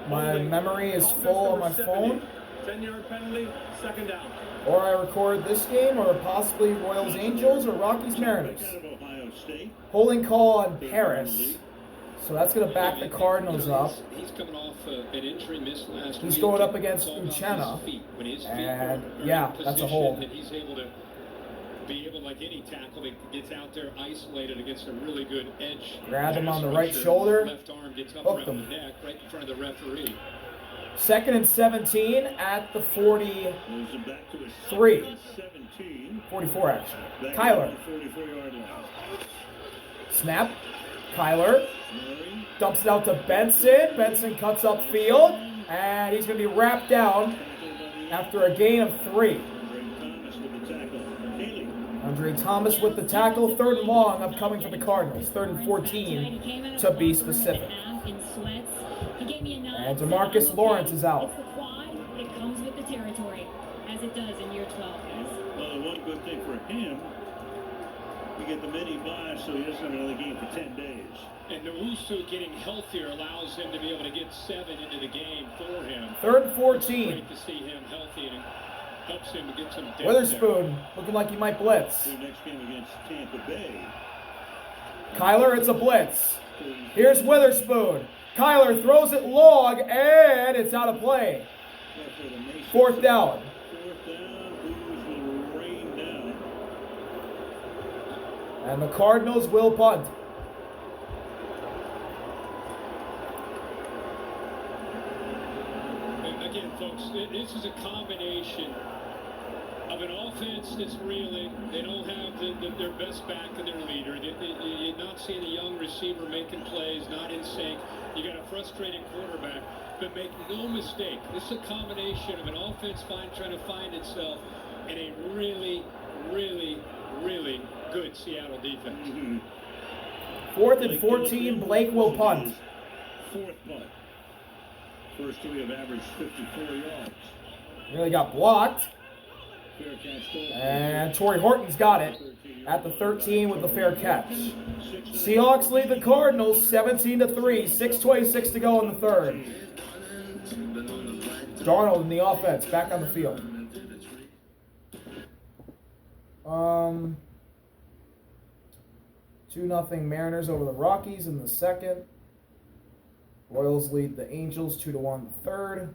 Speaker 2: my memory is full on my phone,
Speaker 3: 10-yard penalty, second down.
Speaker 2: or I record this game, or possibly Royals Angels or Rockies Mariners. Holding call on Paris. So that's gonna back the Cardinals up.
Speaker 3: He's coming off an injury miss last week.
Speaker 2: He's going up against Uchenna, and yeah, that's a hold.
Speaker 3: And he's able to be able, like any tackle that gets out there isolated against a really good edge.
Speaker 2: Grab him on the right shoulder,
Speaker 3: Left arm gets up
Speaker 2: hooked
Speaker 3: around
Speaker 2: him.
Speaker 3: the neck, right in front of the referee.
Speaker 2: 2nd and 17 at the 43. 44 actually. Kyler. Snap. Kyler dumps it out to Benson. Benson cuts up field, and he's going to be wrapped down after a gain of 3. Andre Thomas with the tackle. 3rd and long upcoming for the Cardinals. 3rd and 14 to be specific. And DeMarcus Lawrence is out.
Speaker 14: It's the quad, but it comes with the territory, as it does in year 12.
Speaker 15: Well, the one good thing for him, you get the mini bye, so he doesn't have another game for 10 days.
Speaker 3: And Nowusu getting healthier allows him to be able to get 7 into the game for him.
Speaker 2: 3rd and 14.
Speaker 3: Great to see him healthy, and it helps him to get some depth.
Speaker 2: Witherspoon looking like he might blitz.
Speaker 15: The next game against Tampa Bay.
Speaker 2: Kyler, it's a blitz. Here's Witherspoon. Kyler throws it long, and it's out of play. 4th down.
Speaker 15: 4th down, Hoosiers will rain down.
Speaker 2: And the Cardinals will punt.
Speaker 3: And again, folks, this is a combination of an offense that's reeling. They don't have their best back and their leader. You're not seeing a young receiver making plays, not in sync. You got a frustrated quarterback. But make no mistake, this is a combination of an offense trying to find itself and a really, really, really good Seattle defense.
Speaker 2: 4th and 14, Blake will punt.
Speaker 15: 4th punt. First 3 have averaged 54 yards.
Speaker 2: Nearly got blocked.
Speaker 15: Fair catch.
Speaker 2: And Torrey Horton's got it at the 13 with the fair catch. Seahawks lead the Cardinals 17-3. 6:26 to go in the 3rd. Darnold in the offense, back on the field. 2-0 Mariners over the Rockies in the 2nd. Royals lead the Angels 2-1 in the 3rd.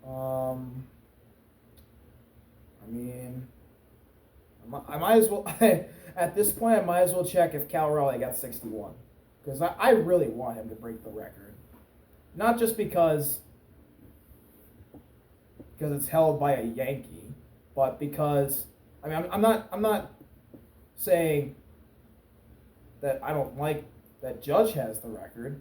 Speaker 2: I mean, I might as well, at this point, I might as well check if Cal Raleigh got 61. Because I really want him to break the record. Not just because it's held by a Yankee, but because, I mean, I'm not saying that I don't like that Judge has the record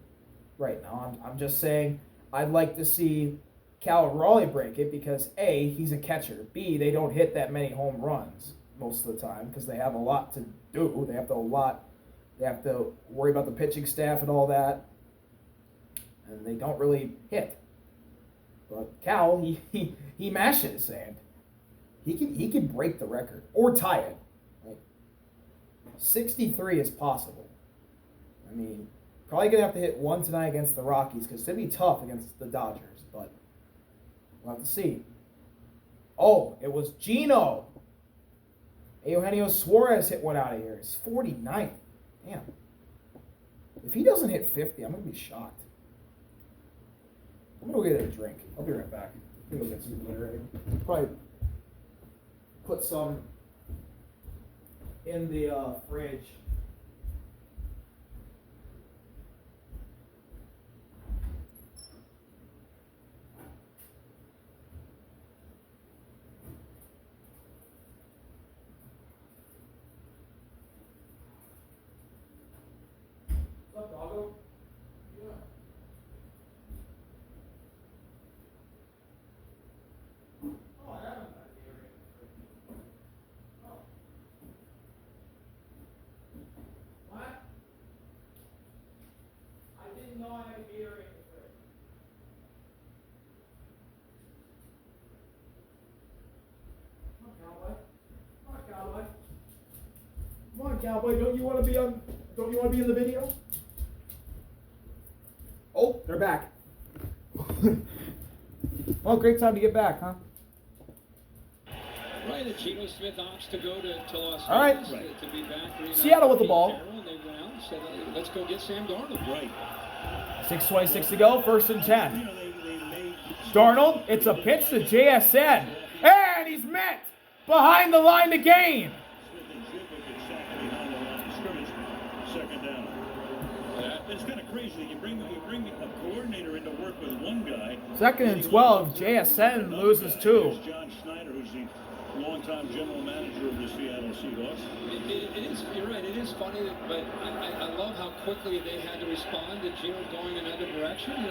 Speaker 2: right now. I'm just saying I'd like to see Cal Raleigh break it because A, he's a catcher. B, they don't hit that many home runs most of the time because they have a lot to do. They have to worry about the pitching staff and all that, and they don't really hit. But Cal, he mashes, and He can break the record or tie it. Like 63 is possible. I mean, probably gonna have to hit one tonight against the Rockies because it's gonna be tough against the Dodgers, but we'll have to see. Oh, it was Gino. Eugenio Suarez hit one out of here. It's 49th. Damn. If he doesn't hit 50, I'm gonna be shocked. I'm gonna go get a drink. I'll be right back. I'm gonna go get some beer. Probably put some in the fridge. What's up, doggo? Yeah. Oh, I haven't got a beer in the fridge. Oh. What? I didn't know I had a beer in the fridge. Come on, cowboy. Come on, cowboy. Come on, cowboy. Don't you want to be in the video? Oh, they're back. Well, great time to get back, huh?
Speaker 16: Right, and Geno Smith opts to go to Los
Speaker 2: All right.
Speaker 16: Angeles to be back.
Speaker 2: Seattle with the ball.
Speaker 16: They went out and said, let's go get Sam Darnold.
Speaker 15: Right.
Speaker 2: 6:26 to go, 1st and 10. Darnold, it's a pitch to JSN. And he's met behind the line to gain.
Speaker 15: Second down. It's kind of crazy that you bring a coordinator in to work with one guy.
Speaker 2: 2nd and 12, JSN loses 2.
Speaker 15: John Schneider, who's the longtime general manager of the Seattle Seahawks.
Speaker 16: It is, you're right, it is funny, but I love how quickly they had to respond to Gino going another direction.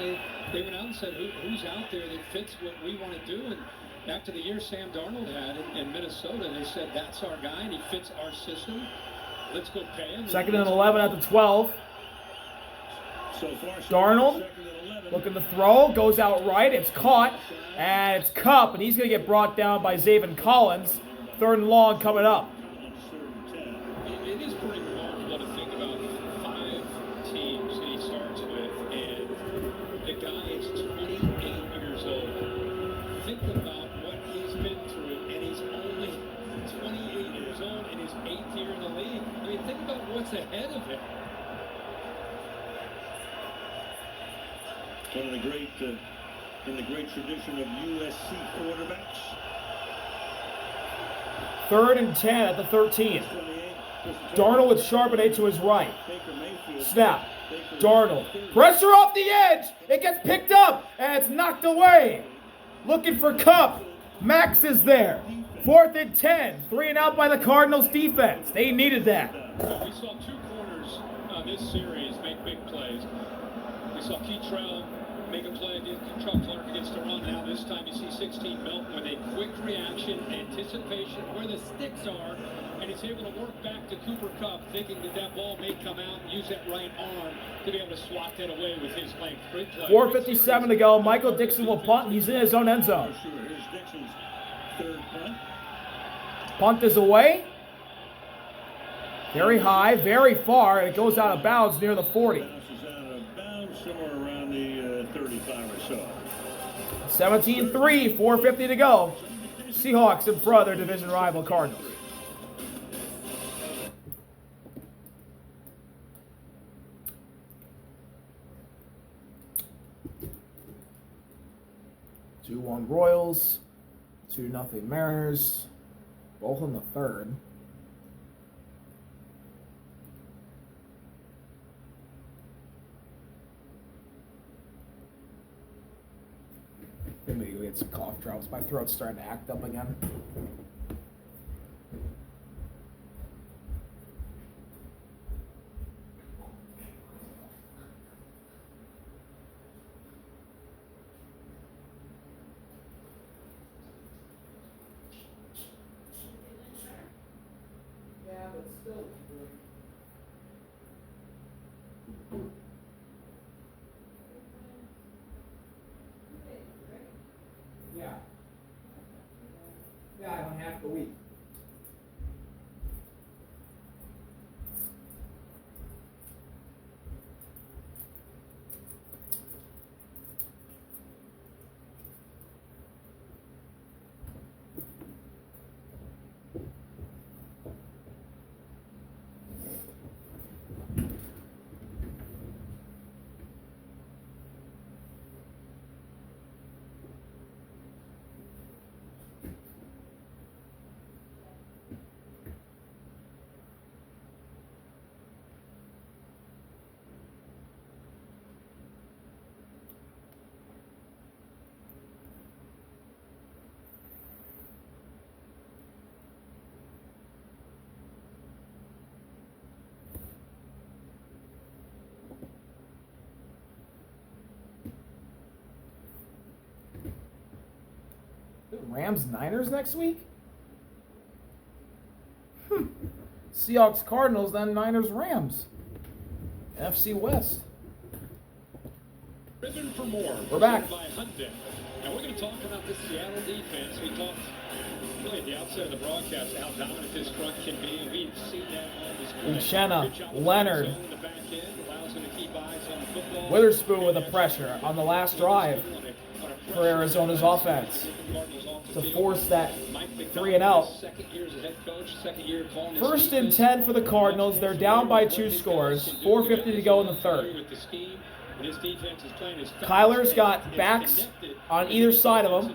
Speaker 16: They went out and said, who's out there that fits what we want to do? And after the year Sam Darnold had in Minnesota, they said, that's our guy, and he fits our system. Let's go pay him.
Speaker 2: 2nd and 11 at the 12.
Speaker 15: So far,
Speaker 2: Darnold looking to throw, goes out right, it's caught, and it's Kupp, and he's going to get brought down by Zaven Collins. 3rd and long coming up.
Speaker 16: It is pretty remarkable to think about 5 teams that he starts with, and the guy is 28 years old. Think about what he's been through, and he's only 28 years old in his 8th year in the league. I mean, think about what's ahead of him.
Speaker 15: One of the great, in the great tradition of USC quarterbacks.
Speaker 2: 3rd and 10 at the 13. Darnold with Charbonnet to his right. Snap. Darnold. Pressure off the edge. It gets picked up, and it's knocked away. Looking for Kupp. Max is there. 4th and 10. 3 and out by the Cardinals defense. They needed that.
Speaker 16: We saw 2 corners this series make big plays. We saw Keitrell make a play against Chuck Clark against the run. Now this time you see 16 Milton with a quick reaction, anticipation where the sticks are, and he's able to work back to Cooper Kupp, thinking that ball may come out and use that right arm to be able to swat that away with his length. Great play.
Speaker 2: 4:57 to go. Michael Dixon will punt, and he's in his own end zone.
Speaker 15: Sure, here's Dixon's 3rd punt.
Speaker 2: Punt is away. Very high, very far, and it goes out of bounds near the 40.
Speaker 15: Bounces out of bounds somewhere around the 35 or so.
Speaker 2: 17-3, 4:50 to go. Seahawks in front of their division rival Cardinals. Two 2-1 Royals, 2-0 Mariners, both in the 3rd. Maybe go get some cough drops. My throat's starting to act up again. Yeah, but still. Yeah. Yeah, I don't have a week. Rams Niners next week? Seahawks Cardinals, then Niners Rams. NFC West.
Speaker 16: Ribbon for more.
Speaker 2: We're back.
Speaker 16: By Hyundai. And we're going to talk about the Seattle defense. We talked really at the outset of the broadcast how dominant this front can be. We've seen that on display.
Speaker 2: Uchenna, Leonard,
Speaker 16: In the back end, allows him to keep eyes on the football.
Speaker 2: Witherspoon with the pressure on the last drive for Arizona's offense to force that 3-and-out. First and 10 for the Cardinals. They're down by 2 scores. 4:50 to go in the third. Kyler's got backs on either side of him.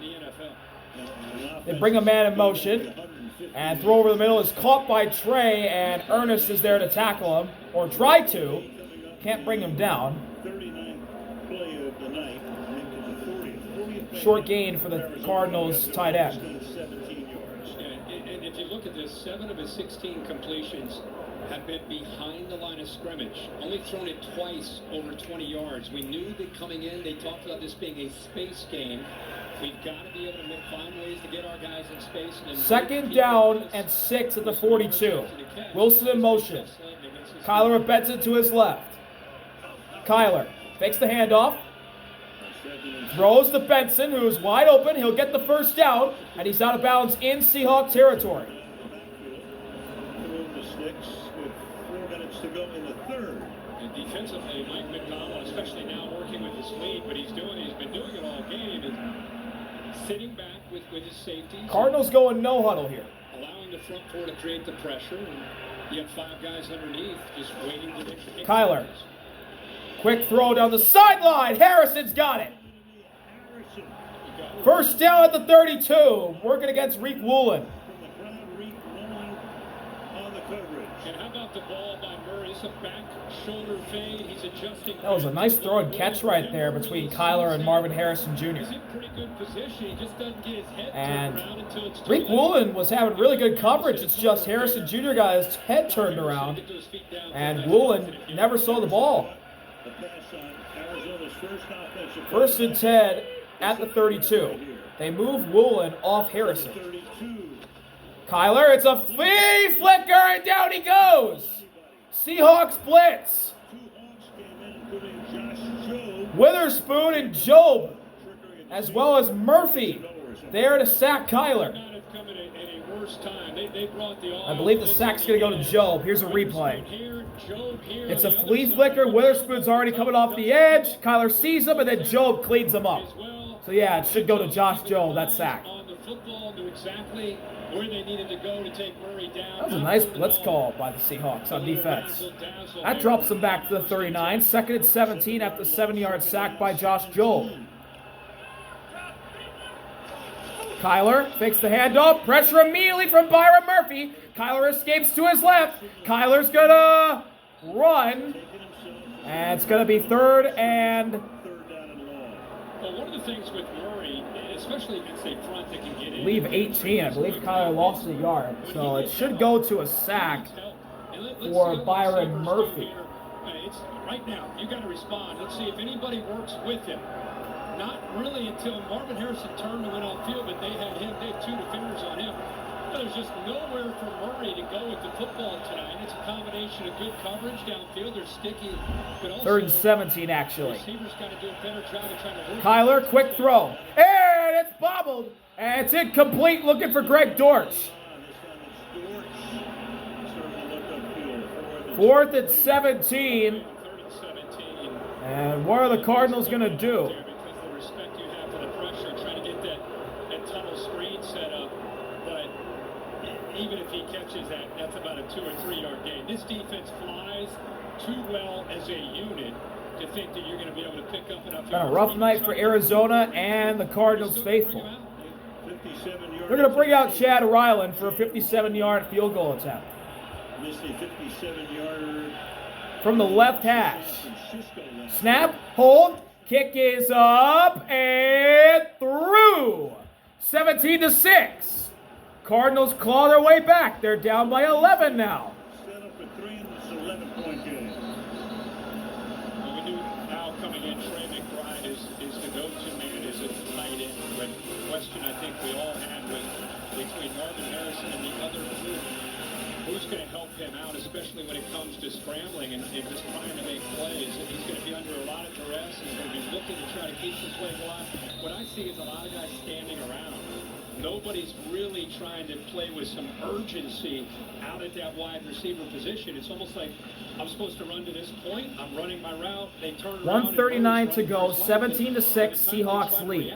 Speaker 2: They bring a man in motion. And throw over the middle is caught by Trey, and Ernest is there to tackle him, or try to. Can't bring him down. Short gain for the Cardinals tight end.
Speaker 16: And if you look at this, 7 of his 16 completions have been behind the line of scrimmage. Only thrown it twice over 20 yards. We knew that coming in, they talked about this being a space game. We've got to be able to find ways to get our guys in space. And
Speaker 2: Second down and 6 at the 42. Wilson in motion. Kyler with Benson to his left. Kyler fakes the handoff. Throws to Benson, who is wide open. He'll get the first down, and he's out of bounds in Seahawk territory.
Speaker 15: The sticks with 4 minutes to go in the third.
Speaker 16: And defensively, Mike McDonald, especially now working with his lead, but he's been doing it all game, is sitting back with his safeties.
Speaker 2: Cardinals going no huddle here.
Speaker 16: Allowing the front four to create the pressure, and you have 5 guys underneath just waiting to make
Speaker 2: Kyler. Quick throw down the sideline. Harrison's got it. First down at the 32. Working against Reek Woolen.
Speaker 16: And how about the ball by Murray? It's a back shoulder fade. He's adjusting.
Speaker 2: That was a nice throw and catch right there between Kyler and Marvin Harrison Jr.
Speaker 16: He's in pretty good position. He just doesn't get his head
Speaker 2: And
Speaker 16: turned around until it's too
Speaker 2: Reek
Speaker 16: late.
Speaker 2: Woolen was having really good coverage. It's just Harrison Jr. got his head turned around, and Woolen never saw the ball. First and 10 at the 32. They move Woolen off Harrison. Kyler, it's a flea flicker, and down he goes. Seahawks blitz. Witherspoon and Job, as well as Murphy, there to sack Kyler. I believe the sack's going to go to Job. Here's a replay. It's a flea flicker. Witherspoon's already coming off the edge. Kyler sees him, and then Job cleans him up. So yeah, it should go to Josh Job, that sack. That was a nice blitz call by the Seahawks on defense. That drops them back to the 39. Second and 17 after the 7-yard sack by Josh Job. Kyler fakes the handoff. Pressure immediately from Byron Murphy. Kyler escapes to his left. Kyler's gonna run. And it's gonna be third and...
Speaker 16: Well, one of the things with Murray, especially against a front that can get in...
Speaker 2: I believe 18. I believe Kyler lost a yard. So it should go to a sack for Byron Murphy.
Speaker 16: It's right now, you got to respond. Let's see if anybody works with him. Not really until Marvin Harrison turned and went on field, but they had 2 defenders on him. There's just nowhere for Murray to go with the football tonight. It's a combination of good coverage downfield. They're sticky, but also...
Speaker 2: Third and 17, actually.
Speaker 16: Receivers got to do a better job of trying to work.
Speaker 2: Kyler, quick throw. And it's bobbled. And it's incomplete, looking for Greg Dortch. 4th and 17. And what are the Cardinals going to do?
Speaker 16: Because the respect you have for the pressure, trying to get that tunnel screen set up. But even if he catches that, that's about a 2 or 3 yard gain. This defense flies too well as a unit to think that you're going to be able to pick up enough.
Speaker 2: Been a rough night for Arizona and the Cardinals faithful. They're going to bring out Chad Ryland for a 57-yard field goal attempt.
Speaker 15: Missed a 57-yarder
Speaker 2: from the left hash. Snap, hold, kick is up and through. 17-6. Cardinals claw their way back. They're down by 11 now.
Speaker 15: Set up a 3 and it's an 11-point game.
Speaker 16: Well, we knew now coming in, Trey McBride is the go-to man as a tight end. But the question I think we all had was between Marvin Harrison and the other group, who's going to help him out, especially when it comes to scrambling and just trying to make plays. He's going to be under a lot of duress. He's going to be looking to try to keep the play alive. What I see is a lot of guys standing around. Nobody's really trying to play with some urgency out at that wide receiver position. It's almost like I'm supposed to run to this point. I'm running my route. They turn around.
Speaker 2: 1:39 to go. 17-6. Seahawks lead,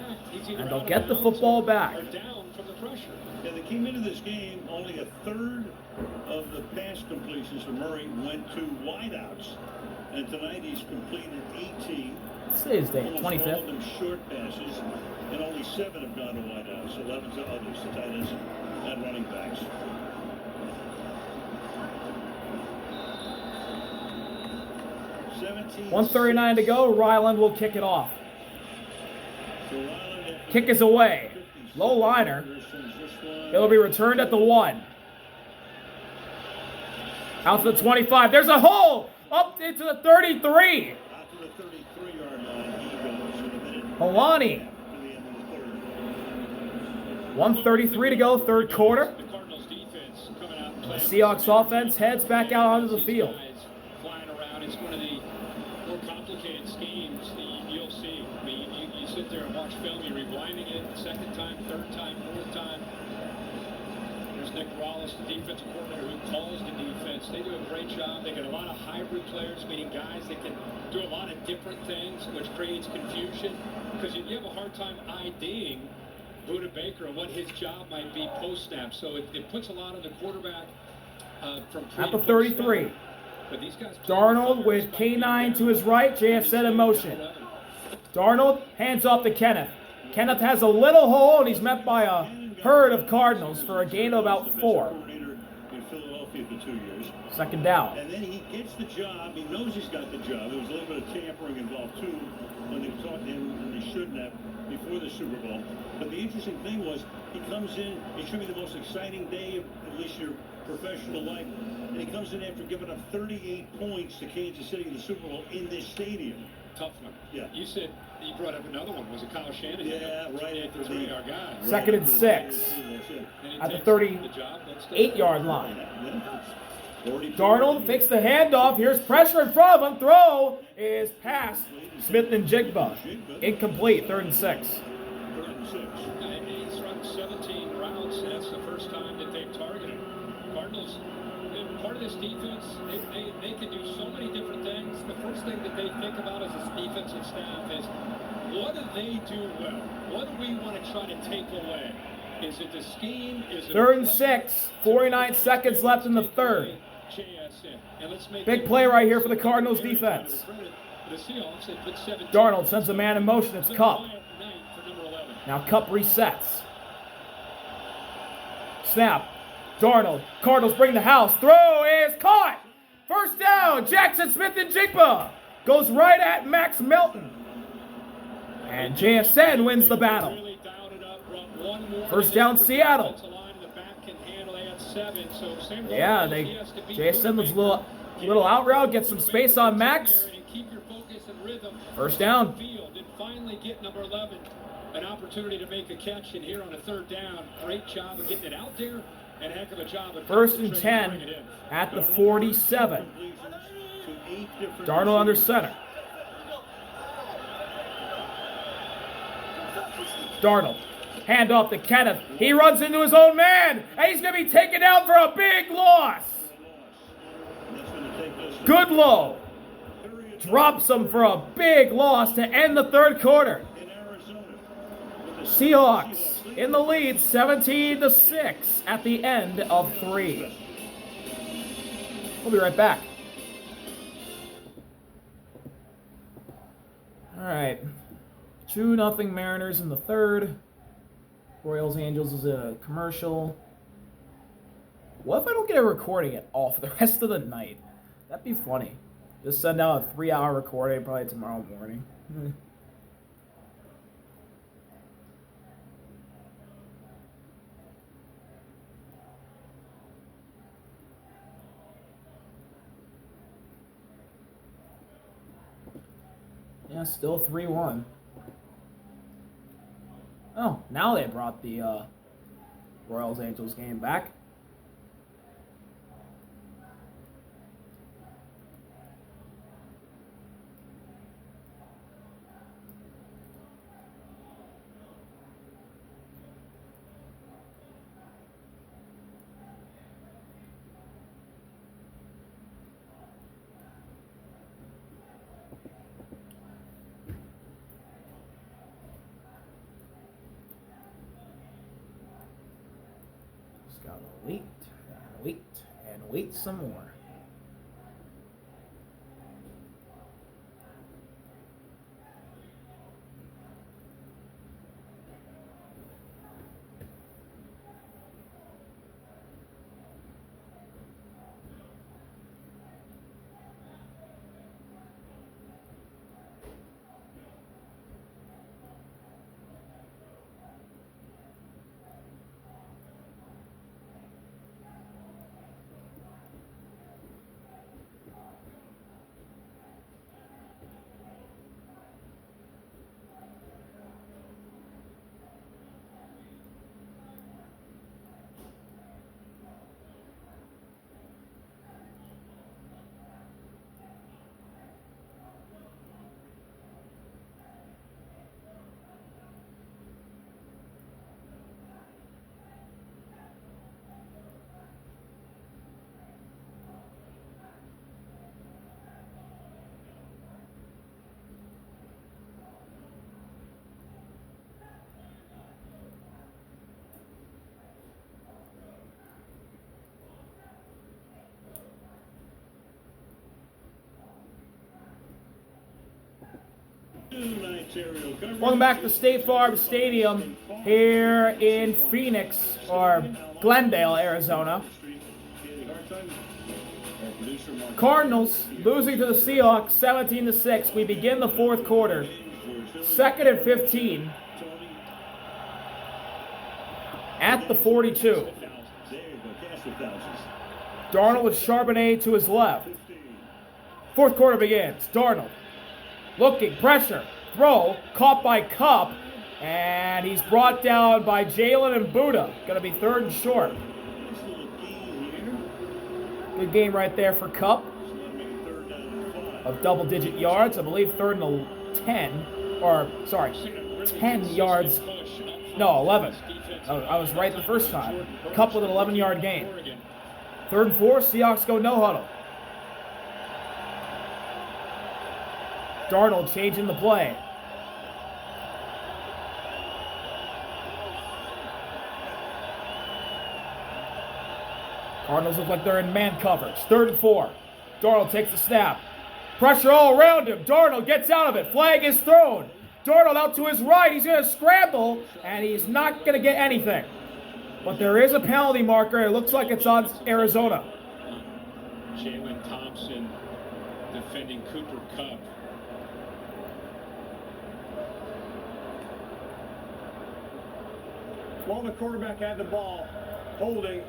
Speaker 2: and they'll get the football back.
Speaker 16: Down from the pressure.
Speaker 15: Yeah, they came into this game, only a third of the pass completions for Murray went to wideouts. And tonight he's completed 18.
Speaker 2: Today's day,
Speaker 15: almost
Speaker 2: 25th.
Speaker 15: all of them short passes, and only 7 have gone to wideouts. 11 to others, the tight ends and running backs.
Speaker 2: $1:39 to go. Ryland will kick it off. Kick is away. Low liner. It'll be returned at the 1. Out to the 25. There's a hole! Up into the 33.
Speaker 15: Out to the 33-yard line. He goes.
Speaker 2: Holani. 1:33 to go, third quarter. The Seahawks offense heads back out onto the field.
Speaker 16: Flying around. It's one of the more complicated schemes that you'll see. I mean, you sit there and watch film, you're rewinding it second time, third time, fourth time. There's Nick Wallace, the defensive coordinator, who calls the defense. They do a great job. They get a lot of hybrid players, meaning guys that can do a lot of different things, which creates confusion because you have a hard time IDing Buda Baker and what his job might be post-snap. So it puts a lot on the quarterback from
Speaker 2: At the 33.
Speaker 16: But these guys
Speaker 2: Darnold with K9 to his right. JSN in motion. Darnold hands off to Kenneth. Kenneth has a little hole, and he's met by a herd of Cardinals for a gain of about 4.
Speaker 15: In Philadelphia for 2 years.
Speaker 2: Second down.
Speaker 15: And then he gets the job. He knows he's got the job. There was a little bit of tampering involved, too, when they talked to him when they shouldn't have before the Super Bowl. But the interesting thing was he comes in. It should be the most exciting day of at least your professional life. And he comes in after giving up 38 points to Kansas City in the Super Bowl in this stadium.
Speaker 16: Tough one.
Speaker 15: Yeah.
Speaker 16: You said you brought up another one. Was it Kyle Shanahan?
Speaker 15: Yeah, right after the
Speaker 16: our guy.
Speaker 2: Second and 6. At the 38-yard line. Darnold fakes the handoff. Here's pressure in front of him. Throw is past Smith and Jigba. Incomplete. 3rd and 6.
Speaker 16: He's run 17 routes. That's the first time that they've targeted Cardinals. Part of this defense, they can do so many different things. The first thing that they think about as a defensive staff is, what do they do well? What do we want to try to take away? Is it the scheme? Is it
Speaker 2: 3rd and 6. 49 seconds left in the 3rd. Big play right here for the Cardinals defense. Darnold sends a man in motion. It's Kupp. Now Kupp resets. Snap. Darnold. Cardinals bring the house. Throw is caught. First down. Jackson Smith and Jigba goes right at Max Melton. And JSN wins the battle. First down, Seattle. Yeah, JSN was a little out route, get some space on Max. First down.
Speaker 16: And finally get number 11 an opportunity to make a catch, and here on a 3rd down, great job of getting it out there, and a heck of a job of
Speaker 2: 1st and 10 at the 47. Darnold under center. Darnold Hand off to Kenneth. He runs into his own man, and he's going to be taken out for a big loss. Goodlow drops him for a big loss to end the third quarter. Seahawks in the lead, 17-6 at the end of 3. We'll be right back. All right, 2-0 Mariners in the third. Royals Angels is a commercial. What if I don't get a recording at all for the rest of the night? That'd be funny. Just send out a 3-hour recording probably tomorrow morning. Yeah, still 3-1. Oh, now they brought the Royals-Angels game back. Wait some more. Welcome back to State Farm Stadium here in Phoenix, or Glendale, Arizona. Cardinals losing to the Seahawks 17-6. We begin the fourth quarter. 2nd and 15 at the 42. Darnold with Charbonnet to his left. Fourth quarter begins. Darnold looking, pressure, throw, caught by Kupp, and he's brought down by Jalen and Buddha. Going to be 3rd and short. Good game right there for Kupp of double-digit yards. I believe 3rd and 10, or sorry, 10 yards. No, 11. I was right the first time. Kupp with an 11-yard gain. 3rd and 4, Seahawks go no huddle. Darnold changing the play. Cardinals look like they're in man coverage. 3rd and 4. Darnold takes the snap. Pressure all around him. Darnold gets out of it. Flag is thrown. Darnold out to his right. He's going to scramble, and he's not going to get anything. But there is a penalty marker. It looks like it's on Arizona.
Speaker 16: Jalen Thompson defending Cooper Kupp.
Speaker 6: While the quarterback had the ball, holding,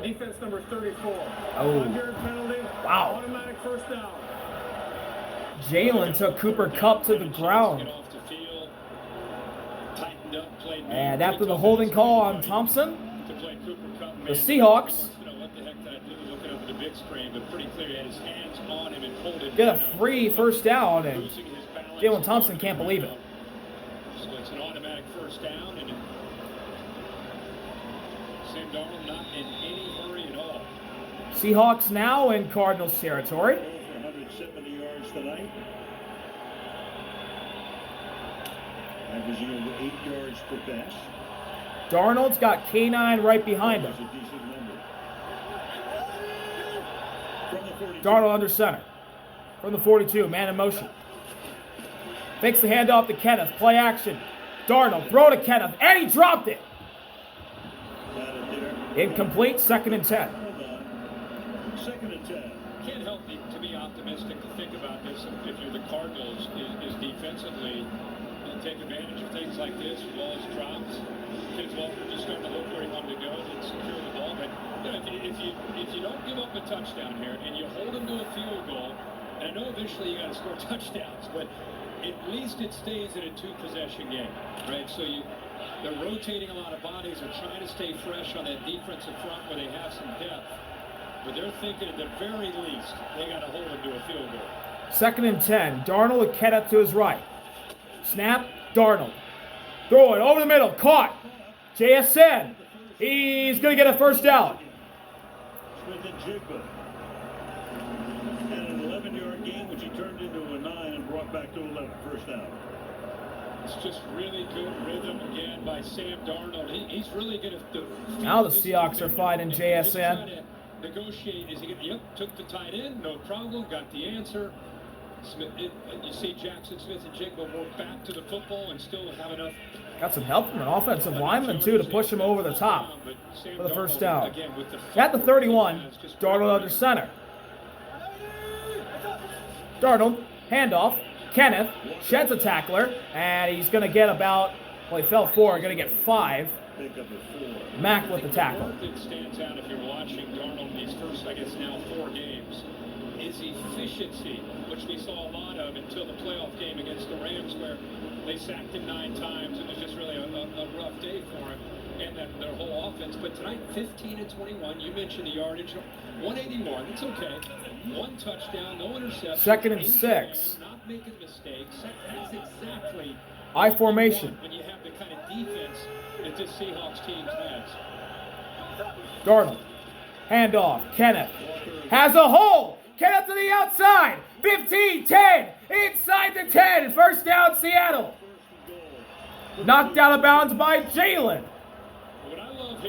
Speaker 6: defense number 34.
Speaker 2: Oh.
Speaker 6: 1-yard penalty.
Speaker 2: Wow.
Speaker 6: Automatic first down.
Speaker 2: Jalen took Cooper Kupp to the ground. And after the holding call on Thompson, the Seahawks get a free first down, and Jalen Thompson can't believe it.
Speaker 16: So it's an automatic first down, and Sam Darnold not in any hurry at all.
Speaker 2: Seahawks now in Cardinals territory.
Speaker 15: For 170 yards tonight. Averaging over 8 yards per pass.
Speaker 2: Darnold's got K9 right behind him.
Speaker 15: That's a decent number. From the 42.
Speaker 2: Darnold under center. From the 42, man in motion. Fakes the handoff to Kenneth. Play action. Darnold, throw to Kenneth, and he dropped it.
Speaker 15: Got it there.
Speaker 2: Incomplete, 2nd and 10.
Speaker 15: Hold on. 2nd and 10.
Speaker 16: Can't help to be optimistic to think about this if you're the Cardinals is defensively and take advantage of things like this. Balls dropped. Kids Walker just starting to look where he wanted to go and secure the ball. But you know, if you don't give up a touchdown here and you hold them to a field goal, and I know eventually you got to score touchdowns, but at least it stays in a 2-possession game, right? So they're rotating a lot of bodies. They're trying to stay fresh on that defensive front where they have some depth. But they're thinking at the very least they got to hold them to a field goal.
Speaker 2: 2nd and 10. Darnold with Kenneth to his right. Snap, Darnold. Throw it over the middle. Caught. JSN. He's going to get a first down.
Speaker 15: Smith and Jigba. And an 11-yard gain, which he turned into a 9 and brought back to 11. First down.
Speaker 16: It's just really good rhythm again by Sam Darnold. He's really going to.
Speaker 2: Now the Seahawks are fighting JSN.
Speaker 16: Negotiate. Is he going to? Yep. Took the tight end. No problem. Got the answer. Smith. You see Jackson Smith and Jigba work back to the football and still have enough.
Speaker 2: Got some help from an offensive lineman, too, to push him over the top for the first down. At the 31, Darnold under center. Darnold, handoff. Kenneth sheds a tackler, and he's going to get about, well, he fell 4, going to get 5. Mack with the tackle.
Speaker 16: One thing stands out if you're watching Darnold these first, I guess now 4 games, is efficiency, which we saw a lot of until the playoff game against the Rams, where they sacked him 9 times. It was just really a rough day for him and their whole offense. But tonight, 15 and 21. You mentioned the yardage, 181. It's okay. 1 touchdown, no interception.
Speaker 2: 2nd and 6.
Speaker 16: Not making mistakes. That's exactly
Speaker 2: I formation.
Speaker 16: when you have the kind of defense that this Seahawks team has.
Speaker 2: Darnold, handoff. Kenneth has a hole. Kenneth to the outside. 15, 10, inside the 10. First down, Seattle. Knocked out of bounds by Jalen.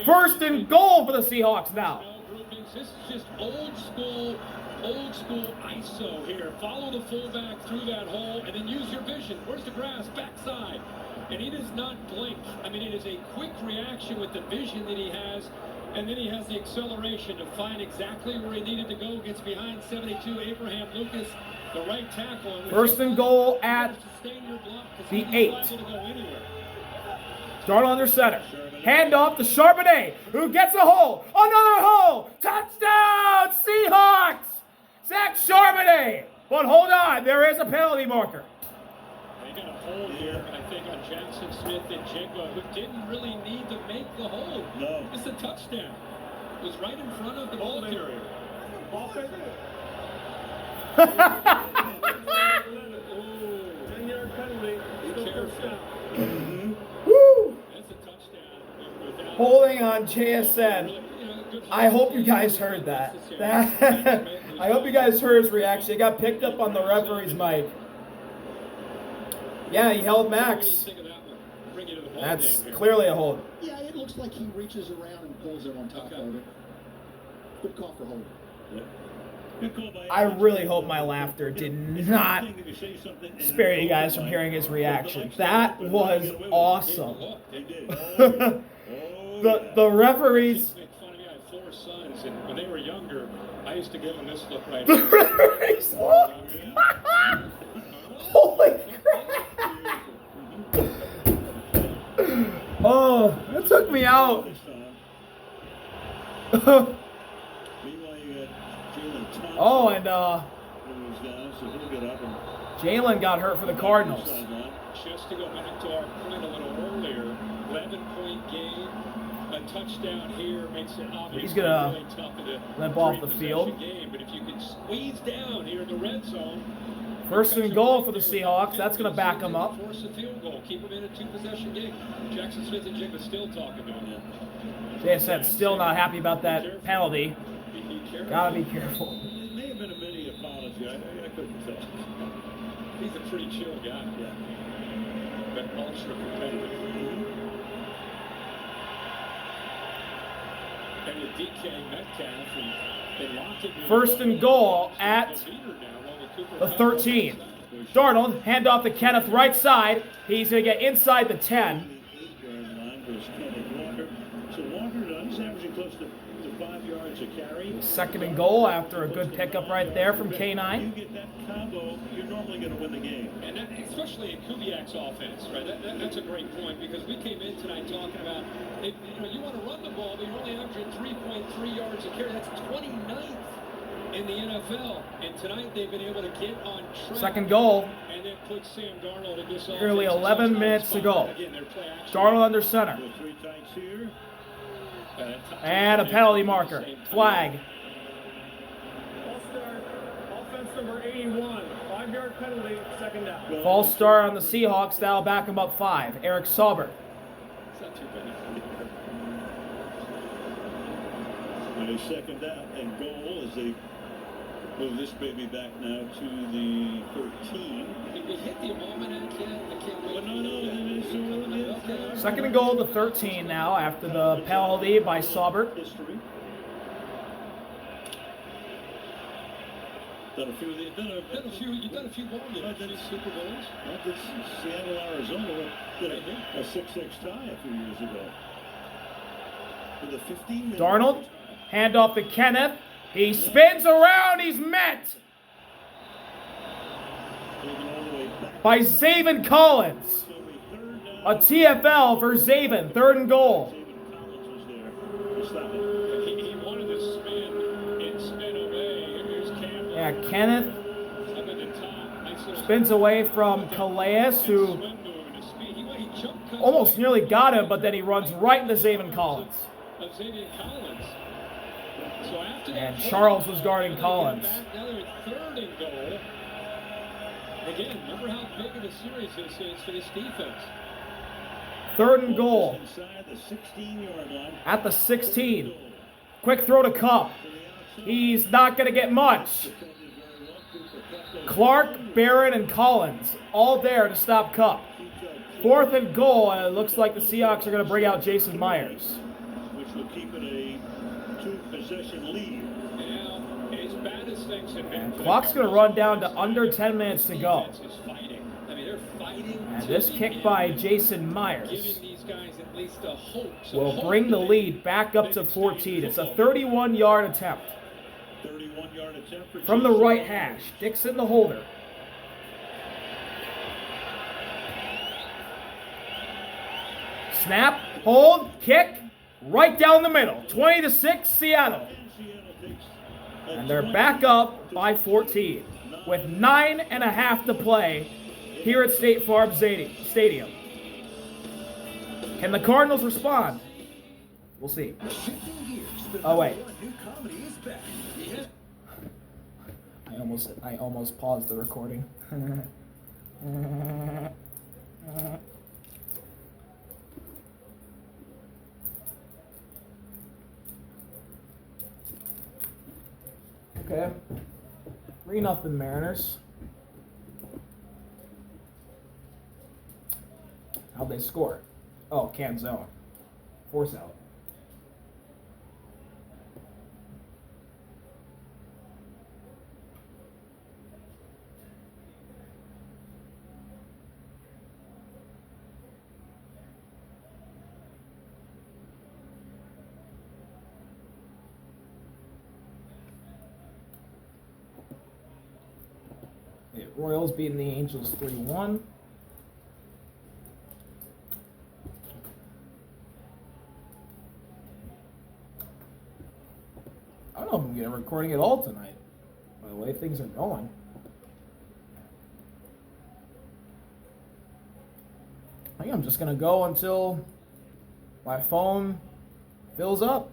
Speaker 2: First and goal for the Seahawks now.
Speaker 16: This is just old school ISO here. Follow the fullback through that hole and then use your vision. Where's the grass? Backside. And he does not blink. I mean, it is a quick reaction with the vision that he has. And then he has the acceleration to find exactly where he needed to go. Gets behind 72, Abraham Lucas, the right tackle.
Speaker 2: First and goal at the 8. Darnold under center. Handoff to Charbonnet, who gets a hole. Another hole. Touchdown, Seahawks. Zach Charbonnet. But hold on, there is a penalty marker.
Speaker 16: They got a hold here, I think, on Jackson Smith and Jigba, who didn't really need to make the hold.
Speaker 15: No.
Speaker 16: It's a touchdown. It was right in front of the ball carrier.
Speaker 6: Ball fake. 10-yard penalty.
Speaker 16: Be careful.
Speaker 2: Woo!
Speaker 16: That's a touchdown.
Speaker 2: Holding on JSN. I hope you guys heard that. I hope you guys heard his reaction. It got picked up on the referee's mic. Yeah, he held Max. That's clearly a hold.
Speaker 5: Yeah, it looks like he reaches around and pulls him on top of it. Good call for holding.
Speaker 2: I really hope my laughter did not spare you guys from hearing his reaction. That was awesome. The referees.
Speaker 16: I have 4 sons, and when they were younger, I used to give them this look right
Speaker 2: The referees look. Holy crap! Oh, that took me out. Oh, and Jalen got hurt for the Cardinals.
Speaker 16: Just to go back to our point a little earlier, 11-point game, a touchdown here makes it obviously
Speaker 2: He's gonna
Speaker 16: really tough in a
Speaker 2: limp off the field.
Speaker 16: game. But if you can squeeze down here in the red zone,
Speaker 2: First and goal for the Seahawks. That's going to back them up.
Speaker 16: Force a field goal. Keep them in a 2-possession game. Jackson Smith and Jigba still talking to him.
Speaker 2: JSN still not happy about that penalty. Gotta be careful.
Speaker 15: It may have been a mini apology. I couldn't tell.
Speaker 16: He's a pretty chill guy. Yeah. But ultra competitive. And with DK Metcalf and locked it.
Speaker 2: First and goal at the 13. Darnold, hand off to Kenneth right side. He's going to get inside the 10.
Speaker 15: So Walker, he's averaging close to 5 yards a carry.
Speaker 2: Second and goal after a good pickup right there from K9.
Speaker 15: You get that combo, you're normally going to win the game.
Speaker 16: And that, especially in Kubiak's offense, right? That's a great point because we came in tonight talking about, you want to run the ball, but you're only averaging 3.3 yards a carry. That's 29th in the NFL. And tonight they've been able to get on track.
Speaker 2: Second goal.
Speaker 16: And then put Sam Darnold in this offense.
Speaker 2: Nearly 11 minutes to go. Darnold under center. And a penalty marker. Flag.
Speaker 6: Offense number 81. 5-yard penalty, second down.
Speaker 2: False start on the Seahawks. That'll back them up 5. Eric Sauber.
Speaker 16: It's not too bad.
Speaker 15: A second down and goal as they move this baby back now to the 13.
Speaker 16: Did we hit the moment and I can't wait.
Speaker 15: No.
Speaker 2: Second and goal to 13 now after the penalty by Sauber.
Speaker 15: History. Done a few of these.
Speaker 16: You've done a few ball games. Super Bowls.
Speaker 15: Not this Seattle, Arizona. Did a 6-6 tie a few years ago. With a 15-minute.
Speaker 2: Darnold, hand off to Kenneth. He spins around. He's met by Zaven Collins. A TFL for Zaven. Third and goal.
Speaker 16: He wanted to spin away. Here's Campbell.
Speaker 2: Yeah, Kenneth
Speaker 16: Up at the top. Nice little
Speaker 2: spins away from Calais, who
Speaker 16: swim move and a speed. He jumped
Speaker 2: almost nearly got him, but then he runs right into Zaven Collins.
Speaker 16: of Xavier Collins. So after
Speaker 2: And
Speaker 16: that,
Speaker 2: Charles was guarding Collins.
Speaker 16: Now they're at third and goal. Again, remember how big of a series this is for this defense.
Speaker 2: Third and goal
Speaker 15: Inside the 16-yard line.
Speaker 2: at the 16. Quick throw to Cup. He's not going to get much. Clark, Barron, and Collins all there to stop Cup. Fourth and goal, and it looks like the Seahawks are going to bring out Jason Myers.
Speaker 15: Which will keep it a 2-possession lead.
Speaker 16: Now, as bad as things have been,
Speaker 2: Clock's going to run down to under 10 minutes to go.
Speaker 16: defense is fighting. I mean, they're fighting.
Speaker 2: And
Speaker 16: to
Speaker 2: this
Speaker 16: the
Speaker 2: kick
Speaker 16: end,
Speaker 2: by Jason Myers
Speaker 16: giving these guys at least a hope.
Speaker 2: will bring the lead back up to 14. It's a 31-yard attempt.
Speaker 15: 31-yard attempt for
Speaker 2: From the right hash, Dixon the holder. Snap, hold, kick, right down the middle. 20-6, Seattle. And they're back up by 14 with 9.5 to play here at State Farm Stadium. Can the Cardinals respond? We'll see. Oh wait. I almost paused the recording. Okay. 3-0 Mariners. How'd they score? Oh, can zone. Force out. Royals beating the Angels 3-1. I don't know if I'm getting a recording at all tonight, by the way things are going. I think I'm just going to go until my phone fills up.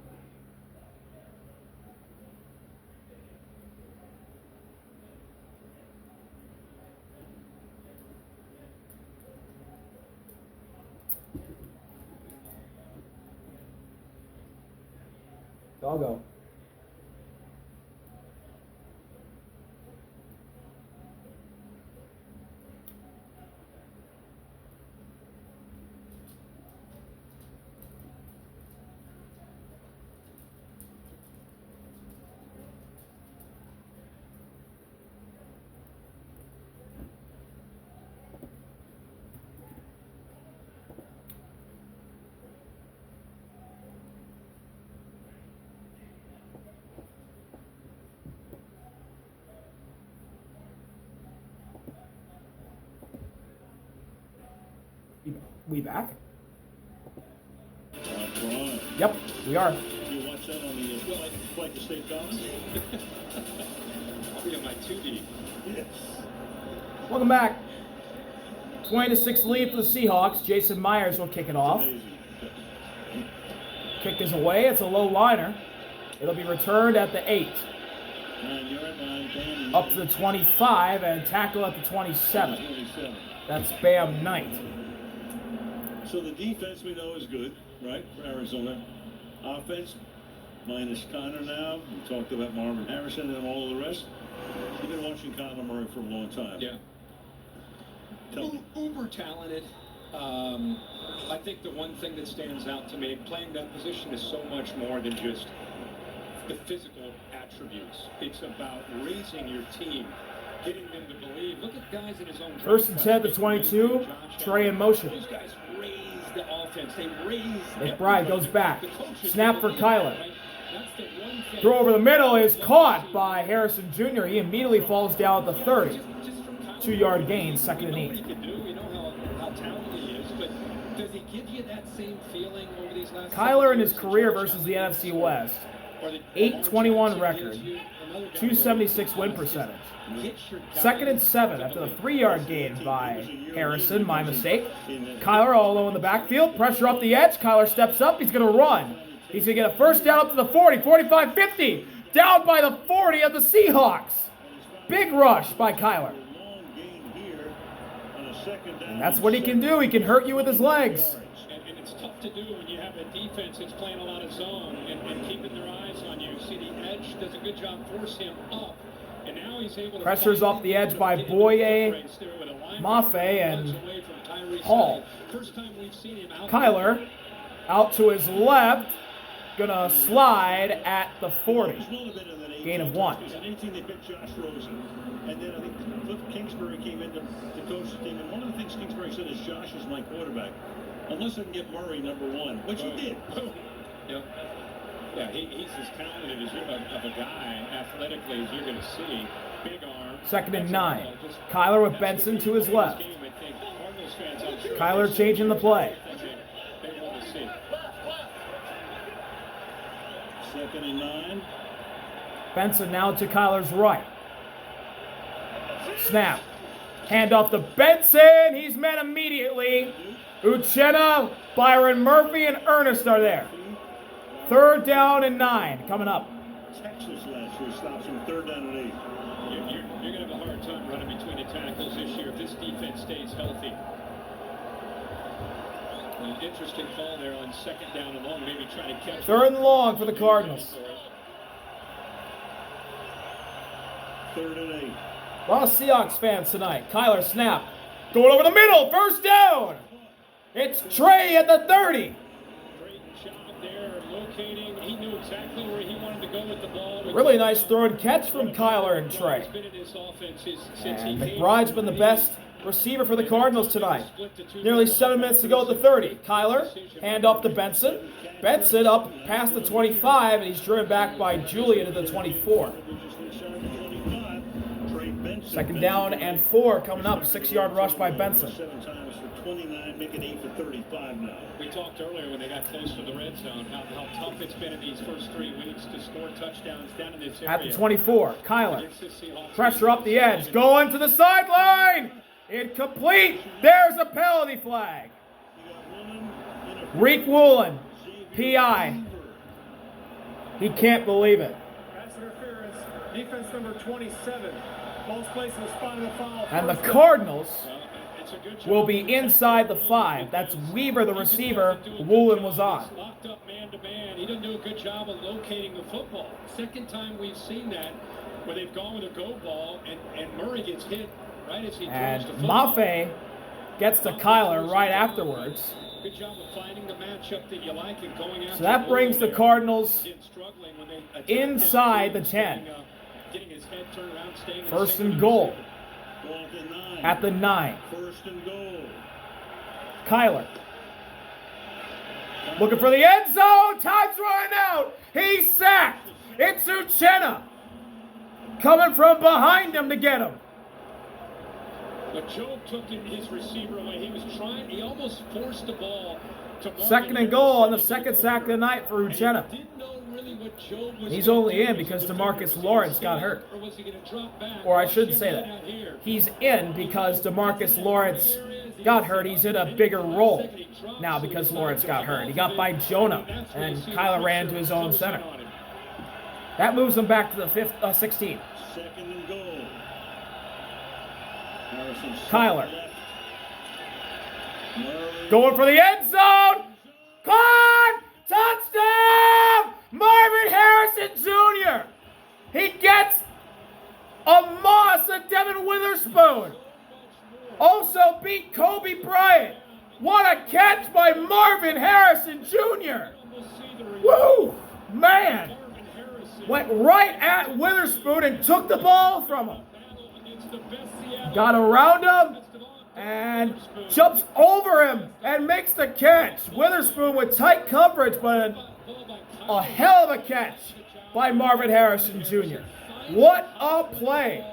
Speaker 2: I'll go. We back? Yep, we are.
Speaker 15: You watch that on the Flight to State College?
Speaker 16: I'll be on my 2D.
Speaker 15: Yes.
Speaker 2: Welcome back. 20-6 lead for the Seahawks. Jason Myers will kick it off. Kick is away. It's a low liner. It'll be returned at the 8. Up to the 25 and tackle at the 27. That's Bam Knight.
Speaker 15: So the defense we know is good, right, for Arizona. Offense, minus Connor now. We talked about Marvin Harrison and all of the rest. You've been watching Kyler Murray for a long time.
Speaker 16: Yeah. Uber talented. I think the one thing that stands out to me, playing that position is so much more than just the physical attributes. It's about raising your team, getting them to believe. Look at guys in his own.
Speaker 2: First and 10 to 22. Trey in motion.
Speaker 16: These guys raise the offense. They raise.
Speaker 2: McBride goes back. Snap for Kyler. Throw over the middle is caught by Harrison Jr. He immediately falls down at the 30. 2-yard gain, 2nd and 8.
Speaker 16: We know how talented he is, but does he give you that same feeling over these last?
Speaker 2: Kyler in his career versus the NFC West. 8-21 record. 276 win percentage. 2nd and 7 after the 3-yard gain by Harrison. My mistake. Kyler all alone in the backfield. Pressure up the edge. Kyler steps up. He's going to run. He's going to get a first down up to the 40, 45, 50. Down by the 40 of the Seahawks. Big rush by Kyler. And that's what he can do. He can hurt you with his legs.
Speaker 16: And it's tough to do when you have a defense that's playing a lot of zone and keeping their eyes on you. See, the edge does a good job force him up. And now he's able to
Speaker 2: Pressure's off the edge by Boye, Mafe, and Hall. Kyler out to his left. Gonna slide at the 40. Gain of 1.
Speaker 15: And then I think Cliff Kingsbury came in to coach the team. And one of the things Kingsbury said is, Josh is my quarterback. Unless I can get Murray number 1, which he did.
Speaker 16: Yeah, he's as talented as of a guy athletically as you're going to see. Big arm.
Speaker 2: 2nd and 9. Kyler with Benson to his left. Kyler changing the play.
Speaker 15: 2nd and 9.
Speaker 2: Benson now to Kyler's right. Snap. Hand off to Benson. He's met immediately. Uchenna, Byron Murphy, and Ernest are there. 3rd down and 9 coming up.
Speaker 15: Texas last year stops him 3rd down and 8.
Speaker 16: You're going to have a hard time running between the tackles this year if this defense stays healthy. An interesting call there on 2nd down and long, maybe trying to catch.
Speaker 2: 3rd and long for the Cardinals.
Speaker 15: 3rd and 8.
Speaker 2: A lot of Seahawks fans tonight. Kyler snap. Going over the middle. 1st down. It's Trey at the 30.
Speaker 16: Great job there locating. He knew exactly where he wanted to go with the ball.
Speaker 2: Really nice throw and catch from Kyler and Trey. And McBride's been the best receiver for the Cardinals tonight. Nearly 7 minutes to go at the 30. Kyler, hand off to Benson. Benson up past the 25, and he's driven back by Julian at the 24. 2nd down and 4 coming up. 6-yard rush by Benson.
Speaker 15: 7 times for 29, making 8 for 35 now.
Speaker 16: We talked earlier when they got close to the red zone how tough it's been in these first 3 weeks to score touchdowns down in this area.
Speaker 2: At the 24, Kyler. Pressure up the edge. Going to the sideline. Incomplete. There's a penalty flag. Reek Woolen, PI. He can't believe it.
Speaker 6: Pass interference. Defense number 27. Ball's placed in the spot of the foul.
Speaker 2: And the Cardinals will be inside the 5. That's Weaver, the receiver. Woolen was on.
Speaker 16: Locked up man to man. He didn't do a good job of locating the football. Second time we've seen that where they've gone with a go ball and Murray gets hit right as he
Speaker 2: And
Speaker 16: throws the football.
Speaker 2: Maffei gets to Kyler right afterwards.
Speaker 16: Good job of finding the matchup that you like and going after.
Speaker 2: So that brings the Cardinals
Speaker 16: struggling when they
Speaker 2: inside the 10.
Speaker 16: Getting his head turned around, staying
Speaker 2: First and goal at the 9.
Speaker 15: First and goal.
Speaker 2: Kyler looking for the end zone. Time's running out. He's sacked. It's Uchenna coming from behind him to get him.
Speaker 16: But Joe took his receiver away. He was trying. He almost forced the ball to Marvin
Speaker 2: Second and goal on the second sack of the night for Uchenna. He's only in because DeMarcus Lawrence got hurt. Or I shouldn't say that. He's in because DeMarcus Lawrence got hurt. He's in a bigger role now because Lawrence got hurt. He got by Jonah, and Kyler ran to his own center. That moves him back to the 16.
Speaker 15: Second and goal.
Speaker 2: Kyler going for the end zone. Caught! Touchdown! Marvin Harrison Jr. He gets a Moss of Devin Witherspoon. Also beat Kobe Bryant. What a catch by Marvin Harrison Jr. Woo! Man! Went right at Witherspoon and took the ball from him. Got around him and jumps over him and makes the catch. Witherspoon with tight coverage, but a hell of a catch by Marvin Harrison Jr. What a play.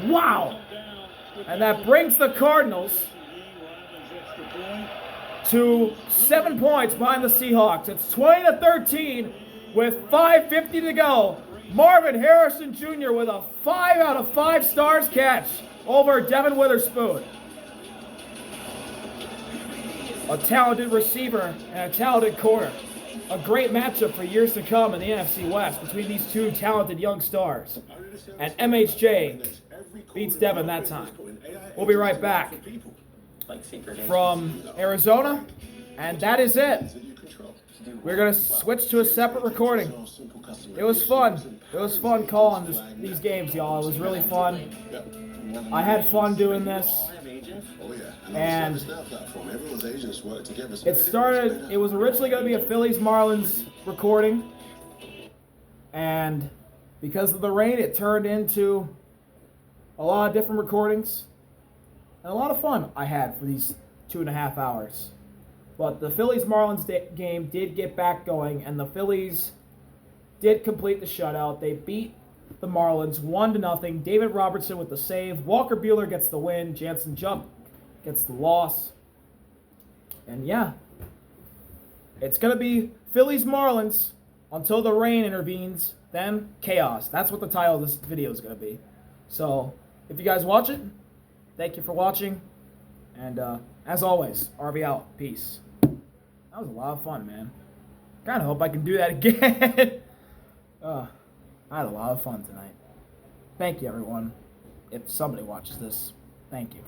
Speaker 2: Wow. And that brings the Cardinals to 7 points behind the Seahawks. It's 20-13 with 5:50 to go. Marvin Harrison Jr. with a 5 out of 5 stars catch over Devin Witherspoon. A talented receiver and a talented corner. A great matchup for years to come in the NFC West between these two talented young stars. And MHJ beats Devin that time. We'll be right back from Arizona, and that is it. We're going to switch to a separate recording. It was fun. It was fun calling these games, y'all. It was really fun. I had fun doing this. And it was originally going to be a Phillies-Marlins recording. And because of the rain, it turned into a lot of different recordings. And a lot of fun I had for these 2.5 hours. But the Phillies-Marlins game did get back going, and the Phillies did complete the shutout. They beat the Marlins 1-0. David Robertson with the save. Walker Buehler gets the win. Jansen Jump gets the loss. And yeah, it's going to be Phillies-Marlins until the rain intervenes. Then chaos. That's what the title of this video is going to be. So if you guys watch it, thank you for watching. And as always, RV out. Peace. That was a lot of fun, man. Kind of hope I can do that again. I had a lot of fun tonight. Thank you, everyone. If somebody watches this, thank you.